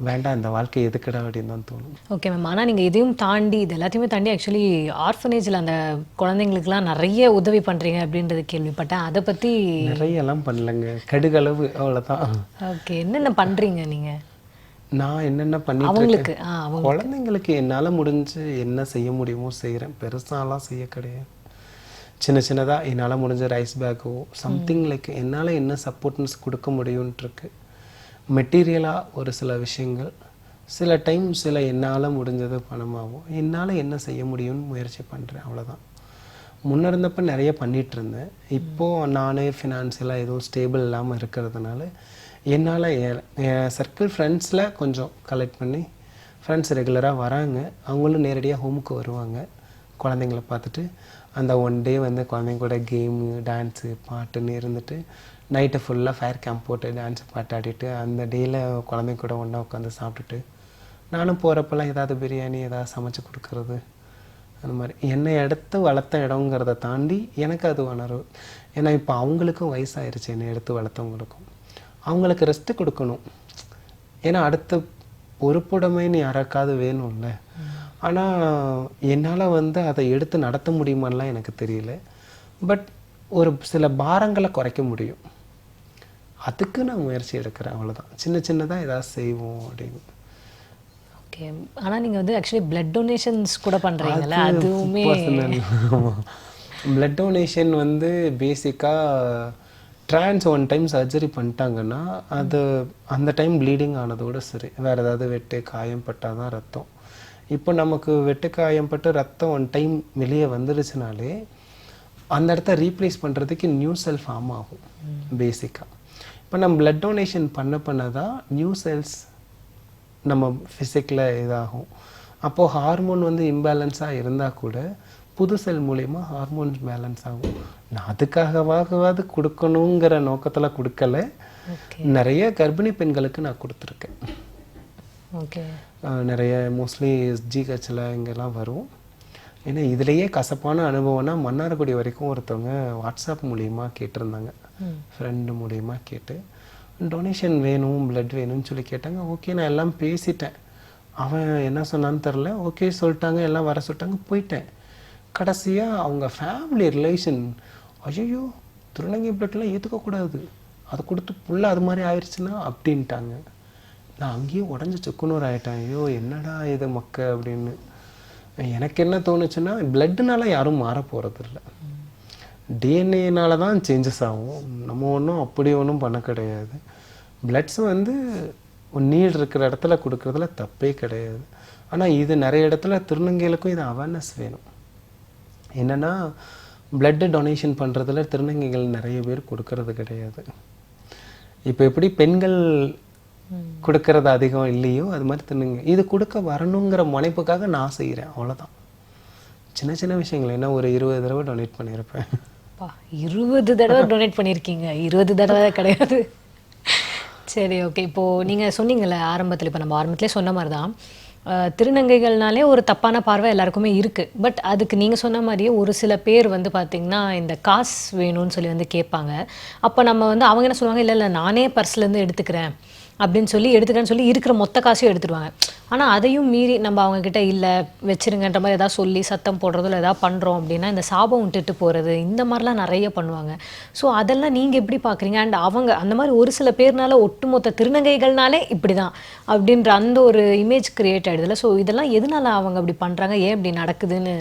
வேண்டாம் இந்த வாழ்க்கை எதுக்குடா அப்படின்னு தான் தோணும். Okay ma'am. ஆனால் நீங்கள் இதையும் தாண்டி இது எல்லாத்தையுமே தாண்டி ஆக்சுவலி ஆர்ஃபனேஜில் அந்த குழந்தைங்களுக்குலாம் நிறைய உதவி பண்ணுறீங்க அப்படின்றது கேள்விப்பட்டேன், அதை பற்றி? நிறையெல்லாம் பண்ணலைங்க, கடுகளவு, அவ்வளோதான். ஓகே, என்னென்ன பண்ணுறீங்க நீங்கள்? நான் என்னென்ன பண்ணிட்டு அவங்களுக்கு குழந்தைங்களுக்கு என்னால் முடிஞ்சு என்ன செய்ய முடியுமோ செய்கிறேன், பெருசாலாம் செய்ய கிடையாது. சின்ன சின்னதாக என்னால் முடிஞ்ச ரைஸ் பேக்கோ சம்திங் லைக் என்னால் என்ன சப்போர்ட்னஸ் கொடுக்க முடியும்ன்ட்டுருக்கு. மெட்டீரியலாக ஒரு சில விஷயங்கள், சில டைம் சில என்னால் முடிஞ்சது பணமாகவும் என்னால் என்ன செய்ய முடியும்னு முயற்சி பண்ணுறேன், அவ்வளோதான். முன்ன இருந்தப்போ நிறைய பண்ணிகிட்டு இருந்தேன். இப்போது நானே ஃபினான்ஷியலாக எதுவும் ஸ்டேபிள் இல்லாமல் இருக்கிறதுனால என்னால் என் சர்க்கிள் ஃப்ரெண்ட்ஸில் கொஞ்சம் கலெக்ட் பண்ணி, ஃப்ரெண்ட்ஸ் ரெகுலராக வராங்க, அவங்களும் நேரடியாக ஹோமுக்கு வருவாங்க, குழந்தைங்கள பார்த்துட்டு அந்த ஒன் டே வந்து குழந்தைங்க கூட கேமு டான்ஸு பாட்டுன்னு இருந்துட்டு நைட்டு ஃபுல்லாக ஃபயர் கேம்ப் போட்டு டான்ஸ் பாட்டு ஆடிட்டு அந்த டேயில் குழந்தைங்க கூட ஒன்றா உட்காந்து சாப்பிட்டுட்டு நானும் போகிறப்பெல்லாம் ஏதாவது பிரியாணி ஏதாவது சமைச்சு கொடுக்கறது அந்த மாதிரி என்னை எடுத்து வளர்த்த இடங்கிறத தாண்டி எனக்கு அது உணர்வு. ஏன்னா இப்போ அவங்களுக்கும் வயசாயிருச்சு, என்னை எடுத்து வளர்த்தவங்களுக்கும். அவங்களுக்கு ரெஸ்ட்டு கொடுக்கணும். ஏன்னா அடுத்த பொறுப்புடைமைன்னு யாராக்காவது வேணும்ல. ஆனால் என்னால் வந்து அதை எடுத்து நடத்த முடியுமான்லாம் எனக்கு தெரியல. பட் ஒரு சில பாரங்களை குறைக்க முடியும். அதுக்கு நான் முயற்சி எடுக்கிறேன், அவ்வளோதான். சின்ன சின்னதாக ஏதாவது செய்வோம் அப்படின்னு. ஓகே. ஆனா நீங்க வந்து ஆக்சுவலி பிளட் டொனேஷன்ஸ் கூட பண்றீங்கல்ல, அதுவுமே பிளட் டொனேஷன் வந்து பேசிக்காக ட்ரான்ஸ் ஒன் டைம் சர்ஜரி பண்ணிட்டாங்கன்னா அது அந்த டைம் ப்ளீடிங் ஆனதோடு சரி. வேறு ஏதாவது வெட்டு காயம் பட்டால் தான் ரத்தம். இப்போ நமக்கு வெட்டு காயம் பட்டு ரத்தம் ஒன் டைம் வெளியே வந்துடுச்சுனாலே அந்த இடத்த ரீப்ளேஸ் பண்ணுறதுக்கு நியூ செல் ஃபார்ம் ஆகும் பேசிக்காக. இப்போ நம்ம பிளட் டொனேஷன் பண்ண தான் நியூ செல்ஸ் நம்ம ஃபிசிக்கில் இதாகும். அப்போது ஹார்மோன் வந்து இம்பேலன்ஸாக இருந்தால் கூட புது செல் மூலயமா ஹார்மோன்ஸ் பேலன்ஸ் ஆகும். நான் அதுக்காகவாகவாது கொடுக்கணுங்கிற நோக்கத்தில் கொடுக்கல. நிறைய கர்ப்பிணி பெண்களுக்கு நான் கொடுத்துருக்கேன். ஓகே. நிறைய மோஸ்ட்லி ஜிஹெச்சில் இங்கெல்லாம் வரும். ஏன்னா இதுலேயே கசப்பான அனுபவம்னா மன்னார்குடி வரைக்கும் ஒருத்தவங்க வாட்ஸ்அப் மூலியமாக கேட்டிருந்தாங்க. ஃப்ரெண்டு மூலியமாக கேட்டு டொனேஷன் வேணும், பிளட் வேணும்னு சொல்லி கேட்டாங்க. ஓகே, நான் எல்லாம் பேசிட்டேன். அவன் என்ன சொன்னான்னு தெரில. ஓகே சொல்லிட்டாங்க, எல்லாம் வர சொல்லிட்டாங்க, போயிட்டேன். கடைசியாக அவங்க ஃபேமிலி ரிலேஷன், ஐயோ திருநங்கை பிளட்லாம் ஏற்றுக்கக்கூடாது, அதை கொடுத்து புள்ள அது மாதிரி ஆயிடுச்சுன்னா அப்படின்ட்டாங்க. நான் அங்கேயே உடஞ்சி சுக்குநூறு ஆகிட்டேன். ஐயோ என்னடா இது மக்க அப்படின்னு. எனக்கு என்ன தோணுச்சுன்னா, பிளட்டுனால யாரும் மாற போகிறதில்ல, டிஎன்ஏனால தான் சேஞ்சஸ் ஆகும். நம்ம ஒன்றும் அப்படி ஒன்றும் பண்ண கிடையாது. பிளட்ஸ் வந்து நீட் இருக்கிற இடத்துல கொடுக்குறதுல தப்பே கிடையாது. ஆனால் இது நிறைய இடத்துல திருநங்கைகளுக்கும் இது அவேர்னஸ் வேணும். என்னென்னா பிளட்டு டொனேஷன் பண்ணுறதுல திருநங்கைகள் நிறைய பேர் கொடுக்கறது கிடையாது. இப்போ எப்படி பெண்கள் கொடுக்கறது அதிகம் இல்லையோ அது மாதிரி திருநங்கை இது கொடுக்க வரணுங்கிற முனைப்புக்காக நான் செய்கிறேன், அவ்வளோதான். சின்ன சின்ன விஷயங்கள். என்ன ஒரு 20 தடவை டொனேட் பண்ணியிருப்பேன். 20 தடவை டொனேட் பண்ணியிருக்கீங்க? 20 தடவை கிடையாது. சரி, ஓகே. இப்போது நீங்கள் சொன்னீங்கல்ல ஆரம்பத்தில், இப்போ நம்ம ஆரம்பத்திலே சொன்ன மாதிரி தான் திருநங்கைகள்னாலே ஒரு தப்பான பார்வை எல்லாருக்குமே இருக்குது. பட் அதுக்கு நீங்கள் சொன்ன மாதிரியே ஒரு சில பேர் வந்து பார்த்திங்கன்னா இந்த காசு வேணும்னு சொல்லி வந்து கேட்பாங்க. அப்போ நம்ம வந்து அவங்க என்ன சொல்லுவாங்க, இல்லை நானே பர்ஸ்லேருந்து எடுத்துக்கிறேன் அப்படின்னு சொல்லி எடுத்துக்கிறேன்னு சொல்லி இருக்கிற மொத்த காசையும் எடுத்துடுவாங்க. ஆனால் அதையும் மீறி நம்ம அவங்கக்கிட்ட இல்லை வச்சுருங்கன்ற மாதிரி எதாவது சொல்லி சத்தம் போடுறதோ இல்லை எதாவது பண்ணுறோம் அப்படின்னா இந்த சாபம் விட்டுட்டு போகிறது, இந்த மாதிரிலாம் நிறைய பண்ணுவாங்க. ஸோ அதெல்லாம் நீங்கள் எப்படி பார்க்குறீங்க? அண்ட் அவங்க அந்த மாதிரி ஒரு சில பேர்னால ஒட்டுமொத்த திருநங்கைகள்னாலே இப்படி தான் அப்படின்ற அந்த ஒரு இமேஜ் கிரியேட் ஆகிடுதுல. ஸோ இதெல்லாம் எதனால அவங்க அப்படி பண்ணுறாங்க, ஏன் இப்படி நடக்குதுன்னு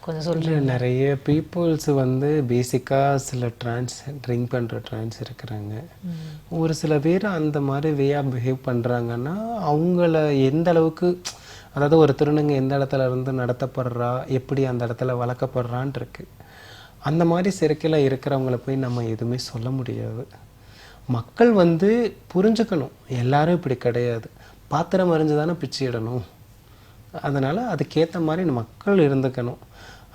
கொஞ்சம் சொல்கிறேன். நிறைய பீப்புள்ஸ் வந்து பேசிக்காக சில ட்ரிங்க் பண்ணுற ட்ரான்ஸ் இருக்கிறாங்க. ஒரு சில பேர் அந்த மாதிரி வேயாக பிஹேவ் பண்ணுறாங்கன்னா அவங்கள எந்த அளவுக்கு, அதாவது ஒரு திருநங்கை எந்த இடத்துல இருந்து நடத்தப்படுறா, எப்படி அந்த இடத்துல வளர்க்கப்படுறான் இருக்கு. அந்த மாதிரி சிறைக்கில் இருக்கிறவங்கள போய் நம்ம எதுவுமே சொல்ல முடியாது. மக்கள் வந்து புரிஞ்சுக்கணும், எல்லாரும் இப்படி கிடையாது. பாத்திரம் அறிஞ்சு தானே பிச்சு இடணும். அதனால் அதுக்கேற்ற மாதிரி மக்கள் இருந்துக்கணும்.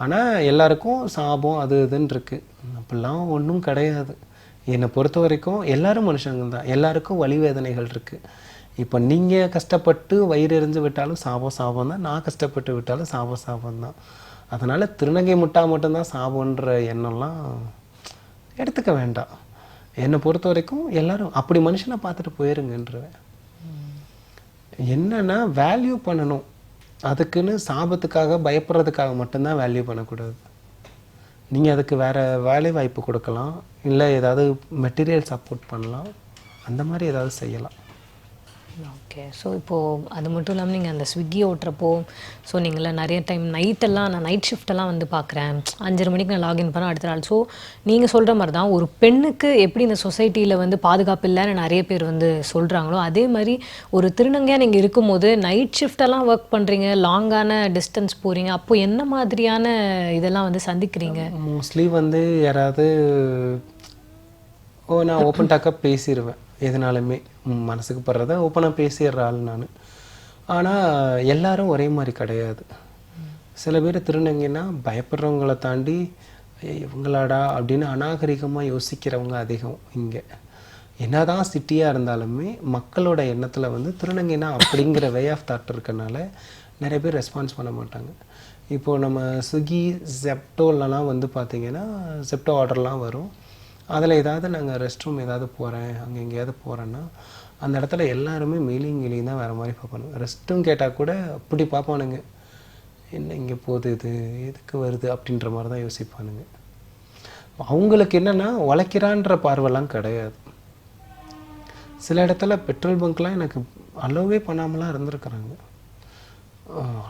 ஆனால் எல்லாருக்கும் சாபம் அது இதுன்னு இருக்குது. அப்படிலாம் ஒன்றும் கிடையாது. என்னை பொறுத்த வரைக்கும் எல்லாரும் மனுஷங்க தான், எல்லாருக்கும் வலி வேதனைகள் இருக்குது. இப்போ நீங்கள் கஷ்டப்பட்டு வயிறு எரிஞ்சு விட்டாலும் சாபம் சாபம் தான், நான் கஷ்டப்பட்டு விட்டாலும் சாபம் சாபம் தான். அதனால் திருநங்கை மட்டும்தான் சாபன்ற எண்ணம்லாம் எடுத்துக்க வேண்டாம். என்னை பொறுத்த வரைக்கும் எல்லாரும் அப்படி மனுஷனை பார்த்துட்டு போயிருங்கன்றவேன். என்னன்னா வேல்யூ பண்ணணும். அதுக்குன்னு சாபத்துக்காக பயப்படுறதுக்காக மட்டும்தான் வேல்யூ பண்ணக்கூடாது. நீங்கள் அதுக்கு வேறு வேலை வாய்ப்பு கொடுக்கலாம், இல்லை ஏதாவது மெட்டீரியல் சப்போர்ட் பண்ணலாம், அந்த மாதிரி ஏதாவது செய்யலாம். ஓகே. ஸோ இப்போது அது மட்டும் இல்லாமல் நீங்கள் அந்த ஸ்விக்கி ஓட்டுறப்போ சொன்னீங்களா நிறைய டைம் நைட்டெல்லாம் நான் நைட் ஷிஃப்டெல்லாம் வந்து பார்க்குறேன், 5:30 மணிக்கு நான் லாகின் பண்ண அடுத்த நாள். ஸோ நீங்கள் சொல்கிற மாதிரி தான் ஒரு பெண்ணுக்கு எப்படி இந்த சொசைட்டியில் வந்து பாதுகாப்பு இல்லைன்னு நிறைய பேர் வந்து சொல்கிறாங்களோ, அதே மாதிரி ஒரு திருநங்கையாக நீங்கள் இருக்கும்போது நைட் ஷிஃப்டெல்லாம் ஒர்க் பண்ணுறீங்க, லாங்கான டிஸ்டன்ஸ் போகிறீங்க, அப்போது என்ன மாதிரியான இதெல்லாம் வந்து சந்திக்கிறீங்க? மோஸ்ட்லி வந்து யாராவது நான் ஓப்பன் டாக்காக பேசிடுவேன். எதுனாலுமே மனசுக்கு படுறத ஓப்பனாக பேசிடுற ஆள் நான். ஆனால் எல்லாரும் ஒரே மாதிரி கிடையாது. சில பேர் திருநங்கைன்னா பயப்படுறவங்கள தாண்டி இவங்களாடா அப்படின்னு அநாகரிகமாக யோசிக்கிறவங்க அதிகம் இங்கே. என்னதான் சிட்டியாக இருந்தாலுமே மக்களோட எண்ணத்தில் வந்து திருநங்கைனா அப்படிங்கிற வே ஆஃப் தாட் இருக்கனால நிறைய பேர் ரெஸ்பான்ஸ் பண்ண மாட்டாங்க. இப்போது நம்ம ஸ்விக்கி ஜெப்டோலலாம் வந்து பார்த்திங்கன்னா ஜெப்டோ ஆர்டர்லாம் வரும். அதில் ஏதாவது நாங்கள் ரெஸ்ட் ரூம் ஏதாவது போகிறேன் அங்கே எங்கேயாவது போகிறேன்னா அந்த இடத்துல எல்லாருமே மெயிலிங் தான் வேறு மாதிரி பார்ப்பானுங்க. ரெஸ்ட் ரூம் கேட்டால் கூட அப்படி பார்ப்பானுங்க, என்ன இங்கே போகுது இது எதுக்கு வருது அப்படின்ற மாதிரி தான் யோசிப்பானுங்க. அவங்களுக்கு என்னென்னா உழைக்கிறான்ற பார்வைலாம் கிடையாது. சில இடத்துல பெட்ரோல் பங்க்லாம் எனக்கு அலோவே பண்ணாமலாம் இருந்திருக்கிறாங்க.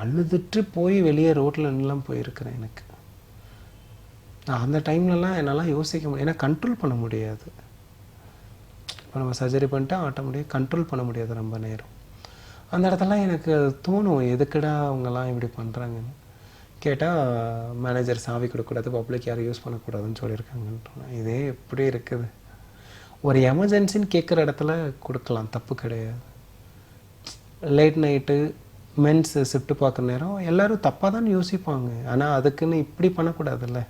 அழுதுட்டு போய் வெளியே ரோட்டில் நின்றுலாம் போயிருக்கிறேன். எனக்கு அந்த டைம்லலாம் என்னால் யோசிக்க முடியும், ஏன்னா கண்ட்ரோல் பண்ண முடியாது. இப்போ நம்ம சர்ஜரி பண்ணிட்டு ஆட்டோமேட்டிக்காக கண்ட்ரோல் பண்ண முடியாது ரொம்ப நேரம். அந்த இடத்துல எனக்கு தோணும், எதுக்குடா அவங்கெல்லாம் இப்படி பண்ணுறாங்கன்னு. கேட்டால் மேனேஜர் சாவி கொடுக்கக்கூடாது, பப்ளிக் யாரும் யூஸ் பண்ணக்கூடாதுன்னு சொல்லியிருக்காங்கன்னு. இதே எப்படி இருக்குது? ஒரு எமர்ஜென்சின்னு கேட்குற இடத்துல கொடுக்கலாம், தப்பு கிடையாது. லேட் நைட்டு மென்ஸ் ஷிஃப்ட் பார்க்குற நேரம் எல்லோரும் தப்பாக தான் யோசிப்பாங்க. ஆனால் அதுக்குன்னு இப்படி பண்ணக்கூடாதுல்ல.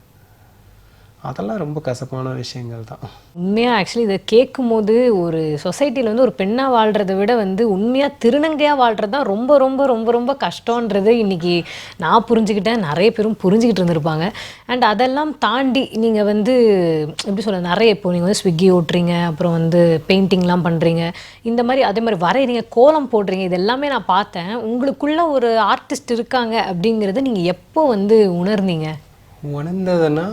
அதெல்லாம் ரொம்ப கசப்பான விஷயங்கள் தான். உண்மையாக ஆக்சுவலி இதை கேட்கும் போது ஒரு சொசைட்டியில் வந்து ஒரு பெண்ணாக வாழ்கிறத விட வந்து உண்மையாக திருநங்கையாக வாழ்கிறது தான் ரொம்ப ரொம்ப ரொம்ப ரொம்ப கஷ்டன்றது இன்றைக்கி நான் புரிஞ்சுக்கிட்டேன், நிறைய பேரும் புரிஞ்சுக்கிட்டு இருந்திருப்பாங்க. அண்ட் அதெல்லாம் தாண்டி நீங்கள் வந்து எப்படி சொல்ல, நிறைய இப்போ நீங்கள் வந்து ஸ்விக்கி ஓட்டுறீங்க, அப்புறம் வந்து பெயிண்டிங்லாம் பண்ணுறீங்க, இந்த மாதிரி அதே மாதிரி வரைகிறீங்க, கோலம் போடுறீங்க, இது எல்லாமே நான் பார்த்தேன். உங்களுக்குள்ள ஒரு ஆர்டிஸ்ட் இருக்காங்க அப்படிங்கிறத நீங்கள் எப்போ வந்து உணர்ந்தீங்க? உணர்ந்ததுன்னா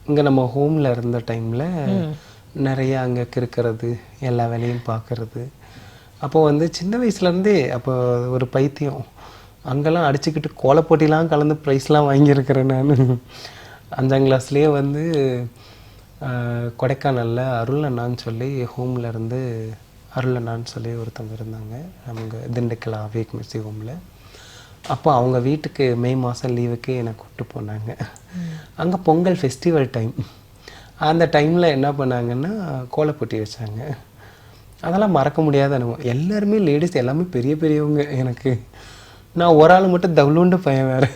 இங்கே நம்ம ஹோமில் இருந்த டைமில் நிறைய அங்கே இருக்கிறது, எல்லா வேலையும் பார்க்குறது. அப்போது வந்து சின்ன வயசுலேருந்தே அப்போ ஒரு பைத்தியம், அங்கெல்லாம் அடிச்சுக்கிட்டு கோலப்போட்டிலாம் கலந்து ப்ரைஸ்லாம் வாங்கியிருக்கிறேன் நான். 5ஆம் கிளாஸ்லேயே வந்து கொடைக்கானலில் அருள் அண்ணான்னு சொல்லி ஹோமில் இருந்து அருள் அண்ணான்னு சொல்லி ஒருத்தவங்க இருந்தாங்க, அவங்க திண்டுக்கல் அவேக் மியூசிக் ஹோமில். அப்போ அவங்க வீட்டுக்கு மே மாதம் லீவுக்கு என்னை கூப்பிட்டு போனாங்க. அங்கே பொங்கல் ஃபெஸ்டிவல் டைம். அந்த டைமில் என்ன பண்ணாங்கன்னா கோலப்போட்டி வச்சாங்க. அதெல்லாம் மறக்க முடியாத அனுபவம். எல்லாருமே லேடிஸ், எல்லாமே பெரிய பெரியவங்க. எனக்கு நான் ஒரு ஆள் மட்டும் தவுளுண்டு பையன் வேறு.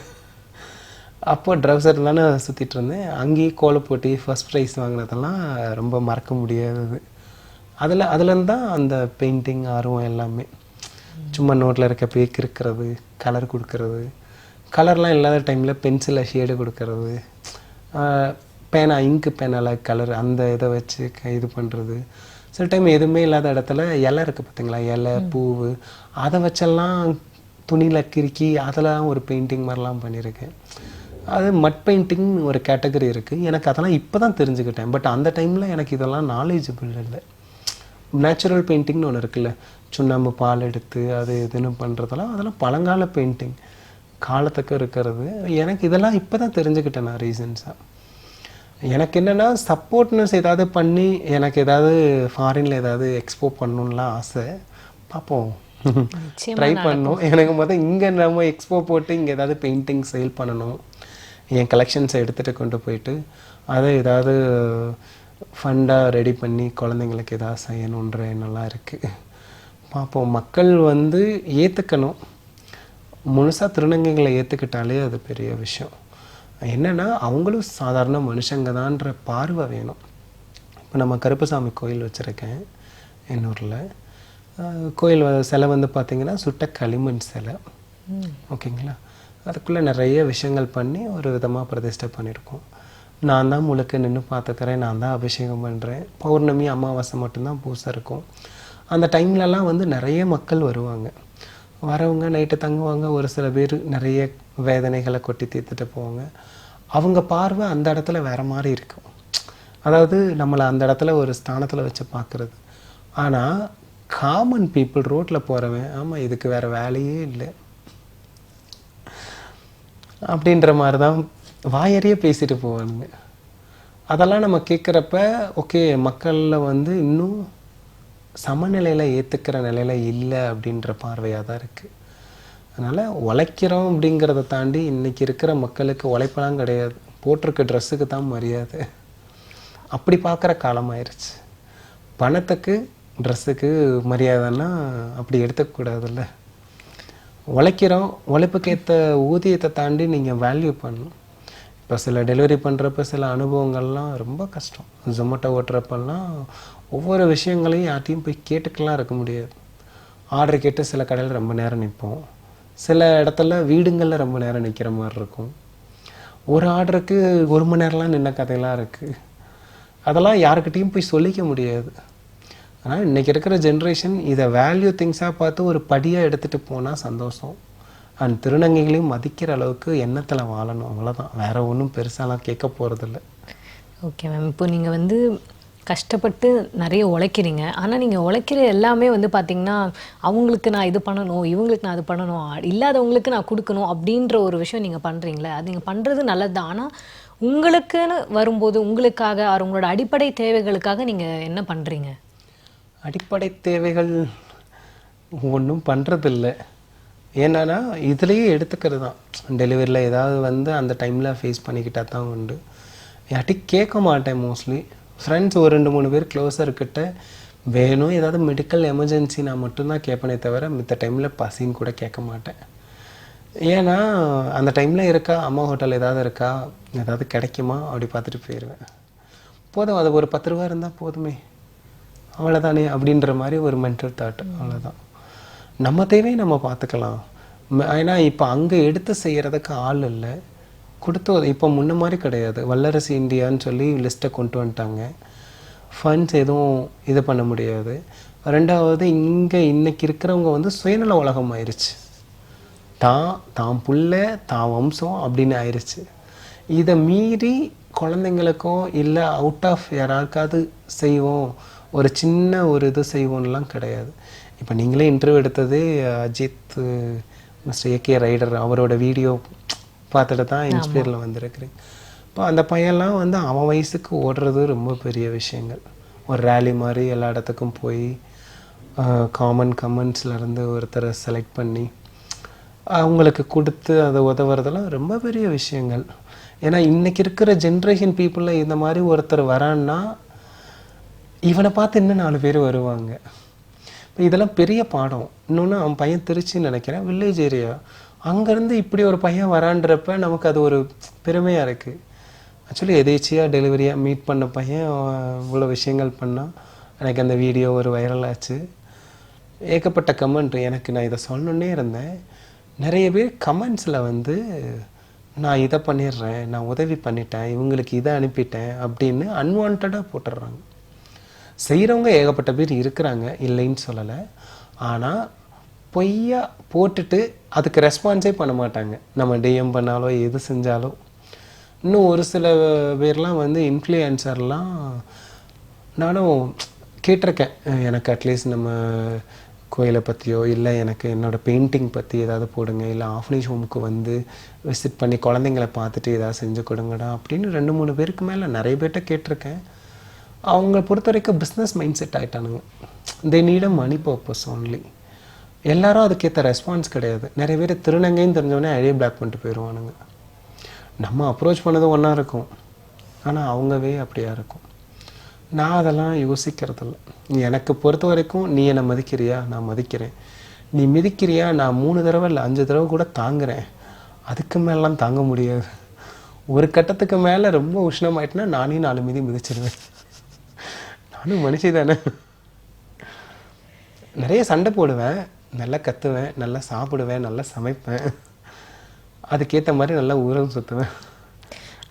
அப்போ ட்ரௌசர் தானே சுற்றிட்டு இருந்தேன். அங்கேயே கோலப்போட்டி ஃபர்ஸ்ட் ப்ரைஸ் வாங்கினதெல்லாம் ரொம்ப மறக்க முடியாதது. அதுலேருந்து தான் அந்த பெயிண்டிங் ஆர்வம் எல்லாமே. சும்மா நோட்டில் இருக்க பேக் இருக்கிறது, கலர் கொடுக்கறது, கலர்லாம் இல்லாத டைமில் பென்சிலில் ஷேடு கொடுக்கறது, பேனா இங்கு பேனால் கலர் அந்த இதை வச்சு இது பண்ணுறது. சில டைம் எதுவுமே இல்லாத இடத்துல இலை இருக்குது பார்த்தீங்களா, இலை பூவு, அதை வச்செல்லாம் துணியில் கிறுக்கி அதெல்லாம் ஒரு பெயிண்டிங் மாதிரிலாம் பண்ணியிருக்கேன். அது மட் பெயிண்டிங் ஒரு கேட்டகரி இருக்குது. எனக்கு அதெல்லாம் இப்போ தான் தெரிஞ்சுக்கிட்டேன். பட் அந்த டைமில் எனக்கு இதெல்லாம் நாலேஜபிள் இல்லை. நேச்சுரல் பெயிண்டிங்னு ஒன்று இருக்குல்ல, சுண்ணாம்பு பால் எடுத்து அது இதுன்னு பண்ணுறதெல்லாம் அதெல்லாம் பழங்கால பெயிண்டிங், காலத்துக்கு இருக்கிறது. எனக்கு இதெல்லாம் இப்போ தான் தெரிஞ்சுக்கிட்டேன் நான் ரீசன்ஸாக. எனக்கு என்னென்னா சப்போர்ட்னஸ் ஏதாவது பண்ணி எனக்கு ஏதாவது ஃபாரினில் ஏதாவது எக்ஸ்போ பண்ணணும்லாம் ஆசை. பார்ப்போம், ட்ரை பண்ணணும். எனக்கு மொதல் இங்கே நம்ம எக்ஸ்போ போட்டு இங்கே ஏதாவது பெயிண்டிங் சேல் பண்ணணும், என் கலெக்ஷன்ஸை எடுத்துகிட்டு கொண்டு போயிட்டு அதை ஏதாவது ஃபண்டாக ரெடி பண்ணி குழந்தைங்களுக்கு ஏதாவது செய்யணுன்ற எண்ணெல்லாம் இருக்குது. பார்ப்போம். மக்கள் வந்து ஏற்றுக்கணும். முழுசாக திருநங்கைகளை ஏற்றுக்கிட்டாலே அது பெரிய விஷயம். என்னென்னா அவங்களும் சாதாரண மனுஷங்க தான்ற பார்வை வேணும். இப்போ நம்ம கருப்பசாமி கோயில் வச்சுருக்கேன் எண்ணூரில். கோயில் சிலை வந்து பார்த்திங்கன்னா சுட்ட களிமண் சிலை, ஓகேங்களா. அதுக்குள்ளே நிறைய விஷயங்கள் பண்ணி ஒரு விதமாக பிரதிஷ்டை பண்ணியிருக்கோம். நான் தான் முழுக்க நின்று பார்த்துக்கிறேன், நான் தான் அபிஷேகம் பண்ணுறேன். பௌர்ணமி அமாவாசை மட்டும்தான் பூசை இருக்கும். அந்த டைம்லலாம் வந்து நிறைய மக்கள் வருவாங்க. வரவங்க நைட்டு தங்குவாங்க. ஒரு சில பேர் நிறைய வேதனைகளை கொட்டி தீர்த்துட்டு போவாங்க. அவங்க பார்வை அந்த இடத்துல வேறு மாதிரி இருக்கும். அதாவது நம்மளை அந்த இடத்துல ஒரு ஸ்தானத்தில் வச்சு பார்க்குறது. ஆனால் காமன் பீப்புள் ரோட்டில் போகிறவன், ஆமாம் இதுக்கு வேறு வேலையே இல்லை அப்படின்ற மாதிரி தான் வாயறிய பேசிட்டு போவானுங்க. அதெல்லாம் நம்ம கேட்குறப்ப ஓகே, மக்களில் வந்து இன்னும் சமநிலையில் ஏற்றுக்கிற நிலையில் இல்லை அப்படின்ற பார்வையாக தான் இருக்குது. அதனால் உழைக்கிறோம் அப்படிங்கிறத தாண்டி இன்றைக்கி இருக்கிற மக்களுக்கு உழைப்பெல்லாம் கிடையாது, போட்டிருக்க ட்ரெஸ்ஸுக்கு தான் மரியாதை. அப்படி பார்க்குற காலமாயிருச்சு. பணத்துக்கு ட்ரெஸ்ஸுக்கு மரியாதைன்னா அப்படி எடுத்துக்கூடாதுல்ல. உழைக்கிறோம், உழைப்புக்கேற்ற ஊதியத்தை தாண்டி நீங்கள் வேல்யூ பண்ணணும். இப்போ சில டெலிவரி பண்ணுறப்ப சில அனுபவங்கள்லாம் ரொம்ப கஷ்டம். ஜொமேட்டோ ஓட்டுறப்பெல்லாம் ஒவ்வொரு விஷயங்களையும் யார்ட்டையும் போய் கேட்டுக்கலாம் இருக்க முடியாது. ஆர்டர் கேட்டு சில கடையில் ரொம்ப நேரம் நிற்போம், சில இடத்துல வீடுங்களில் ரொம்ப நேரம் நிற்கிற மாதிரி இருக்கும். ஒரு ஆர்டருக்கு 1 மணி நேரம்லாம் நின்ன கதையெல்லாம் இருக்குது. அதெல்லாம் யாருக்கிட்டையும் போய் சொல்லிக்க முடியாது. ஆனால் இன்றைக்கி இருக்கிற ஜென்ரேஷன் இதை வேல்யூ திங்ஸாக பார்த்து ஒரு படியாக எடுத்துகிட்டு போனால் சந்தோஷம். அண்ட் திருநங்கைகளையும் மதிக்கிற அளவுக்கு எண்ணத்தில் வாழணும், அவ்வளோதான். வேறு ஒன்றும் பெருசாலாம் கேட்க போகிறதில்ல. Okay ma'am. இப்போ நீங்கள் வந்து கஷ்டப்பட்டு நிறைய உழைக்கிறீங்க. ஆனால் நீங்கள் உழைக்கிற எல்லாமே வந்து பார்த்தீங்கன்னா, அவங்களுக்கு நான் இது பண்ணணும், இவங்களுக்கு நான் அது பண்ணணும், இல்லாதவங்களுக்கு நான் கொடுக்கணும் அப்படின்ற ஒரு விஷயம் நீங்கள் பண்ணுறீங்களே, அது நீங்கள் பண்ணுறது நல்லது தான். ஆனால் உங்களுக்குன்னு வரும்போது உங்களுக்காக உங்களோட அடிப்படை தேவைகளுக்காக நீங்கள் என்ன பண்ணுறீங்க? அடிப்படை தேவைகள் ஒன்றும் பண்ணுறதில்ல. ஏன்னா இதுலேயே எடுத்துக்கிறது தான். டெலிவரியில் ஏதாவது வந்து அந்த டைமில் ஃபேஸ் பண்ணிக்கிட்டால் தான் உண்டு. யார்ட்டையும் கேட்க மாட்டேன் மோஸ்ட்லி. ஃப்ரெண்ட்ஸ் ஒரு 2-3 பேர் க்ளோஸர்கிட்ட வேணும் ஏதாவது மெடிக்கல் எமர்ஜென்சி நான் மட்டும்தான் கேட்பேனே தவிர மித்த டைமில் பசின்னு கூட கேட்க மாட்டேன். ஏன்னா அந்த டைமில் இருக்கா, அம்மா ஹோட்டல் ஏதாவது இருக்கா, ஏதாவது கிடைக்குமா அப்படி பார்த்துட்டு போயிடுவேன். போதும், அது ஒரு 10 ரூபா இருந்தால் போதுமே, அவ்வளோதானே அப்படின்ற மாதிரி ஒரு மென்டல் தாட். அவ்வளோதான். நம்ம தேவையை நம்ம பார்த்துக்கலாம். ஏன்னா இப்போ அங்கே எடுத்து செய்கிறதுக்கு ஆள் இல்லை, கொடுத்து. இப்போ முன்ன மாதிரி கிடையாது. வல்லரசு இந்தியான்னு சொல்லி லிஸ்ட்டை கொண்டு வந்துட்டாங்க. ஃபண்ட்ஸ் எதுவும் இது பண்ண முடியாது. ரெண்டாவது இங்கே இன்றைக்கி இருக்கிறவங்க வந்து சுயநல உலகம் ஆயிடுச்சு. தான் புள்ள தான் வம்சம் அப்படின்னு ஆயிடுச்சு. இதை மீறி குழந்தைங்களுக்கோ இல்லை அவுட் ஆஃப் யாராருக்காவது செய்வோம், ஒரு சின்ன ஒரு இது செய்வோம்லாம் கிடையாது. இப்போ நீங்களே இன்டர்வியூ எடுத்தது அஜித் மிஸ்டர் ஏகே ரைடர், அவரோட வீடியோ பார்த்துட்டு தான் இன்ஸ்பயரில் வந்திருக்கிறேன். இப்போ அந்த பையன்லாம் வந்து அவன் வயசுக்கு ஓடுறது ரொம்ப பெரிய விஷயங்கள். ஒரு ரேலி மாதிரி எல்லா இடத்துக்கும் போய் கமெண்ட்ஸ்லேருந்து ஒருத்தரை செலக்ட் பண்ணி அவங்களுக்கு கொடுத்து அதை உதவுறதெல்லாம் ரொம்ப பெரிய விஷயங்கள். ஏன்னா இன்றைக்கி இருக்கிற ஜென்ரேஷன் பீப்புளில் இந்த மாதிரி ஒருத்தர் வரான்னா இவனை பார்த்து இன்னும் 4 பேர் வருவாங்க. இப்போ இதெல்லாம் பெரிய பாடம். இன்னொன்று அவன் பையன் திருச்சின்னு நினைக்கிறேன், வில்லேஜ் ஏரியா. அங்கேருந்து இப்படி ஒரு பையன் வரான்றப்ப நமக்கு அது ஒரு பெருமையாக இருக்குது. ஆக்சுவலி எதேச்சியாக டெலிவரியாக மீட் பண்ண பையன் இவ்வளோ விஷயங்கள் பண்ணால் எனக்கு அந்த வீடியோ ஒரு வைரல் ஆச்சு. ஏகப்பட்ட கமெண்ட். எனக்கு நான் இதை சொல்லணுன்னே இருந்தேன். நிறைய பேர் கமெண்ட்ஸில் வந்து நான் இதை பண்ணிடுறேன், நான் உதவி பண்ணிட்டேன், இவங்களுக்கு இதை அனுப்பிட்டேன் அப்படின்னு அன்வான்டாக போட்டுடுறாங்க. செய்கிறவங்க ஏகப்பட்ட பேர் இருக்கிறாங்க, இல்லைன்னு சொல்லலை. ஆனால் பொய்யா போட்டுட்டு அதுக்கு ரெஸ்பான்ஸே பண்ண மாட்டாங்க. நம்ம டிஎம் பண்ணாலோ எது செஞ்சாலோ. இன்னும் ஒரு சில பேர்லாம் வந்து இன்ஃப்ளூயன்சர்லாம் நானும் கேட்டிருக்கேன். எனக்கு அட்லீஸ்ட் நம்ம கோயிலை பற்றியோ இல்லை எனக்கு என்னோடய பெயிண்டிங் பற்றி ஏதாவது போடுங்க, இல்லை ஆஃப்னேஜ் ஹோமுக்கு வந்து விசிட் பண்ணி குழந்தைங்கள பார்த்துட்டு ஏதாவது செஞ்சு கொடுங்கடா அப்படின்னு 2-3 பேருக்கு மேலே நிறைய பேர்கிட்ட கேட்டிருக்கேன். அவங்க பொறுத்த வரைக்கும் பிஸ்னஸ் மைண்ட் செட் ஆகிட்டானுங்க. They need a money purpose only. எல்லாரும் அதுக்கேற்ற ரெஸ்பான்ஸ் கிடையாது. நிறைய பேர் திருநங்கைன்னு தெரிஞ்சவொடனே ஐடியா பிளாக் பண்ணிட்டு போயிடுவானுங்க. நம்ம அப்ரோச் பண்ணது ஒன்றா இருக்கும், ஆனால் அவங்கவே அப்படியா இருக்கும். நான் அதெல்லாம் யோசிக்கிறதில்ல. எனக்கு பொறுத்த வரைக்கும் நீ என்னை மதிக்கிறியா, நான் மதிக்கிறேன். நீ மிதிக்கிறியா, நான் 3 தடவை இல்லை 5 தடவை கூட தாங்குறேன். அதுக்கு மேலாம் தாங்க முடியாது. ஒரு கட்டத்துக்கு மேலே ரொம்ப உஷ்ணமாயிட்டுனா நானே 4 மிதி மிதிச்சிடுவேன். நானும் மனுஷி தானே. நிறைய சண்டை போடுவேன், நல்லா கத்துவேன், நல்லா சாப்பிடுவேன், நல்லா சமைப்பேன், அதுக்கேற்ற மாதிரி நல்லா ஊரம் சுற்றுவேன்.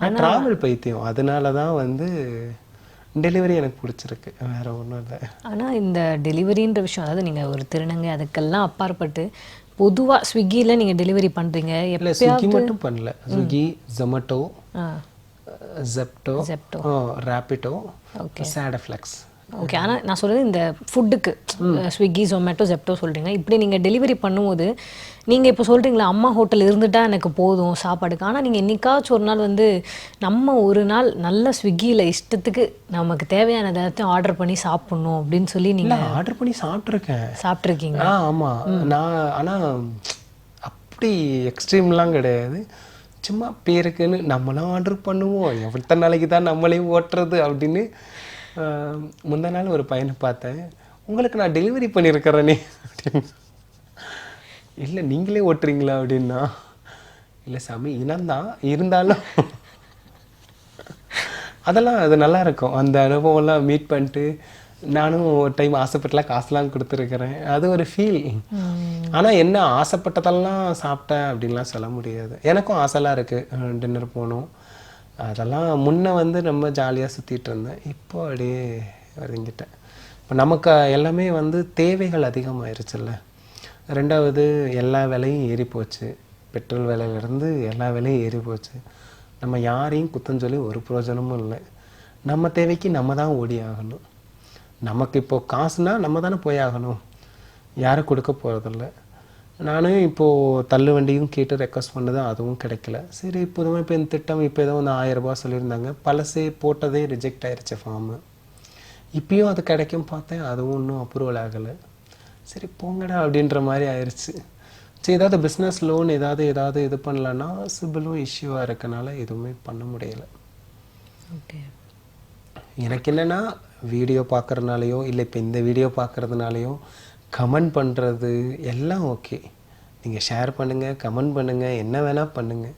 நான் ட்ராவல் பைத்தியம். அதனால தான் வந்து டெலிவரி எனக்கு பிடிச்சிருக்கு, வேறு ஒன்றும் இல்லை. ஆனால் இந்த டெலிவரின்ற விஷயம், அதாவது நீங்கள் ஒரு திருநங்கை அதுக்கெல்லாம் அப்பாற்பட்டு பொதுவாக ஸ்விக்கியில் நீங்கள் டெலிவரி பண்ணுறீங்க. இல்லை ஸ்விக்கி மட்டும் பண்ணல, ஸ்விக்கி, ஜொமேட்டோ, ஜெப்டோ, ரேப்பிடோ, சேடஃப்ளெக்ஸ். ஓகே. ஆனால் நான் சொல்கிறது இந்த ஃபுட்டுக்கு ஸ்விக்கி, ஜொமேட்டோ, ஜெப்டோ சொல்கிறீங்க. இப்படி நீங்கள் டெலிவரி பண்ணும்போது நீங்கள் இப்போ சொல்கிறீங்களா அம்மா ஹோட்டல் இருந்துட்டால் எனக்கு போதும் சாப்பாடுக்கு. ஆனால் நீங்கள் என்னைக்காச்சும் ஒரு நாள் வந்து நம்ம ஒரு நாள் நல்ல ஸ்விக்கியில் இஷ்டத்துக்கு நமக்கு தேவையான ஏதாச்சும் ஆர்டர் பண்ணி சாப்பிட்ணும் அப்படின்னு சொல்லி நீங்கள் ஆர்டர் பண்ணி சாப்பிட்ருக்கீங்க? ஆமாம். நான் ஆனால் அப்படி எக்ஸ்ட்ரீம்லாம் கிடையாது. சும்மா பேருக்குன்னு நம்மளாம் ஆர்டர் பண்ணுவோம், எவ்வளோ நாளைக்கு தான் நம்மளே ஓட்டுறது அப்படின்னு. முந்தா நாள் ஒரு பையனை பார்த்தேன், உங்களுக்கு நான் டெலிவரி பண்ணியிருக்கிறேனே அப்படின்னு. இல்லை நீங்களே ஓட்டுறீங்களா அப்படின்னா, இல்லை சாமி இனம்தான் இருந்தாலும் அதெல்லாம் அது நல்லா இருக்கும். அந்த அனுபவம்லாம் மீட் பண்ணிட்டு நானும் ஒரு டைம் ஆசைப்பட்டுலாம் காசுலாம் கொடுத்துருக்குறேன். அது ஒரு ஃபீல். ஆனால் என்ன ஆசைப்பட்டதெல்லாம் சாப்பிட்டேன் அப்படின்லாம் சொல்ல முடியாது. எனக்கும் ஆசைலாம் இருக்குது, டின்னர் போகணும். அதெல்லாம் முன்ன வந்து ரொம்ப ஜாலியாக சுற்றிட்டு இருந்தேன். இப்போ அப்படியே ஒதுங்கிட்டேன். இப்போ நமக்கு எல்லாமே வந்து தேவைகள் அதிகமாயிருச்சுல்ல. ரெண்டாவது எல்லா விலையும் ஏறி போச்சு. பெட்ரோல் விலையிலேருந்து எல்லா விலையும் ஏறி போச்சு. நம்ம யாரையும் குத்தம் சொல்லி ஒரு பிரயோஜனமும் இல்லை. நம்ம தேவைக்கு நம்ம தான் ஓடி ஆகணும். நமக்கு இப்போ காசுனா நம்ம தானே போய் ஆகணும், யாரும் கொடுக்க போகிறதில்ல. நானும் இப்போது தள்ளு வண்டியும் கேட்டு ரெக்வஸ்ட் பண்ணது, அதுவும் கிடைக்கல. சரி இப்போதுமே இப்போ இந்த திட்டம் இப்போ ஏதோ வந்து 1000 ரூபாய் சொல்லியிருந்தாங்க, பழசே போட்டதே ரிஜெக்ட் ஆயிடுச்சு ஃபார்மு. இப்பயும் அது கிடைக்கும் பார்த்தேன், அதுவும் இன்னும் அப்ரூவல் ஆகலை. சரி போங்கடா அப்படின்ற மாதிரி ஆயிடுச்சு. சரி ஏதாவது பிஸ்னஸ் லோன் ஏதாவது இது பண்ணலன்னா சிபிலும் இஷ்யூவாக இருக்கனால எதுவுமே பண்ண முடியலை. ஓகே. எனக்கு என்னென்னா வீடியோ பார்க்குறதுனாலையோ இல்லை இப்போ இந்த வீடியோ பார்க்குறதுனாலையோ கமெண்ட் பண்ணுறது எல்லாம் ஓகே. நீங்கள் ஷேர் பண்ணுங்கள், கமெண்ட் பண்ணுங்கள், என்ன வேணால் பண்ணுங்கள்.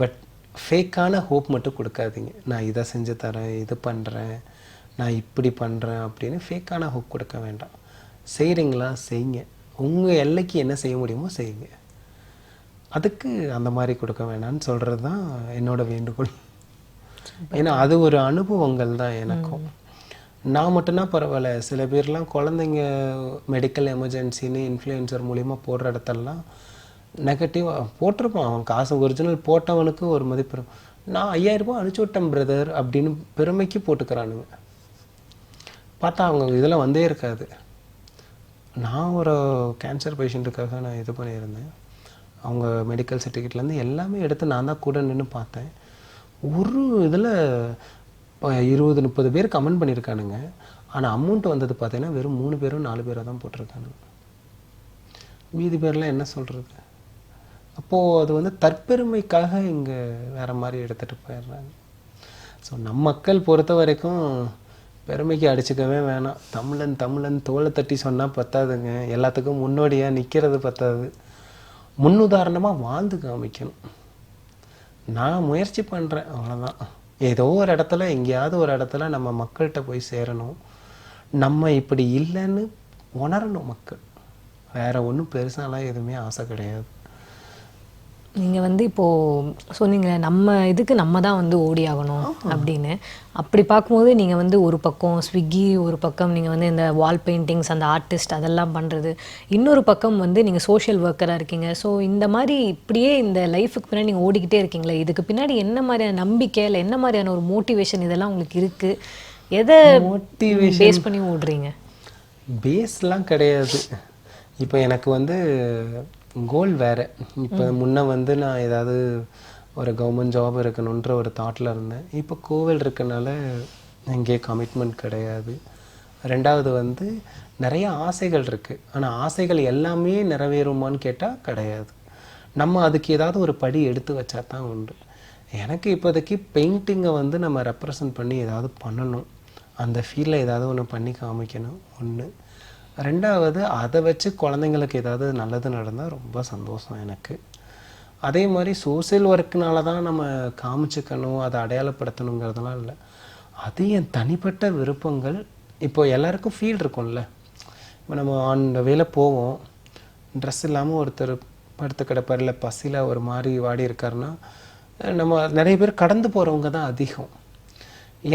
பட் ஃபேக்கான ஹோப் மட்டும் கொடுக்காதீங்க. நான் இதை செஞ்சு தரேன், இது பண்ணுறேன், நான் இப்படி பண்ணுறேன் அப்படின்னு ஃபேக்கான ஹோப் கொடுக்க வேண்டாம். செய்கிறீங்களா செய்யுங்க. உங்கள் எல்லைக்கு என்ன செய்ய முடியுமோ செய்யுங்க. அதுக்கு அந்த மாதிரி கொடுக்க வேண்டாம்னு சொல்கிறது தான் என்னோட வேண்டுகோள். ஏன்னா அது ஒரு அனுபவங்கள் தான் எனக்கும். நான் மட்டும்தான் பரவாயில்ல, சில பேர்லாம் குழந்தைங்க மெடிக்கல் எமர்ஜென்சின்னு இன்ஃப்ளூயன்சர் மூலிமா போடுற இடத்தெல்லாம் நெகட்டிவாக போட்டிருப்பான். அவன் காசு ஒரிஜினல் போட்டவனுக்கு ஒரு மதிப்பு. நான் 5000 ரூபாய் அனுப்பிச்சி விட்டேன் பிரதர் அப்படின்னு பெருமைக்கு போட்டுக்கிறானுங்க. பார்த்தா அவங்க இதில் வந்தே இருக்காது. நான் ஒரு கேன்சர் பேஷண்ட்டுக்காக நான் இது பண்ணியிருந்தேன். அவங்க மெடிக்கல் சர்டிஃபிகேட்லேருந்து எல்லாமே எடுத்து நான் தான் கூட நின்று பார்த்தேன். ஒரு இதில் 20-30 பேர் கமெண்ட் பண்ணியிருக்கானுங்க. ஆனால் அமௌண்ட் வந்தது பார்த்தீங்கன்னா வெறும் 3 பேரோ 4 பேரோ தான் போட்டிருக்கானுங்க. மீதி பேர்லாம் என்ன சொல்கிறது? அப்போது அது வந்து தற்பெருமைக்காக இங்கே வேறு மாதிரி எடுத்துகிட்டு போயிடுறாங்க. ஸோ நம்ம மக்கள் பொறுத்த வரைக்கும் பெருமைக்கு அடிச்சுக்கவே வேணாம். தமிழன் தோலை தட்டி சொன்னால் பத்தாதுங்க, எல்லாத்துக்கும் முன்னோடியாக நிற்கிறது பத்தாது, முன்னுதாரணமாக வாழ்ந்து காமிக்கணும். நான் முயற்சி பண்ணுறேன், அவ்வளோதான். ஏதோ ஒரு இடத்துல எங்கேயாவது ஒரு இடத்துல நம்ம மக்கள்கிட்ட போய் சேரணும். நம்ம இப்படி இல்லைன்னு உணரணும் மக்கள். வேறு ஒன்றும் பெருசாலாம் எதுவுமே ஆசை கிடையாது. நீங்கள் வந்து இப்போது சொன்னீங்க நம்ம இதுக்கு நம்ம தான் வந்து ஓடி ஆகணும் அப்படின்னு. அப்படி பார்க்கும்போது நீங்கள் வந்து ஒரு பக்கம் ஸ்விக்கி, ஒரு பக்கம் நீங்கள் வந்து இந்த வால் பெயிண்டிங்ஸ், அந்த ஆர்டிஸ்ட் அதெல்லாம் பண்ணுறது, இன்னொரு பக்கம் வந்து நீங்கள் சோஷியல் ஒர்க்கராக இருக்கீங்க. ஸோ இந்த மாதிரி இப்படியே இந்த லைஃபுக்கு பின்னாடி நீங்கள் ஓடிக்கிட்டே இருக்கீங்களே, இதுக்கு பின்னாடி என்ன மாதிரியான நம்பிக்கை இல்லை என்ன மாதிரியான ஒரு மோட்டிவேஷன் இதெல்லாம் உங்களுக்கு இருக்குது? எதை மோட்டிவேஷன் பேஸ் பண்ணி ஓடுறீங்க? பேஸ்லாம் கிடையாது. இப்போ எனக்கு வந்து கோல் வேறு. இப்போ முன்ன வந்து நான் ஏதாவது ஒரு கவர்மெண்ட் ஜாப் இருக்கணுன்ற ஒரு தாட்டில் இருந்தேன். இப்போ கோவில் இருக்கனால எங்கேயே கமிட்மெண்ட் கிடையாது. ரெண்டாவது வந்து நிறைய ஆசைகள் இருக்குது. ஆனால் ஆசைகள் எல்லாமே நிறைவேறுமான்னு கேட்டால் கிடையாது. நம்ம அதுக்கு ஏதாவது ஒரு படி எடுத்து வச்சா தான் உண்டு. எனக்கு இப்போதைக்கு பெயிண்டிங்கை வந்து நம்ம ரெப்ரசன்ட் பண்ணி ஏதாவது பண்ணணும், அந்த ஃபீல்டில் ஏதாவது ஒன்று பண்ணி காமிக்கணும் ஒன்று. ரெண்டாவது அதை வச்சு குழந்தைங்களுக்கு ஏதாவது நல்லது நடந்தால் ரொம்ப சந்தோஷம் எனக்கு. அதே மாதிரி சோசியல் ஒர்க்குனால தான் நம்ம காமிச்சிக்கணும், அதை அடையாளப்படுத்தணுங்கிறதுலாம் இல்லை. அது என் தனிப்பட்ட விருப்பங்கள். இப்போ எல்லாருக்கும் ஃபீல் இருக்கும்ல. இப்போ நம்ம அந்த வேலை போவோம், ட்ரெஸ் இல்லாமல் ஒருத்தர் படுத்து கிடப்பார், இல்லை பசியில் ஒரு மாதிரி வாடி இருக்காருன்னா நம்ம நிறைய பேர் கடந்து போகிறவங்க தான் அதிகம்.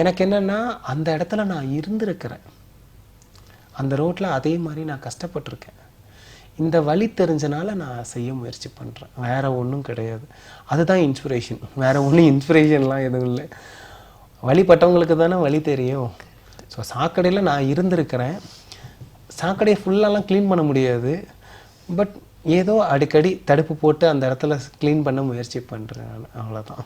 எனக்கு என்னென்னா அந்த இடத்துல நான் இருந்திருக்கிறேன், அந்த ரோட்டில் அதே மாதிரி நான் கஷ்டப்பட்டிருக்கேன். இந்த வழி தெரிஞ்சனால நான் செய்ய முயற்சி பண்ணுறேன், வேறு ஒன்றும் கிடையாது. அதுதான் இன்ஸ்பிரேஷன், வேறு ஒன்றும் இன்ஸ்பிரேஷன்லாம் எதுவும் இல்லை. வழிபட்டவங்களுக்கு தானே வழி தெரியும். ஸோ சாக்கடையில் நான் இருந்திருக்கிறேன். சாக்கடையை ஃபுல்லாலாம் க்ளீன் பண்ண முடியாது, பட் ஏதோ அடிக்கடி தடுப்பு போட்டு அந்த இடத்துல க்ளீன் பண்ண முயற்சி பண்ணுறேன் நான், அவ்வளோதான்.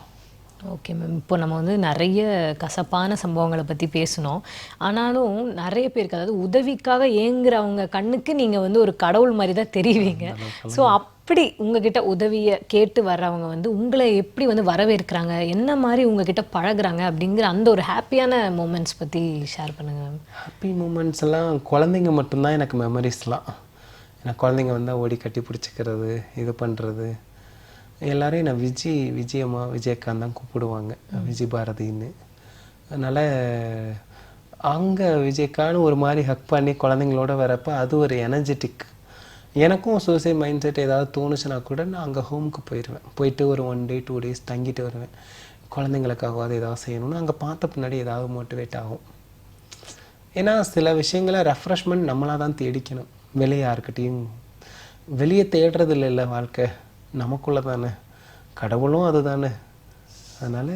Okay ma'am. இப்போ நம்ம வந்து நிறைய கசப்பான சம்பவங்களை பற்றி பேசினோம். ஆனாலும் நிறைய பேருக்கு, அதாவது உதவிக்காக ஏங்குறவங்க கண்ணுக்கு நீங்கள் வந்து ஒரு கடவுள் மாதிரி தான் தெரிவிங்க. ஸோ அப்படி உங்ககிட்ட உதவியை கேட்டு வர்றவங்க வந்து உங்களை எப்படி வந்து வரவேற்கிறாங்க, என்ன மாதிரி உங்ககிட்ட பழகுறாங்க அப்படிங்கிற அந்த ஒரு ஹாப்பியான மூமெண்ட்ஸ் பற்றி ஷேர் பண்ணுங்கள் மேம். ஹாப்பி மூமெண்ட்ஸ் எல்லாம் குழந்தைங்க மட்டும்தான் எனக்கு மெமரிஸ்லாம். எனக்கு குழந்தைங்க வந்தால் ஓடி கட்டி பிடிச்சிக்கிறது, இது பண்ணுறது. எல்லாரையும் நான் விஜயம்மா, விஜயகாந்த் தான் கூப்பிடுவாங்க, விஜய் பாரதின்னு. அதனால் அங்கே விஜய்க்கான ஒரு மாதிரி ஹக் பண்ணி குழந்தைங்களோட வரப்போ அது ஒரு எனர்ஜெட்டிக். எனக்கும் சூசைட் மைண்ட் செட் ஏதாவது தோணுச்சுன்னா கூட நான் அங்கே ஹோமுக்கு போயிடுவேன். போயிட்டு ஒரு 1 டே 2 டேஸ் தங்கிட்டு வருவேன். குழந்தைங்களுக்காகவாது ஏதாவது செய்யணும்னு அங்கே பார்த்த பின்னாடி ஏதாவது மோட்டிவேட் ஆகும். ஏன்னா சில விஷயங்களை ரெஃப்ரெஷ்மெண்ட் நம்மளாக தான் தேடிக்கணும். வெளியே யாருக்கிட்டையும் வெளியே தேடுறது இல்லைல்ல, வாழ்க்கை நமக்குள்ளே தானே, கடவுளும் அது தானே. அதனால்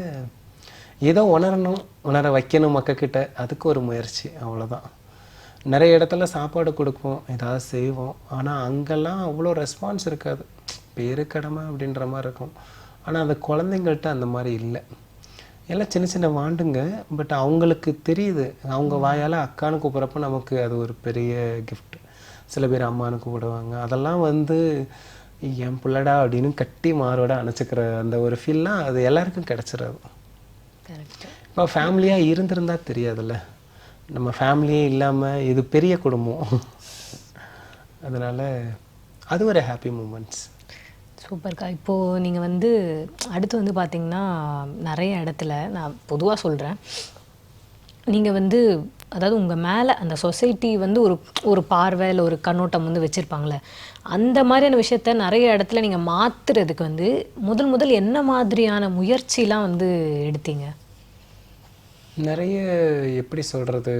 ஏதோ உணரணும், உணர வைக்கணும் மக்கக்கிட்ட, அதுக்கு ஒரு முயற்சி, அவ்வளோதான். நிறைய இடத்துல சாப்பாடு கொடுப்போம், ஏதாவது செய்வோம், ஆனால் அங்கெல்லாம் அவ்வளோ ரெஸ்பான்ஸ் இருக்காது. பேரு கடமை அப்படின்ற மாதிரி இருக்கும். ஆனால் அந்த குழந்தைங்கள்ட்ட அந்த மாதிரி இல்லை. எல்லாம் சின்ன சின்ன வாண்டுங்க, பட் அவங்களுக்கு தெரியுது. அவங்க வாயால் அக்கான்னு கூப்பிட்றப்ப நமக்கு அது ஒரு பெரிய கிஃப்ட். சில பேர் அம்மானு கூப்பிடுவாங்க. அதெல்லாம் வந்து என் பிள்ளடா அப்படின்னு கட்டி மாரோட அணைச்சிக்கிற அந்த ஒரு ஃபீல்லாம் அது எல்லாருக்கும் கிடச்சிடாது. இப்போ ஃபேமிலியாக இருந்திருந்தா தெரியாதுல்ல. நம்ம ஃபேமிலியே இல்லாமல் இது பெரிய குடும்பம். அதனால் அது ஒரு ஹாப்பி மூமெண்ட்ஸ். சூப்பர்க்கா. இப்போது நீங்கள் வந்து அடுத்து வந்து பார்த்திங்கன்னா நிறைய இடத்துல நான் பொதுவாக சொல்கிறேன், நீங்கள் வந்து அதாவது உங்கள் மேலே அந்த சொசைட்டி வந்து ஒரு ஒரு பார்வை இல்லை ஒரு கண்ணோட்டம் வந்து வச்சுருப்பாங்களே, அந்த மாதிரியான விஷயத்த நிறைய இடத்துல நீங்கள் மாற்றுறதுக்கு வந்து முதல் என்ன மாதிரியான முயற்சிலாம் வந்து எடுத்தீங்க? நிறைய எப்படி சொல்கிறது,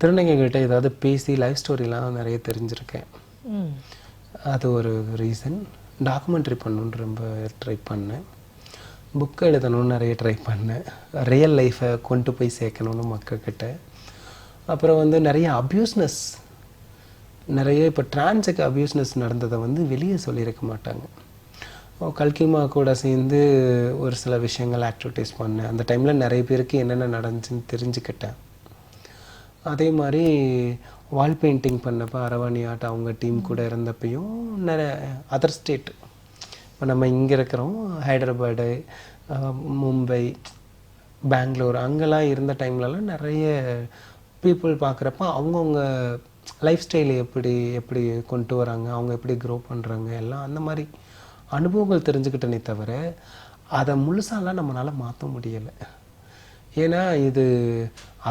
திருநங்கைகிட்ட ஏதாவது பேசி லைஃப் ஸ்டோரிலாம் நிறைய தெரிஞ்சிருக்கேன். அது ஒரு ரீசன். டாக்குமெண்ட்ரி பண்ணணுன்னு ரொம்ப ட்ரை பண்ணேன். புக் எழுதணும்னு நிறைய ட்ரை பண்ணேன். ரியல் லைஃப்பை கொண்டு போய் சேர்க்கணுன்னு மக்கள்கிட்ட. அப்புறம் வந்து நிறைய அப்யூஸ்னஸ், நிறைய இப்போ டிரான்ஸுக்கு அப்யூஸ்னஸ் நடந்ததை வந்து வெளியே சொல்லியிருக்க மாட்டாங்க. கல்கிமா கூட சேர்ந்து ஒரு சில விஷயங்கள் ஆக்டிவிட்டீஸ் பண்ணேன். அந்த டைமில் நிறைய பேருக்கு என்னென்ன நடந்துச்சுன்னு தெரிஞ்சுக்கிட்டேன். அதே மாதிரி வால் பெயிண்டிங் பண்ணப்போ அரவாணி ஆர்ட் அவங்க டீம் கூட இருந்தப்பையும் நிறைய அதர் ஸ்டேட், இப்போ நம்ம இங்கே இருக்கிறோம் ஹைதராபாடு, மும்பை, பெங்களூர், அங்கெல்லாம் இருந்த டைம்லலாம் நிறைய பீப்புள் பார்க்குறப்ப அவங்கவுங்க லைஃப் ஸ்டைலை எப்படி எப்படி கொண்டு வராங்க, அவங்க எப்படி க்ரோ பண்ணுறாங்க, எல்லாம் அந்த மாதிரி அனுபவங்கள் தெரிஞ்சுக்கிட்டனே தவிர அதை முழுசாலாம் நம்மளால் மாற்ற முடியலை. ஏன்னா இது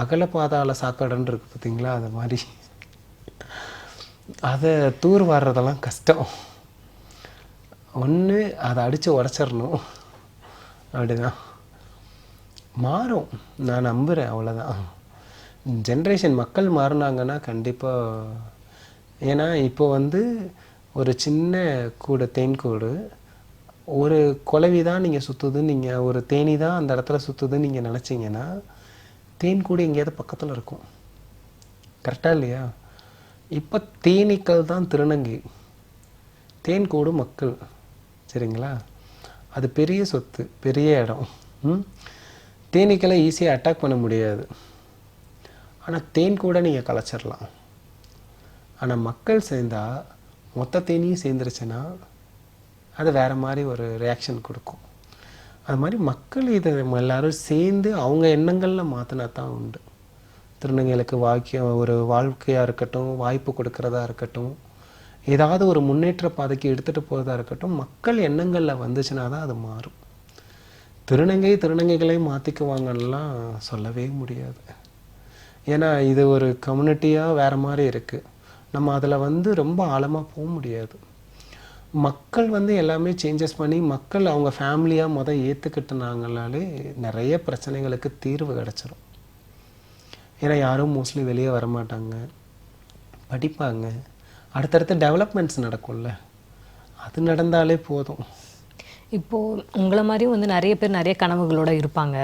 அகல பாதாள சாக்கடைன்னு இருக்குது பார்த்தீங்களா, அது மாதிரி அதை தூர் வாடுறதெல்லாம் கஷ்டம். ஒன்று அதை அடித்து உடச்சிடணும், அப்படிதான் மாறும். நான் நம்புகிறேன், அவ்வளோதான். ஜென்ரேஷன் மக்கள் மாறினாங்கன்னா கண்டிப்பாக. ஏன்னா இப்போ வந்து ஒரு சின்ன கூடு, தேன் கூடு, ஒரு குளவி தான் நீங்கள் சுற்றுதுன்னு, நீங்கள் ஒரு தேனி தான் அந்த இடத்துல சுற்றுதுன்னு நீங்கள் நினச்சிங்கன்னா தேன் கூடு எங்கேயாவது பக்கத்தில் இருக்கும். கரெக்டாக இல்லையா? இப்போ தேனீக்கள் தான் திருநங்கை, தேன் கூடு மக்கள். சரிங்களா? அது பெரிய சொத்து, பெரிய இடம். தேனீக்களை ஈஸியாக அட்டாக் பண்ண முடியாது, ஆனால் தேன் கூட நீங்கள் கலைச்சிடலாம். ஆனால் மக்கள் சேர்ந்தால் மொத்த தேனியும் சேர்ந்துருச்சுன்னா அது வேறு மாதிரி ஒரு ரியாக்ஷன் கொடுக்கும். அது மாதிரி மக்கள் இதை எல்லோரும் சேர்ந்து அவங்க எண்ணங்களில் மாற்றினா தான் உண்டு. திருநங்கைகளுக்கு ஒரு வாழ்க்கையாக இருக்கட்டும், வாய்ப்பு கொடுக்குறதா இருக்கட்டும், ஏதாவது ஒரு முன்னேற்ற பாதைக்கு எடுத்துகிட்டு போகிறதா இருக்கட்டும், மக்கள் எண்ணங்களில் வந்துச்சுன்னா தான் அது மாறும். திருநங்கைகளை மாற்றிக்குவாங்கலாம் சொல்லவே முடியாது. ஏன்னா இது ஒரு கம்யூனிட்டியாக வேறு மாதிரி இருக்குது. நம்ம அதில் வந்து ரொம்ப ஆழமாக போக முடியாது. மக்கள் வந்து எல்லாமே சேஞ்சஸ் பண்ணி மக்கள் அவங்க ஃபேமிலியாக ஏற்றுக்கிட்டுனாங்களாலே நிறைய பிரச்சனைகளுக்கு தீர்வு கிடச்சிரும். ஏன்னா யாரும் மோஸ்ட்லி வெளியே வரமாட்டாங்க, படிப்பாங்க, அடுத்தடுத்த டெவலப்மெண்ட்ஸ் நடக்கும்ல, அது நடந்தாலே போதும். இப்போது உங்களை மாதிரியும் வந்து நிறைய பேர் நிறைய கனவுகளோடு இருப்பாங்க.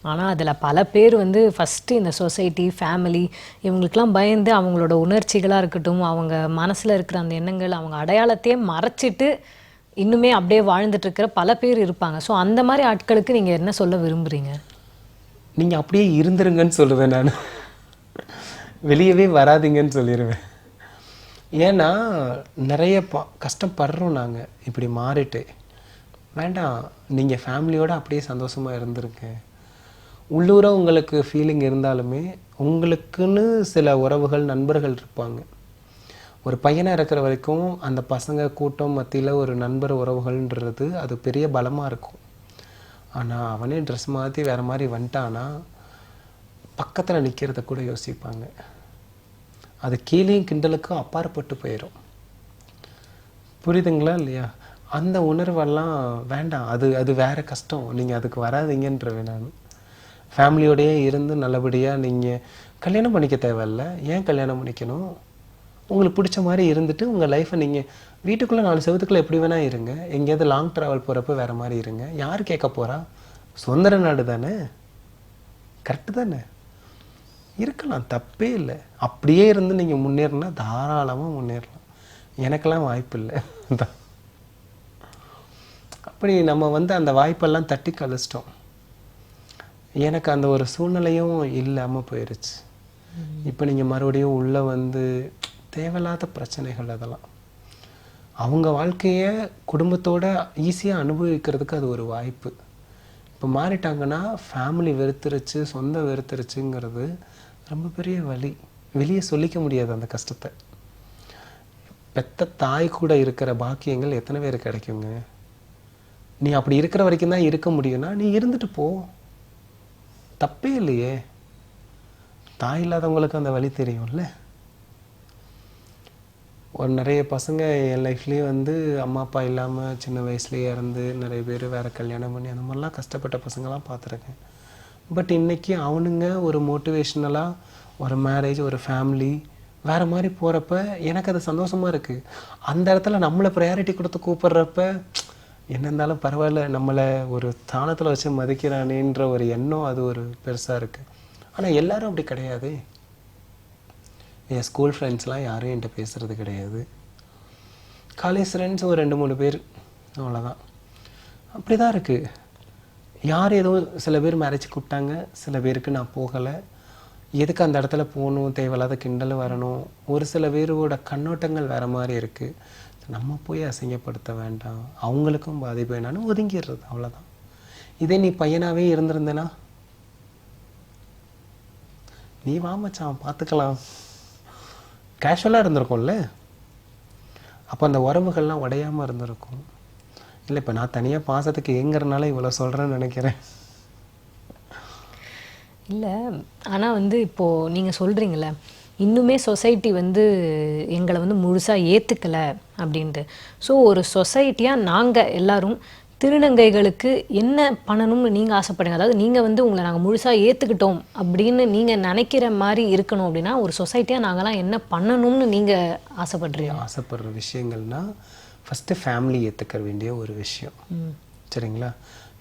ஆனால் அதில் பல பேர் வந்து ஃபஸ்ட்டு இந்த சொசைட்டி, ஃபேமிலி இவங்களுக்கெல்லாம் பயந்து அவங்களோட உணர்ச்சிகளாக இருக்கட்டும், அவங்க மனசில் இருக்கிற அந்த எண்ணங்கள், அவங்க அடையாளத்தையே மறைச்சிட்டு இன்னுமே அப்படியே வாழ்ந்துட்டுருக்கிற பல பேர் இருப்பாங்க. ஸோ அந்த மாதிரி ஆட்களுக்கு நீங்கள் என்ன சொல்ல விரும்புகிறீங்க? நீங்கள் அப்படியே இருந்துருங்கன்னு சொல்லுவேன் நான். வெளியவே வராதிங்கன்னு சொல்லிடுவேன். ஏன்னா நிறைய கஷ்டப்படுறோம் நாங்கள் இப்படி மாறிட்டு. வேண்டாம், நீங்கள் ஃபேமிலியோடு அப்படியே சந்தோஷமாக இருந்துருங்க. உள்ளூர உங்களுக்கு ஃபீலிங் இருந்தாலுமே உங்களுக்குன்னு சில உறவுகள், நண்பர்கள் இருப்பாங்க. ஒரு பையனாக இருக்கிற வரைக்கும் அந்த பசங்க கூட்டம் மத்தியில் ஒரு நண்பர் உறவுகள்ன்றது அது பெரிய பலமாக இருக்கும். ஆனால் அவனே ட்ரெஸ் மாற்றி வேறு மாதிரி வந்துட்டானா பக்கத்தில் நிற்கிறத கூட யோசிப்பாங்க. அது கேலியும் கிண்டலுக்கும் அப்பாற்பட்டு போயிடும். புரியுதுங்களா இல்லையா? அந்த உணர்வெல்லாம் வேண்டாம். அது அது வேற கஷ்டம். நீங்கள் அதுக்கு வராதீங்கன்றவேன் நான். ஃபேமிலியோடையே இருந்து நல்லபடியாக நீங்கள் கல்யாணம் பண்ணிக்க தேவையில்ல. ஏன் கல்யாணம் பண்ணிக்கணும்? உங்களுக்கு பிடிச்ச மாதிரி இருந்துட்டு உங்கள் லைஃப்பை நீங்கள் வீட்டுக்குள்ளே 4 செவத்துக்குள்ளே எப்படி வேணால் இருங்க. எங்கேயாவது லாங் ட்ராவல் போகிறப்ப வேறு மாதிரி இருங்க. யார் கேட்க போகிறா? சுதந்திர நாடு தானே, கரெக்டு தானே? இருக்கலாம், தப்பே இல்லை. அப்படியே இருந்து நீங்கள் முன்னேறினா தாராளமாக முன்னேறலாம். எனக்கெல்லாம் வாய்ப்பு இல்லை தான். அப்படி நம்ம அந்த வாய்ப்பெல்லாம் தட்டி கழிச்சிட்டோம். எனக்கு அந்த ஒரு சூழ்நிலையும் இல்லாமல் போயிடுச்சு. இப்போ நீங்கள் மறுபடியும் உள்ளே தேவையில்லாத பிரச்சனைகள் அதெல்லாம். அவங்க வாழ்க்கையை குடும்பத்தோட ஈஸியாக அனுபவிக்கிறதுக்கு அது ஒரு வாய்ப்பு. இப்போ மாறிட்டாங்கன்னா ஃபேமிலி வெறுத்துருச்சு, சொந்த வெறுத்துருச்சுங்கிறது ரொம்ப பெரிய வலி. வெளியே சொல்லிக்க முடியாது அந்த கஷ்டத்தை. பெத்த தாய் கூட இருக்கிற பாக்கியங்கள் எத்தனை பேர் கிடைக்குங்க? நீ அப்படி இருக்கிற வரைக்கும் தான் இருக்க முடியும்னா நீ இருந்துட்டு போ, தப்பே இல்லையே. தாய் இல்லாதவங்களுக்கு அந்த வழி தெரியும்ல. ஒரு நிறைய பசங்க என் லைஃப்லேயே அம்மா அப்பா இல்லாமல் சின்ன வயசுலேயே இறந்து நிறைய பேர் வேறு கல்யாணம் பண்ணி அந்த மாதிரிலாம் கஷ்டப்பட்ட பசங்களாம் பார்த்துருக்கேன். பட் இன்றைக்கி அவனுங்க ஒரு மோட்டிவேஷ்னலாக ஒரு மேரேஜ், ஒரு ஃபேமிலி வேறு மாதிரி போகிறப்ப எனக்கு அது சந்தோஷமாக இருக்குது. அந்த இடத்துல நம்மளை ப்ரையாரிட்டி கொடுத்து கூப்பிட்றப்ப என்ன இருந்தாலும் பரவாயில்ல, நம்மளை ஒரு ஸ்தானத்தில் வச்சு மதிக்கிறானேன்ற ஒரு எண்ணம் அது ஒரு பெருசாக இருக்குது. ஆனால் எல்லாரும் அப்படி கிடையாது. என் ஸ்கூல் ஃப்ரெண்ட்ஸ்லாம் யாரும் என்கிட்ட பேசுகிறது கிடையாது. காலேஜ் ஃப்ரெண்ட்ஸ் ஒரு 2-3 பேர், அவ்வளோதான். அப்படி தான் இருக்குது. யார் ஏதோ சில பேர் மேரேஜ் கூப்பிட்டாங்க, சில பேருக்கு நான் போகலை. எதுக்கு அந்த இடத்துல போகணும், தேவையில்லாத கிண்டல் வரணும். ஒரு சில பேரோட கண்ணோட்டங்கள் வேறு மாதிரி இருக்குது. நம்ம போய் அசிங்கப்படுத்த வேண்டாம், அவங்களுக்கும் பாதிப்பு என்னன்னு ஒதுங்கிடுறது, அவ்வளோதான். இதே நீ பையனாகவே இருந்திருந்தேனா, நீ வா மச்சான் பார்த்துக்கலாம், கேஷுவலாக இருந்திருக்கும்ல. அப்போ அந்த உறவுகள்லாம் உடையாமல் இருந்திருக்கும். இல்லை இப்போ நான் தனியாக பாசத்துக்கு ஏங்கிறனால இவ்வளோ சொல்கிறேன்னு நினைக்கிறேன். இல்லை, ஆனால் இப்போது நீங்கள் சொல்கிறீங்களே இன்னுமே சொசைட்டி எங்களை முழுசாக ஏற்றுக்கலை அப்படின்ட்டு. ஸோ ஒரு சொசைட்டியாக நாங்கள் எல்லாரும் திருநங்கைகளுக்கு என்ன பண்ணணும்னு நீங்கள் ஆசைப்படுங்க? அதாவது நீங்கள் உங்களை நாங்கள் முழுசாக ஏற்றுக்கிட்டோம் அப்படின்னு நீங்கள் நினைக்கிற மாதிரி இருக்கணும் அப்படின்னா ஒரு சொசைட்டியாக நாங்களாம் என்ன பண்ணணும்னு நீங்கள் ஆசைப்படுறீங்க? ஆசைப்படுற விஷயங்கள்னால் ஃபஸ்ட்டு ஃபேமிலி ஏற்றுக்க வேண்டிய ஒரு விஷயம், சரிங்களா?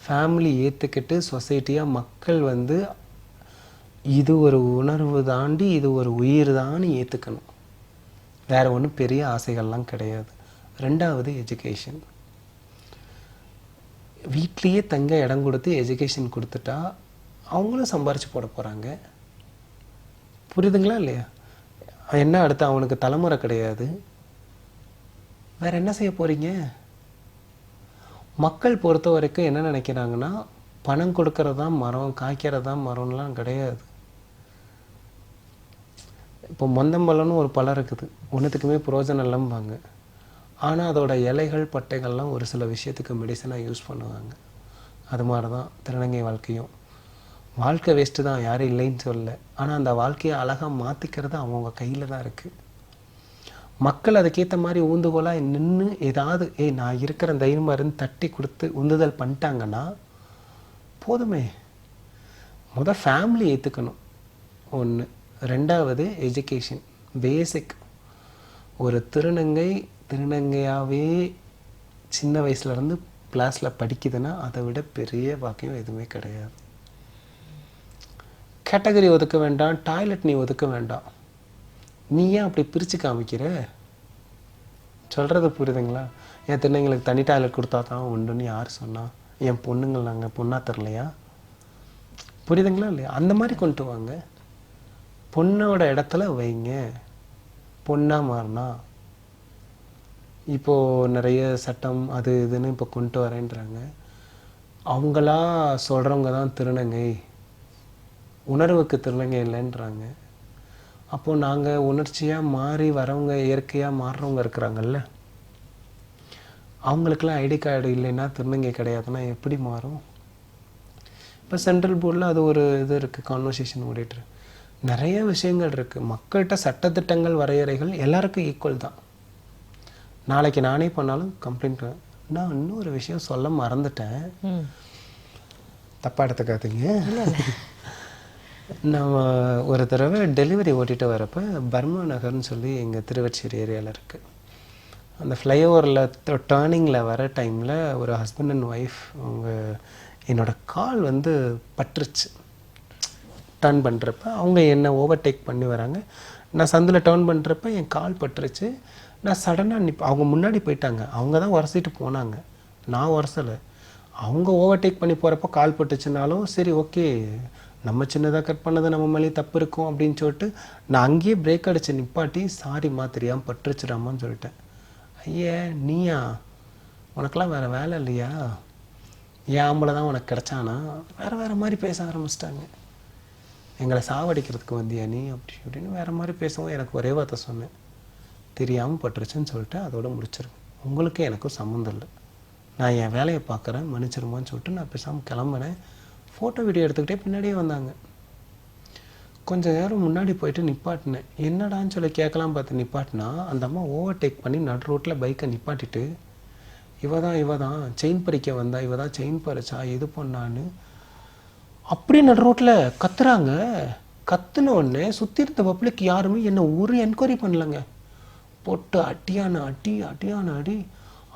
ஃபேமிலி ஏற்றுக்கிட்டு சொசைட்டியாக மக்கள் இது ஒரு உணர்வு தாண்டி இது ஒரு உயிர் தான் ஏற்றுக்கணும். வேறு ஒன்றும் பெரிய ஆசைகள்லாம் கிடையாது. 2வது எஜுகேஷன். வீட்லேயே தங்க இடம் கொடுத்து எஜுகேஷன் கொடுத்துட்டா அவங்களும் சம்பாரித்து போட போகிறாங்க. புரியுதுங்களா இல்லையா? என்ன அடுத்து அவனுக்கு தலைமுறை கிடையாது, வேறு என்ன செய்ய போகிறீங்க? மக்கள் பொறுத்த வரைக்கும் என்ன நினைக்கிறாங்கன்னா பணம் கொடுக்கறது தான் மரம், காய்க்கிறது தான் மரம்லாம் கிடையாது. இப்போ மொந்தம்பழம்னு ஒரு பழம் இருக்குது, ஒன்றுத்துக்குமே புரோஜனம் இல்லைம்பாங்க. ஆனால் அதோட இலைகள் பட்டைகள்லாம் ஒரு சில விஷயத்துக்கு மெடிசனாக யூஸ் பண்ணுவாங்க. அது மாதிரி தான் திருநங்கை வாழ்க்கையும். வாழ்க்கை வேஸ்ட்டு தான், யாரும் இல்லைன்னு சொல்லல. ஆனால் அந்த வாழ்க்கையை அழகாக மாற்றிக்கிறது அவங்கவுங்க கையில் தான் இருக்குது. மக்கள் அதுக்கேற்ற மாதிரி ஊந்துகோலாக நின்று ஏதாவது நான் இருக்கிற தைரியமாக இருந்து தட்டி கொடுத்து உந்துதல் பண்ணிட்டாங்கன்னா போதுமே. முதல் ஃபேமிலி ஏற்றுக்கணும், ஒன்று. 2வது எஜுகேஷன், பேசிக். ஒரு திருநங்கையாகவே சின்ன வயசுலேருந்து கிளாஸில் படிக்குதுன்னா அதை விட பெரிய பாக்கியம் எதுவுமே கிடையாது. கேட்டகரி ஒதுக்க வேண்டாம், டாய்லெட் நீ ஒதுக்க வேண்டாம். நீ ஏன் அப்படி பிரித்து காமிக்கிற? சொல்கிறது புரியுதுங்களா? என் திருநங்கைகளுக்கு தனி டாய்லெட் கொடுத்தா தான் உண்டுன்னு யார் சொன்னா? என் பொண்ணுங்கள் நாங்கள் பொண்ணாக தரலையா? புரியுதுங்களா இல்லையா? அந்த மாதிரி கொண்டு வாங்க, பொண்ணோட இடத்துல வைங்க. பொண்ணாக மாறினா இப்போது நிறைய சட்டம் அது இதுன்னு இப்போ கொண்டு வரேன்றாங்க. அவங்களா சொல்கிறவங்க தான் திருநங்கை, உணர்வுக்கு திருநங்கை இல்லைன்றாங்க. அப்போது நாங்கள் உணர்ச்சியாக மாறி வரவங்க, இயற்கையாக மாறுறவங்க இருக்கிறாங்கல்ல, அவங்களுக்கெல்லாம் ஐடி கார்டு இல்லைன்னா திருநங்கை கிடையாதுன்னா எப்படி மாறும்? இப்போ சென்ட்ரல் போர்டில் அது ஒரு இது இருக்குது, கான்வர்சேஷன் ஓடிட்டுருக்கு. நிறைய விஷயங்கள் இருக்குது. மக்கள்கிட்ட சட்டத்திட்டங்கள் வரையறைகள் எல்லாருக்கும் ஈக்குவல் தான். நாளைக்கு நானே பண்ணாலும் கம்ப்ளைண்ட். நான் இன்னொரு விஷயம் சொல்ல மறந்துட்டேன், தப்பாக எடுத்துக்காதீங்க. நம்ம ஒரு தடவை டெலிவரி ஓட்டிகிட்டு வரப்போ பர்மா நகர்னு சொல்லி எங்கள் திருவச்சேரி ஏரியாவில் இருக்குது. அந்த ஃப்ளைஓவரில் டேர்னிங்கில் வர டைமில் ஒரு ஹஸ்பண்ட் அண்ட் ஒய்ஃப் அவங்க என்னோடய கால் வந்து பட்டுருச்சு. டர்ன் பண்ணுறப்ப அவங்க என்னை ஓவர்டேக் பண்ணி வராங்க. நான் சந்தில் டர்ன் பண்ணுறப்ப என் கால் பட்டுருச்சு. நான் சடனாக அவங்க முன்னாடி போயிட்டாங்க. அவங்க தான் உரசிட்டு போனாங்க, நான் உரசலை. அவங்க ஓவர்டேக் பண்ணி போகிறப்போ கால் பட்டுச்சுனாலும் சரி ஓகே, நம்ம சின்னதாக கட் பண்ணது நம்ம மேலே தப்பு இருக்கும் அப்படின்னு சொல்லிட்டு நான் அங்கேயே பிரேக் அடித்து நிப்பாட்டி சாரிம்மா தெரியாமல் பட்டுருச்சுடாமான்னு சொல்லிட்டேன். ஐயா நீயா, உனக்கெல்லாம் வேறு வேலை இல்லையா, என் ஆம்பளை தான் உனக்கு கிடச்சானா, வேறு மாதிரி பேச ஆரம்பிச்சிட்டாங்க. எங்களை சாவடிக்கிறதுக்கு வந்தியா நீ அப்படி அப்படின்னு வேறு மாதிரி பேசவும் எனக்கு ஒரே வார்த்தை சொன்னேன், தெரியாமல் பட்டுருச்சுன்னு சொல்லிட்டு அதோட முடிச்சிருங்க, உங்களுக்கு எனக்கும் சம்மந்தம் இல்லை, நான் என் வேலையை பார்க்குறேன் மன்னிச்சிருமான்னு சொல்லிட்டு நான் பேசாமல் கிளம்புனேன். ஃபோட்டோ வீடியோ எடுத்துக்கிட்டே பின்னாடியே வந்தாங்க. கொஞ்சம் நேரம் முன்னாடி போயிட்டு நிப்பாட்டினேன். என்னடான்னு சொல்லி கேட்கலாம் பார்த்து நிப்பாட்டினா அந்த அம்மா ஓவர்டேக் பண்ணி நடு ரோட்டில் பைக்கை நிப்பாட்டிட்டு இவ தான் செயின் பறிக்க வந்தா, இவ தான் செயின் பறிச்சா, இது பண்ணான்னு அப்படியே நடு ரோட்டில் கத்துறாங்க. கத்துன உடனே சுற்றி இருந்த பப்ளிக் யாருமே என்னை ஒரு என்கொயரி பண்ணலைங்க. போட்டு அடியான அடி.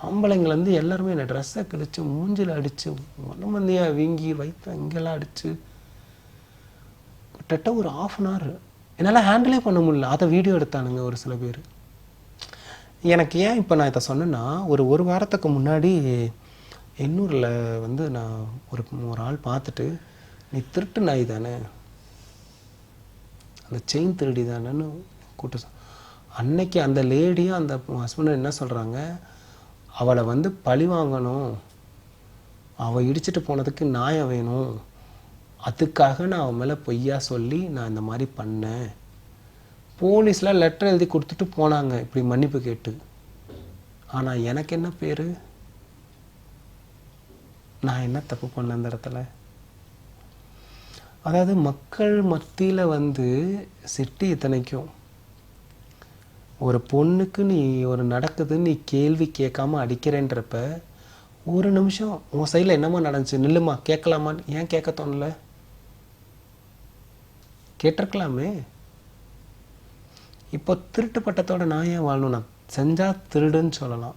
ஆம்பளைங்கலேருந்து எல்லாருமே என்னை ட்ரெஸ்ஸை கிழிச்சு மூஞ்சில் அடித்து மனமந்தியாக வீங்கி வயிற்று இங்கெல்லாம் அடித்து கிட்டத்தட்ட ஒரு 1/2 hour என்னால் ஹேண்டிலே பண்ண முடியல. அதை வீடியோ எடுத்தானுங்க ஒரு சில பேர். எனக்கு ஏன் இப்போ நான் இதை சொன்னேன்னா, ஒரு வாரத்துக்கு முன்னாடி எண்ணூரில் வந்து நான் ஒரு ஆள் பார்த்துட்டு, நீ திருட்டு நாய் தானே, அந்த செயின் திருடி தானேன்னு கூப்பிட்டு அன்னைக்கு அந்த லேடியும் அந்த ஹஸ்பண்டும் என்ன சொல்கிறாங்க, அவளை வந்து பழி வாங்கணும், அவள் இடிச்சிட்டு போனதுக்கு நியாயம் வேணும், அதுக்காக நான் அவன் மேலே பொய்யா சொல்லி நான் இந்த மாதிரி பண்ணேன். போலீஸில் லெட்டர் எழுதி கொடுத்துட்டு போனாங்க இப்படி மன்னிப்பு கேட்டு. ஆனால் எனக்கு என்ன பேர், நான் என்ன தப்பு பண்ணேன் அந்த இடத்துல. அதாவது மக்கள் மத்தியில் வந்து சிட்டி இத்தனைக்கும் ஒரு பொண்ணுக்கு நீ ஒரு நடக்குது நீ கேள்வி கேட்காம அடிக்கிறேன்றப்ப ஒரு நிமிஷம் உன் சைடில் என்னமா நடந்துச்சு நில்லுமா கேட்கலாமான்னு ஏன் கேட்க தோணல? கேட்டிருக்கலாமே. இப்போ திருட்டு பட்டத்தோட நான் ஏன் வாழணும்? நான் செஞ்சால் திருடுன்னு சொல்லலாம்,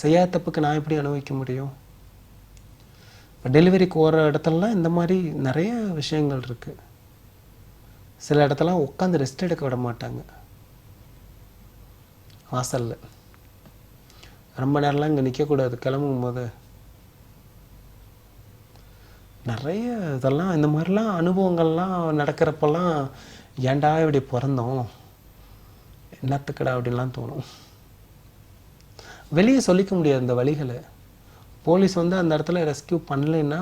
செய்யாத தப்புக்கு நான் எப்படி அனுபவிக்க முடியும்? இப்போ டெலிவரிக்கு போகிற இடத்துலலாம் இந்த மாதிரி நிறைய விஷயங்கள் இருக்குது. சில இடத்துலாம் உட்காந்து ரெஸ்ட் எடுக்க விட மாட்டாங்க வாசலில். ரொம்ப நேரம்லாம் இங்கே நிற்கக்கூடாது கிளம்பும் போது. நிறைய இதெல்லாம் இந்த மாதிரிலாம் அனுபவங்கள்லாம் நடக்கிறப்பெல்லாம் ஏன்டா இப்படி பிறந்தோம், என்னத்துக்கடா அப்படின்லாம் தோணும். வெளியே சொல்லிக்க முடியாது இந்த வழிகளை. போலீஸ் வந்து அந்த இடத்துல ரெஸ்கியூ பண்ணலைன்னா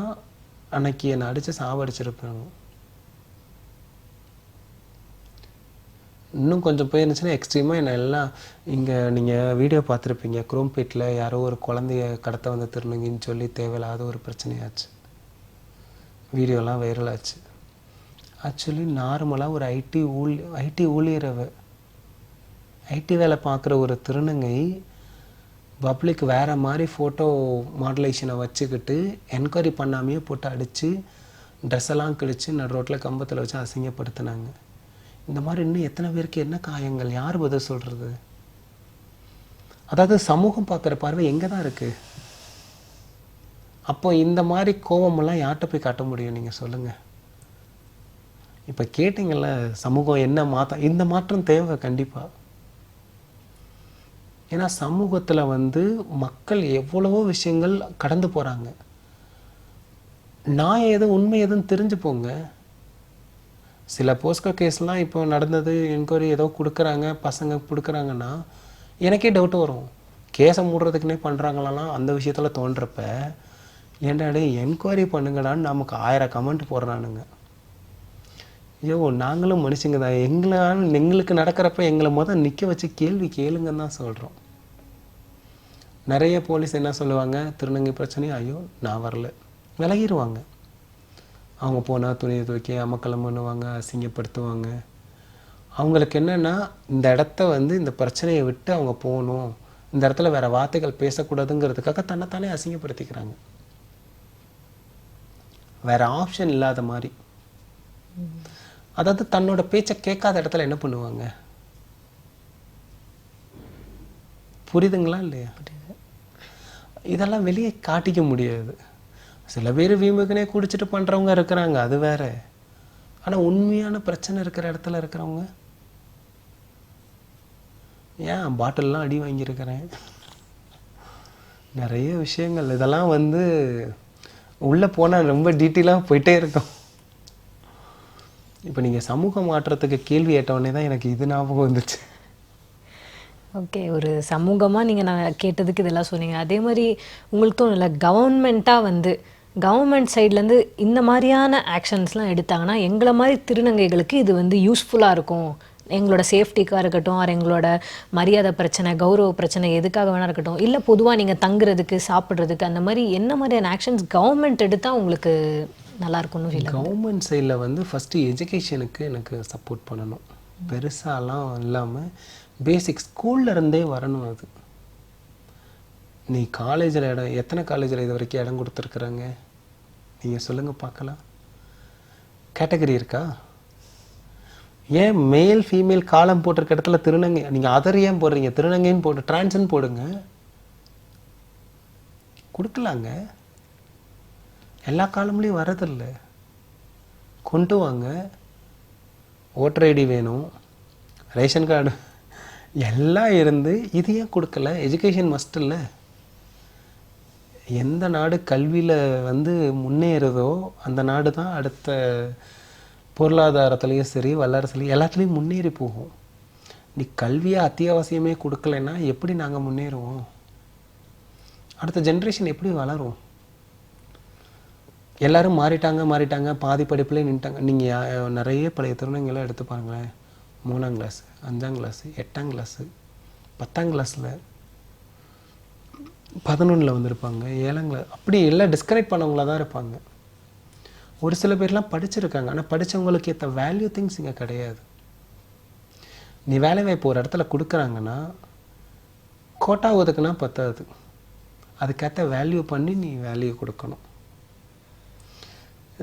அன்னைக்கு என்னை அடித்து சாவடிச்சிருப்பாங்க. இன்னும் கொஞ்சம் போயிருந்துச்சுன்னா எக்ஸ்ட்ரீமாக என்ன எல்லாம் இங்கே நீங்கள் வீடியோ பார்த்துருப்பீங்க, குரோம்பேட்டில் யாரோ ஒரு குழந்தைய கடத்த வந்து திருநங்கின்னு சொல்லி தேவையில்லாத ஒரு பிரச்சனையாச்சு, வீடியோலாம் வைரல் ஆச்சு. ஆக்சுவலி நார்மலாக ஒரு ஐடி ஊழியரவை ஐடி வேலை பார்க்குற ஒரு திருநங்கை பப்ளிக் வேறு மாதிரி ஃபோட்டோ மாடுலேஷனை வச்சுக்கிட்டு என்கொயரி பண்ணாமையே போட்டு அடித்து ட்ரெஸ்ஸெல்லாம் கிழித்து நடு ரோட்டில் கம்பத்தில் வச்சு அசிங்கப்படுத்தினாங்க. இந்த மாதிரி இன்னும் எத்தனை பேருக்கு என்ன காயங்கள், யார் பதில் சொல்கிறது? அதாவது சமூகம் பார்க்குற பார்வை எங்கே தான் இருக்குது? அப்போ இந்த மாதிரி கோபமெல்லாம் யார்கிட்ட போய் காட்ட முடியும் நீங்கள் சொல்லுங்கள்? இப்போ கேட்டிங்கள்ல சமூகம் என்ன இந்த மாற்றம் தேவை கண்டிப்பாக. ஏன்னா சமூகத்தில் வந்து மக்கள் எவ்வளவோ விஷயங்கள் கடந்து போகிறாங்க. நான் எதுவும் உண்மை எதுவும் தெரிஞ்சு போங்க. சில போஸ்கோ கேஸ்லாம் இப்போ நடந்தது, என்கொயரி ஏதோ கொடுக்குறாங்க, பசங்க கொடுக்குறாங்கன்னா எனக்கே டவுட் வரும், கேஸை மூடுறதுக்குன்னே பண்ணுறாங்களாம் அந்த விஷயத்தில் தோன்றப்ப ஏன்டாடே என்கொயரி பண்ணுங்கடான்னு நமக்கு 1000 கமெண்ட் போடுறானுங்க. ஐயோ நாங்களும் மனுஷங்க தான், எங்களுக்கு நடக்கிறப்ப எங்களை நிற்க வச்சு கேள்வி கேளுங்கன்னு தான் சொல்கிறோம். நிறைய போலீஸ் என்ன சொல்லுவாங்க, திருநங்கை பிரச்சனை ஐயோ நான் வரல, விலகிடுவாங்க. அவங்க போனால் துணியை துவைக்க அமக்கலம் பண்ணுவாங்க, அசிங்கப்படுத்துவாங்க. அவங்களுக்கு என்னென்னா இந்த இடத்த வந்து இந்த பிரச்சனையை விட்டு அவங்க போகணும், இந்த இடத்துல வேறு வார்த்தைகள் பேசக்கூடாதுங்கிறதுக்காக தன்னைத்தானே அசிங்கப்படுத்திக்கிறாங்க. வேறு ஆப்ஷன் இல்லாத மாதிரி. அதாவது தன்னோட பேச்சை கேட்காத இடத்துல என்ன பண்ணுவாங்க? புரியுதுங்களா இல்லையா? இதெல்லாம் வெளியே காட்டிக்க முடியாது. சில பேர் வீம்புக்குனே குடிச்சிட்டு பண்ணுறவங்க இருக்கிறாங்க, அது வேற. ஆனால் உண்மையான பிரச்சனை இருக்கிற இடத்துல இருக்கிறவங்க, ஏன் பாட்டில்லாம் அடி வாங்கியிருக்கிறேன், நிறைய விஷயங்கள். இதெல்லாம் வந்து உள்ளே போனால் ரொம்ப டீட்டெயிலாக போயிட்டே இருக்கும். இப்போ நீங்கள் சமூக மாற்றத்துக்கு கேள்வி கேட்டவுடனே தான் எனக்கு இது ஞாபகம் வந்துச்சு. ஓகே, ஒரு சமூகமாக நீங்கள் நான் கேட்டதுக்கு இதெல்லாம் சொன்னீங்க. அதே மாதிரி உங்களுக்கு தோணல கவர்மெண்ட்டாக வந்து கவர்மெண்ட் சைட்லேருந்து இந்த மாதிரியான ஆக்ஷன்ஸ்லாம் எடுத்தாங்கன்னா எங்களை மாதிரி திருநங்கைகளுக்கு இது வந்து யூஸ்ஃபுல்லாக இருக்கும், எங்களோட சேஃப்டிக்காக இருக்கட்டும், ஆர் எங்களோட மரியாதை பிரச்சனை, கௌரவ பிரச்சனை எதுக்காக வேணா இருக்கட்டும், இல்லை பொதுவாக நீங்கள் தங்குறதுக்கு சாப்பிட்றதுக்கு அந்த மாதிரி என்ன மாதிரியான ஆக்ஷன்ஸ் கவர்மெண்ட் எடுத்தால் உங்களுக்கு நல்லா இருக்கும்னு ஃபீல்? கவர்மெண்ட் சைடில் வந்து ஃபஸ்ட்டு எஜுகேஷனுக்கு எனக்கு சப்போர்ட் பண்ணணும். பெருசாலாம் இல்லாமல் பேசிக் ஸ்கூல்லேருந்தே வரணும். அது நீ காலேஜில் எத்தனை காலேஜில் இது வரைக்கும் இடம் கொடுத்துருக்குறாங்க நீங்கள் சொல்லுங்கள் பார்க்கலாம். கேட்டகரி இருக்கா? ஏன் மேல் ஃபீமேல் காலம் போட்டிருக்க இடத்துல திருநங்கை, நீங்கள் அதர் ஏன் போடுறீங்க? திருநங்கைன்னு போட்டு டிரான்ஸ்ன்னு போடுங்க, கொடுக்கலாங்க. எல்லா காலம்லேயும் வரதில்லை, கொண்டு வாங்க. ஓட்டர் ஐடி வேணும், ரேஷன் கார்டு எல்லாம் இருந்து இது ஏன் கொடுக்கல? எஜுகேஷன் மஸ்ட் இல்லை. எந்த நாடு கல்வியில் வந்து முன்னேறுதோ அந்த நாடு தான் அடுத்த பொருளாதாரத்துலேயும் சரி வல்லரசுலையும் எல்லாத்துலேயும் முன்னேறி போகும். நீ கல்வியை அத்தியாவசியமே கொடுக்கலைன்னா எப்படி நாங்கள் முன்னேறுவோம்? அடுத்த ஜென்ரேஷன் எப்படி வளரும்? எல்லோரும் மாறிட்டாங்க, பாதி படிப்புலேயே நின்ட்டாங்க. நீங்கள் நிறைய பழைய திருநங்கைலாம் எடுத்து பாருங்களேன். 3ஆம் கிளாஸு, 5ஆம் கிளாஸு, 8ஆம் கிளாஸு, 10ஆம் கிளாஸில், 11ல் வந்திருப்பாங்க, 7ஆம் கிளாஸ், அப்படி எல்லாம் டிஸ்கனெக்ட் பண்ணவங்களாக தான் இருப்பாங்க. ஒரு சில பேர்லாம் படிச்சிருக்காங்க, ஆனால் படித்தவங்களுக்கு ஏற்ற வேல்யூ திங்ஸ் இங்கே கிடையாது. நீ வேலை வாய்ப்பு ஒரு இடத்துல கொடுக்குறாங்கன்னா கோட்டா ஒதுக்குனா பத்தாது, அதுக்கேற்ற வேல்யூ பண்ணி நீ வேல்யூ கொடுக்கணும்.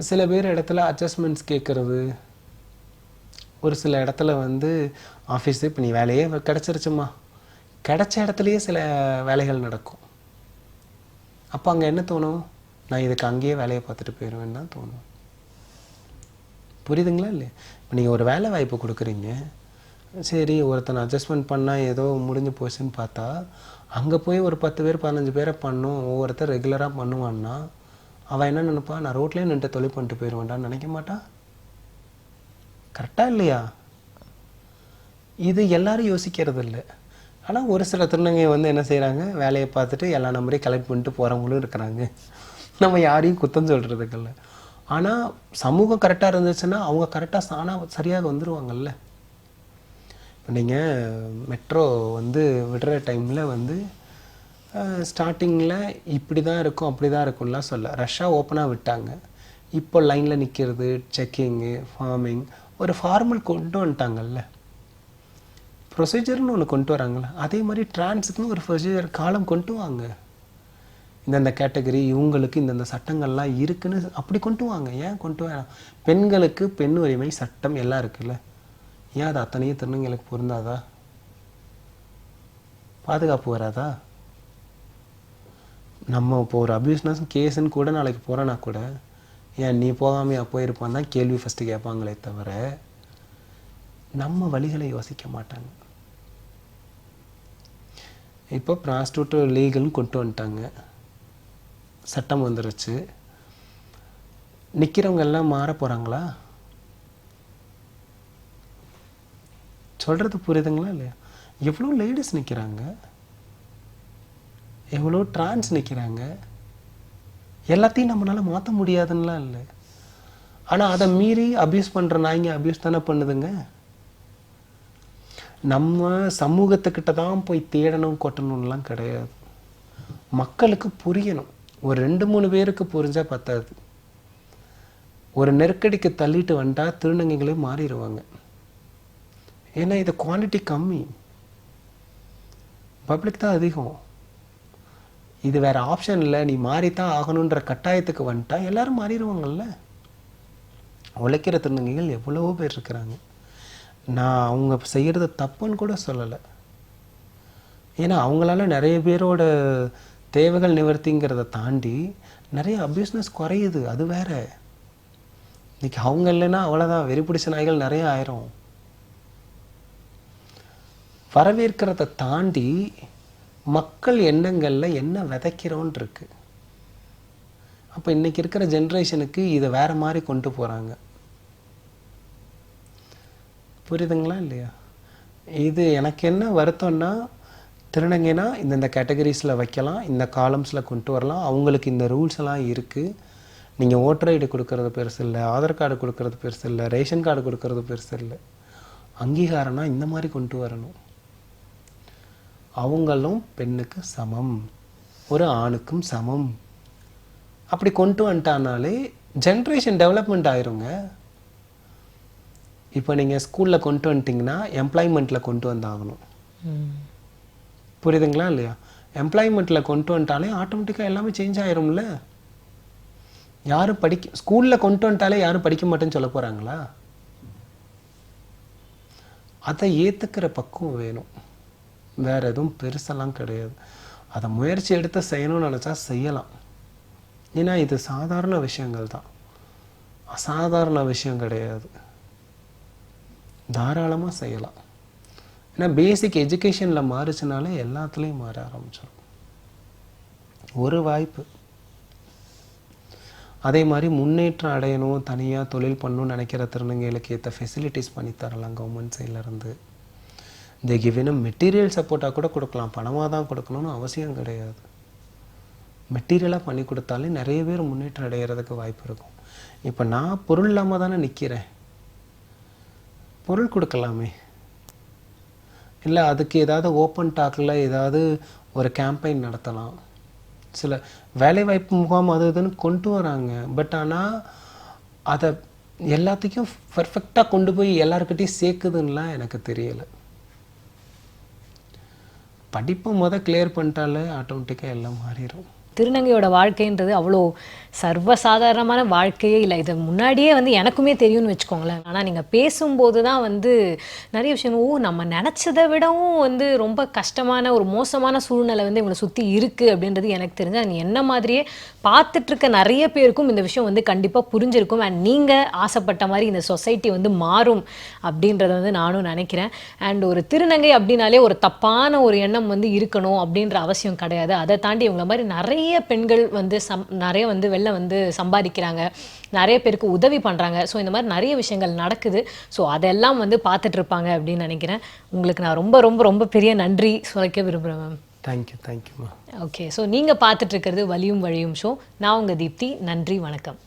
சில பேர் இடத்துல அட்ஜஸ்ட்மெண்ட்ஸ் கேட்குறது, ஒரு சில இடத்துல வந்து ஆஃபீஸு இப்போ நீ வேலையே கிடச்சிருச்சுமா, கிடைச்ச இடத்துலையே சில வேலைகள் நடக்கும். அப்போ அங்கே என்ன தோணும்? நான் இதுக்கு அங்கேயே வேலையை பார்த்துட்டு போயிடுவேன்னு தான் தோணும். புரியுதுங்களா இல்லையா? இப்போ நீங்கள் ஒரு வேலை வாய்ப்பு கொடுக்குறீங்க, சரி ஒருத்தனை அட்ஜஸ்ட்மெண்ட் பண்ணால் ஏதோ முடிஞ்சு போச்சுன்னு பார்த்தா அங்கே போய் ஒரு 10 பேர் 15 பேரை பண்ணும், ஒவ்வொருத்தர் ரெகுலராக பண்ணுவான்னா அவன் என்ன நினைப்பா? நான் ரோட்லேயே நின்று தொழில் பண்ணிட்டு போயிடுவேன்டான்னு நினைக்க மாட்டான். கரெக்டாக இல்லையா? இது எல்லாரும் யோசிக்கிறது இல்லை. ஆனால் ஒரு சில திருநங்கை வந்து என்ன செய்கிறாங்க, வேலையை பார்த்துட்டு எல்லா நம்பரையும் கலெக்ட் பண்ணிட்டு போகிறவங்களும் இருக்கிறாங்க. நம்ம யாரையும் குத்தம் சொல்கிறதுக்கில்ல. ஆனால் சமூகம் கரெக்டாக இருந்துச்சுன்னா அவங்க கரெக்டாக சரியாக வந்துடுவாங்கல்ல. இப்போ நீங்கள் மெட்ரோ வந்து விடுற டைமில் வந்து ஸ்டார்டிங்கில் இப்படி தான் இருக்கும் அப்படி தான் இருக்கும்லாம் சொல்ல, ரஷ்ஷாக ஓப்பனாக விட்டாங்க. இப்போ லைனில் நிற்கிறது, செக்கிங்கு, ஃபார்மிங், ஒரு ஃபார்மல் கொண்டு வந்துட்டாங்கல்ல, ப்ரொசீஜர்னு ஒன்று கொண்டு வராங்களே, அதே மாதிரி டிரான்ஸுக்குன்னு ஒரு ப்ரொசீஜர் காலம் கொண்டு வாங்க. இந்தந்த கேட்டகரி இவங்களுக்கு இந்தந்த சட்டங்கள்லாம் இருக்குன்னு அப்படி கொண்டு வாங்க. ஏன் கொண்டு வரலாம்? பெண்களுக்கு பெண் உரிமை சட்டம் எல்லாம் இருக்குல்ல, ஏன் அது அத்தனையும் திருநங்கைகளுக்கு பொருந்தாதா? பாதுகாப்பு வராதா? நம்ம இப்போ ஒரு அபியூஸ்னஸ் கேஸுன்னு கூட நாளைக்கு போகிறோன்னா கூட ஏன் நீ போகாமையா போயிருப்பான் தான் கேள்வி ஃபஸ்ட்டு கேட்பாங்களே தவிர நம்ம வழிகளை யோசிக்க மாட்டாங்க. இப்போ ப்ராஸ்டியூட் லீகல்னு கொண்டு வந்துட்டாங்க, சட்டம் வந்துருச்சு. நிற்கிறவங்க எல்லாம் மாற போகிறாங்களா? சொல்கிறது புரியுதுங்களா இல்லையா? எவ்வளோ லேடிஸ் நிற்கிறாங்க, எவ்வளோ டிரான்ஸ் நிற்கிறாங்க. எல்லாத்தையும் நம்மளால் மாற்ற முடியாதுன்னெலாம் இல்லை. ஆனால் அதை மீறி அப்யூஸ் பண்ணுற நாய்ங்க அப்யூஸ் தானே பண்ணுதுங்க. நம்ம சமூகத்துக்கிட்ட தான் போய் தேடணும் கொட்டணும்லாம் கிடையாது. மக்களுக்கு புரியணும். ஒரு 2-3 பேருக்கு புரிஞ்சால் பத்தாது. ஒரு நெருக்கடிக்கு தள்ளிட்டு வந்துட்டா திருநங்கைகளே மாறிடுவாங்க. ஏன்னா இது குவான்டிட்டி கம்மி, பப்ளிக் தான் அதிகம். இது வேற ஆப்ஷன் இல்லை, நீ மாறித்தான் ஆகணுன்ற கட்டாயத்துக்கு வந்துட்டா எல்லாரும் மாறிடுவாங்கல்ல. உழைக்கிற திருநங்கைகள் எவ்வளவோ பேர் இருக்கிறாங்க. நான் அவங்க செய்கிறது தப்புன்னு கூட சொல்லலை. ஏன்னா அவங்களால நிறைய பேரோட தேவைகள் நிவர்த்திங்கிறத தாண்டி நிறைய அபியூஸ்னஸ் குறையுது, அது வேற. இன்னைக்கு அவங்க இல்லைன்னா அவ்வளோதான், வெறி பிடிச்ச நாய்கள் நிறைய ஆயிரும். வரவேற்கிறத தாண்டி மக்கள் எண்ணங்களில் என்ன விதைக்கிறோன்னு இருக்கு. அப்போ இன்னைக்கு இருக்கிற ஜென்ரேஷனுக்கு இதை வேற மாதிரி கொண்டு போகிறாங்க. புரியுதுங்களா இல்லையா? இது எனக்கு என்ன வருத்தம்னா, திருநங்கைனா இந்தந்த கேட்டகரிஸில் வைக்கலாம், இந்த காலம்ஸில் கொண்டு வரலாம், அவங்களுக்கு இந்த ரூல்ஸ் எல்லாம் இருக்குது. நீங்கள் ஓட்டர் ஐடி கொடுக்கறது பெருசு இல்லை, ஆதார் கார்டு கொடுக்கறது பெருசு இல்லை, ரேஷன் கார்டு கொடுக்கறது பெருசு இல்லை. அங்கீகாரம்னா இந்த மாதிரி கொண்டு வரணும். அவங்களும் பெண்ணுக்கு சமம், ஒரு ஆணுக்கும் சமம். அப்படி கொண்டு வந்துட்டானாலே ஜென்ரேஷன் டெவலப்மெண்ட் ஆயிருங்க. இப்போ நீங்கள் ஸ்கூலில் கொண்டு வந்துட்டிங்கன்னா எம்ப்ளாய்மெண்ட்டில் கொண்டு வந்தாகணும். புரியுதுங்களா இல்லையா? எம்ப்ளாய்மெண்ட்டில் கொண்டு வந்துட்டாலே ஆட்டோமேட்டிக்காக எல்லாமே சேஞ்ச் ஆயிரும்ல. யாரும் ஸ்கூலில் கொண்டு வந்துட்டாலே யாரும் படிக்க மாட்டேன்னு சொல்ல போகிறாங்களா? அதை ஏற்றுக்கிற பக்குவம் வேணும், வேறு எதுவும் பெருசெல்லாம் கிடையாது. அதை முயற்சி எடுத்து செய்யணும்னு நினச்சா செய்யலாம். ஏன்னா இது சாதாரண விஷயங்கள் தான், அசாதாரண விஷயம் கிடையாது. தாராளமாக செய்யலாம். ஏன்னா பேசிக் எஜுகேஷனில் மாறுச்சுனாலே எல்லாத்துலேயும் மாற ஆரம்பிச்சிடும். ஒரு வாய்ப்பு. அதே மாதிரி முன்னேற்றம் அடையணும், தனியாக தொழில் பண்ணணும்னு நினைக்கிற திருநங்கைகளுக்கு ஏற்ற ஃபெசிலிட்டிஸ் பண்ணி தரலாம் கவர்மெண்ட் சைட்லேருந்து. இந்த கிவினும் மெட்டீரியல் சப்போர்ட்டாக கூட கொடுக்கலாம், பணமாக தான் கொடுக்கணும்னு அவசியம் கிடையாது. மெட்டீரியலாக பண்ணி கொடுத்தாலே நிறைய பேர் முன்னேற்றம் அடைகிறதுக்கு வாய்ப்பு இருக்கும். இப்போ நான் பொருள் இல்லாமல் தானே நிற்கிறேன், பொருள் கொடுக்கலாமே. இல்லை அதுக்கு ஏதாவது ஓப்பன் டாக்கில் ஏதாவது ஒரு கேம்பெயின் நடத்தலாம். சில வேலைவாய்ப்பு முகாம் அது இதுன்னு கொண்டு வராங்க. பட் ஆனால் அதை எல்லாத்துக்கும் பர்ஃபெக்டாக கொண்டு போய் எல்லாருக்கிட்டையும் சேர்க்குதுன்னெலாம் எனக்கு தெரியலை. படிப்பை கிளியர் பண்ணிட்டாலே ஆட்டோமேட்டிக்காக எல்லாம் மாறிடும். திருநங்கையோட வாழ்க்கைன்றது அவ்வளோ சர்வசாதாரணமான வாழ்க்கையே இல்லை. இது முன்னாடியே வந்து எனக்குமே தெரியும்னு வச்சுக்கோங்களேன். ஆனால் நீங்கள் பேசும்போது தான் வந்து நிறைய விஷயம் நம்ம நினச்சதை விடவும் வந்து ரொம்ப கஷ்டமான ஒரு மோசமான சூழ்நிலை வந்து இவங்களை சுற்றி இருக்குது அப்படின்றது எனக்கு தெரிஞ்சு, அது என்ன மாதிரியே பார்த்துட்ருக்க நிறைய பேருக்கும் இந்த விஷயம் வந்து கண்டிப்பாக புரிஞ்சிருக்கும். அண்ட் நீங்கள் ஆசைப்பட்ட மாதிரி இந்த சொசைட்டி வந்து மாறும் அப்படின்றத வந்து நானும் நினைக்கிறேன். அண்ட் ஒரு திருநங்கை அப்படின்னாலே ஒரு தப்பான ஒரு எண்ணம் வந்து இருக்கணும் அப்படின்ற அவசியம் கிடையாது. அதை தாண்டி இவங்களை மாதிரி நிறைய பெண்கள் வந்து நிறைய வந்து வெளில வந்து சம்பாதிக்கிறாங்க, நிறைய பேருக்கு உதவி பண்ணுறாங்க. ஸோ இந்த மாதிரி நிறைய விஷயங்கள் நடக்குது. ஸோ அதெல்லாம் வந்து பார்த்துட்டு இருப்பாங்க அப்படின்னு நினைக்கிறேன். உங்களுக்கு நான் ரொம்ப ரொம்ப ரொம்ப பெரிய நன்றி சொல்லிக்க விரும்புகிறேன் மேம். தேங்க்யூ. ஓகே, ஸோ நீங்கள் பார்த்துட்டு இருக்கிறது வலியும் வழியும் ஷோ. நான் உங்கள் தீப்தி. நன்றி, வணக்கம்.